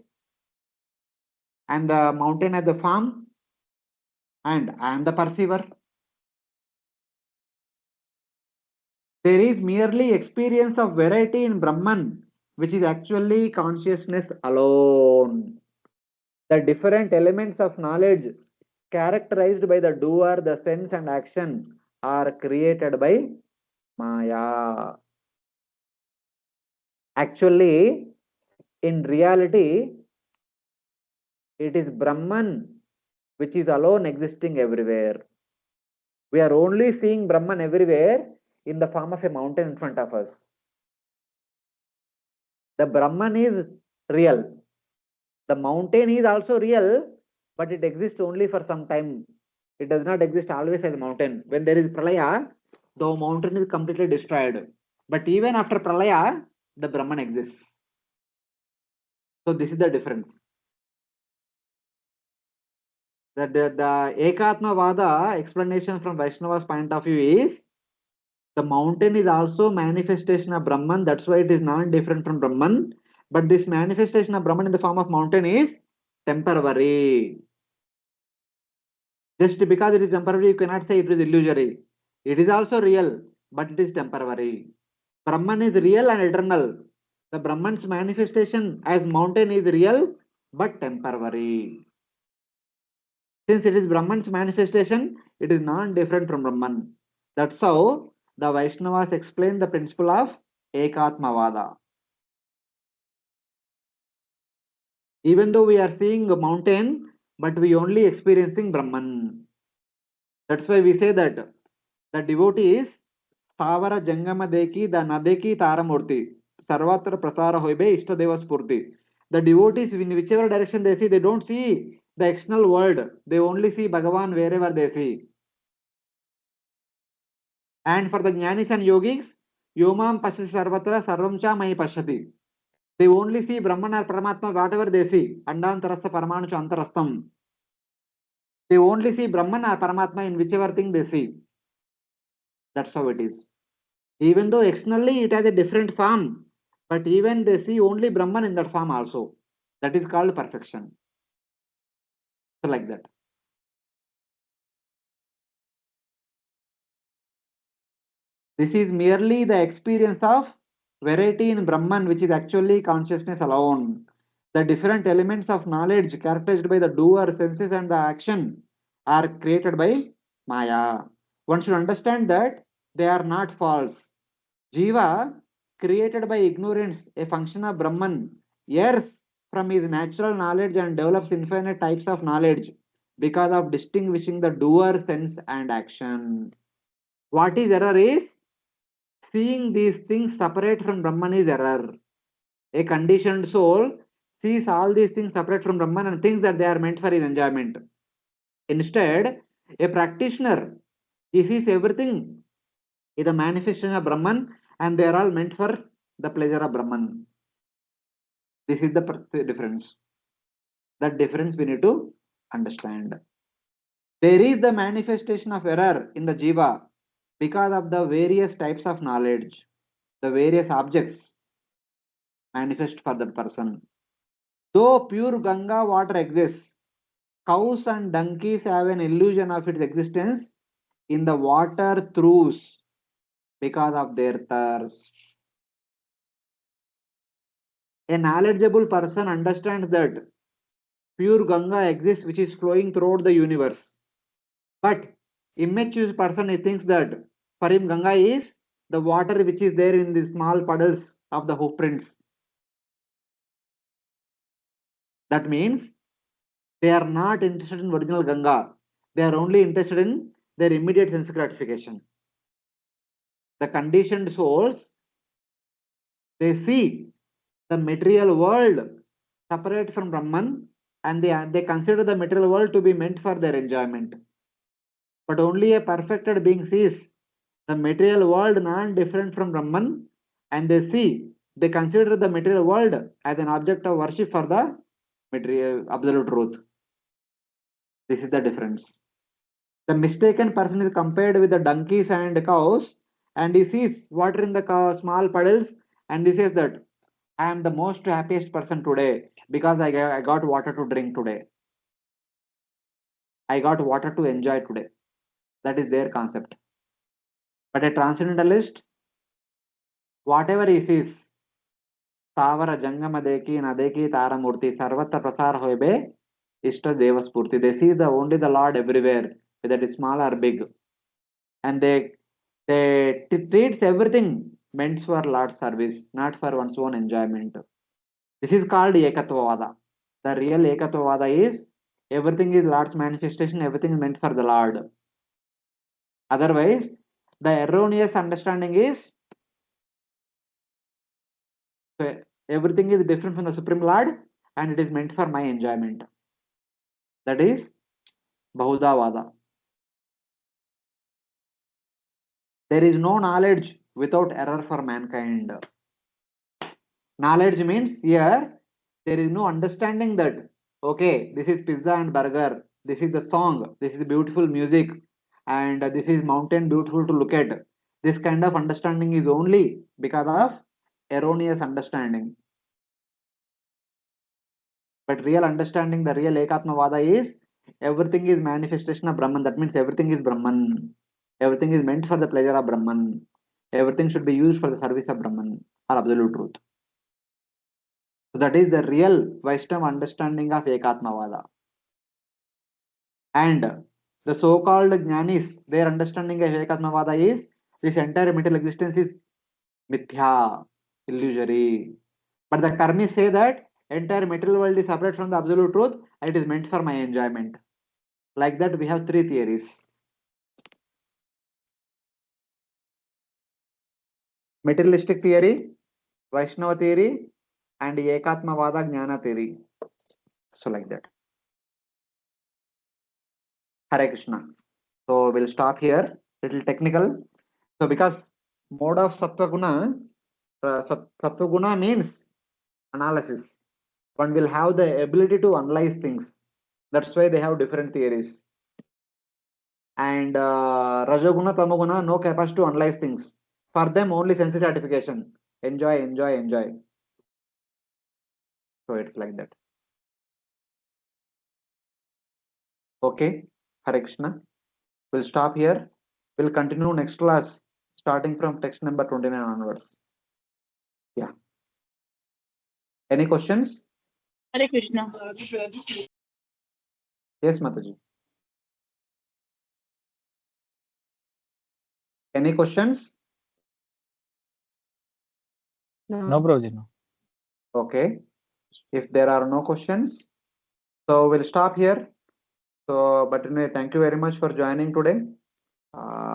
And the mountain as the form. And I am the perceiver. There is merely experience of variety in Brahman which is actually consciousness alone. The different elements of knowledge characterized by the doer, the sense and action are created by Maya. Actually, in reality, it is Brahman which is alone existing everywhere. We are only seeing Brahman everywhere in the form of a mountain in front of us. The Brahman is real. The mountain is also real, but it exists only for some time. It does not exist always as a mountain. When there is pralaya, the mountain is completely destroyed. But even after pralaya, the Brahman exists. So this is the difference. The Ekatma Vada explanation from Vaishnava's point of view is the mountain is also manifestation of Brahman. That's why it is not different from Brahman. But this manifestation of Brahman in the form of mountain is temporary. Just because it is temporary, you cannot say it is illusory. It is also real, but it is temporary. Brahman is real and eternal. The Brahman's manifestation as mountain is real, but temporary. Since it is Brahman's manifestation, it is not different from Brahman. That's how the Vaishnavas explain the principle of Ekatmavada. Even though we are seeing a mountain, but we only experiencing Brahman. That's why we say that the devotee is Stavara Jangama Deki, the Nadeki Taramurti, Sarvatra Prasara Hoibe, Ishtadeva Spurti. The devotees, in whichever direction they see, they don't see the external world. They only see Bhagavan wherever they see. And for the Jnanis and Yogis, Yomam Pashati Sarvatra Sarvamcha Mai Pashati. They only see Brahman or Paramatma, whatever they see. Andantarastha Paramanucha Antarastham. They only see Brahman or Paramatma in whichever thing they see. That's how it is. Even though externally it has a different form, but even they see only Brahman in that form also. That is called perfection. So like that. This is merely the experience of variety in Brahman, which is actually consciousness alone. The different elements of knowledge characterized by the doer, senses, and the action are created by Maya. One should understand that they are not false. Jiva, created by ignorance, a function of Brahman, errs from his natural knowledge and develops infinite types of knowledge because of distinguishing the doer, sense, and action. What is error is seeing these things separate from Brahman is error. A conditioned soul sees all these things separate from Brahman and thinks that they are meant for his enjoyment. Instead, a practitioner, he sees everything is a manifestation of Brahman and they are all meant for the pleasure of Brahman. This is the difference. That difference we need to understand. There is the manifestation of error in the jiva because of the various types of knowledge, the various objects manifest for that person. Though pure Ganga water exists, cows and donkeys have an illusion of its existence in the water throughs because of their thirst. A knowledgeable person understands that pure Ganga exists which is flowing throughout the universe. But immature person he thinks that for him Ganga is the water which is there in the small puddles of the hoof prints. That means they are not interested in original Ganga. They are only interested in their immediate sense gratification. The conditioned souls, they see the material world separate from Brahman and they consider the material world to be meant for their enjoyment. But only a perfected being sees the material world not different from Brahman and they consider the material world as an object of worship for the material absolute truth. This is the difference. The mistaken person is compared with the donkeys and cows and he sees water in the small puddles and he says that I am the most happiest person today because I got water to drink today. I got water to enjoy today. That is their concept. But a transcendentalist, whatever he sees, Tavara Jangama Deki Nadeki Taramurti Sarvatra Prasar Hoibe Ishta Devaspurti. They see the only the Lord everywhere, whether it is small or big. And they treats everything meant for Lord's service, not for one's own enjoyment. This is called Ekatvavada. The real Ekatvavada is everything is Lord's manifestation, everything is meant for the Lord. Otherwise, the erroneous understanding is everything is different from the Supreme Lord and it is meant for my enjoyment. That is Bahudavada. There is no knowledge without error for mankind. Knowledge means here there is no understanding that okay, this is pizza and burger, this is the song, this is beautiful music, and this is mountain beautiful to look at. This kind of understanding is only because of erroneous understanding. But real understanding, the real Ekatmavada is everything is manifestation of Brahman. That means everything is Brahman. Everything is meant for the pleasure of Brahman. Everything should be used for the service of Brahman or absolute truth. So that is the real Vaishnava understanding of Ekatmavada. And the so-called Jnanis, their understanding of Ekatmavada is this entire material existence is mithya, illusory. But the karmis say that entire material world is separate from the absolute truth and it is meant for my enjoyment. Like that, we have three theories. Materialistic theory, Vaishnava theory, and Ekatmavada Jnana theory. So like that. Hare Krishna. So we'll stop here. Little technical. So because mode of Sattva Guna, Sattva Guna means analysis. One will have the ability to analyze things. That's why they have different theories. And Rajoguna, Tamoguna, no capacity to analyze things. For them, only sense gratification. Enjoy, enjoy, enjoy. So it's like that. Okay, Hare Krishna. We'll stop here. We'll continue next class, starting from text number 29 onwards. Yeah. Any questions? Hare Krishna. Yes, Mataji. Any questions? No, Prabhuji, no. Okay. If there are no questions, so we'll stop here. So, but anyway, thank you very much for joining today.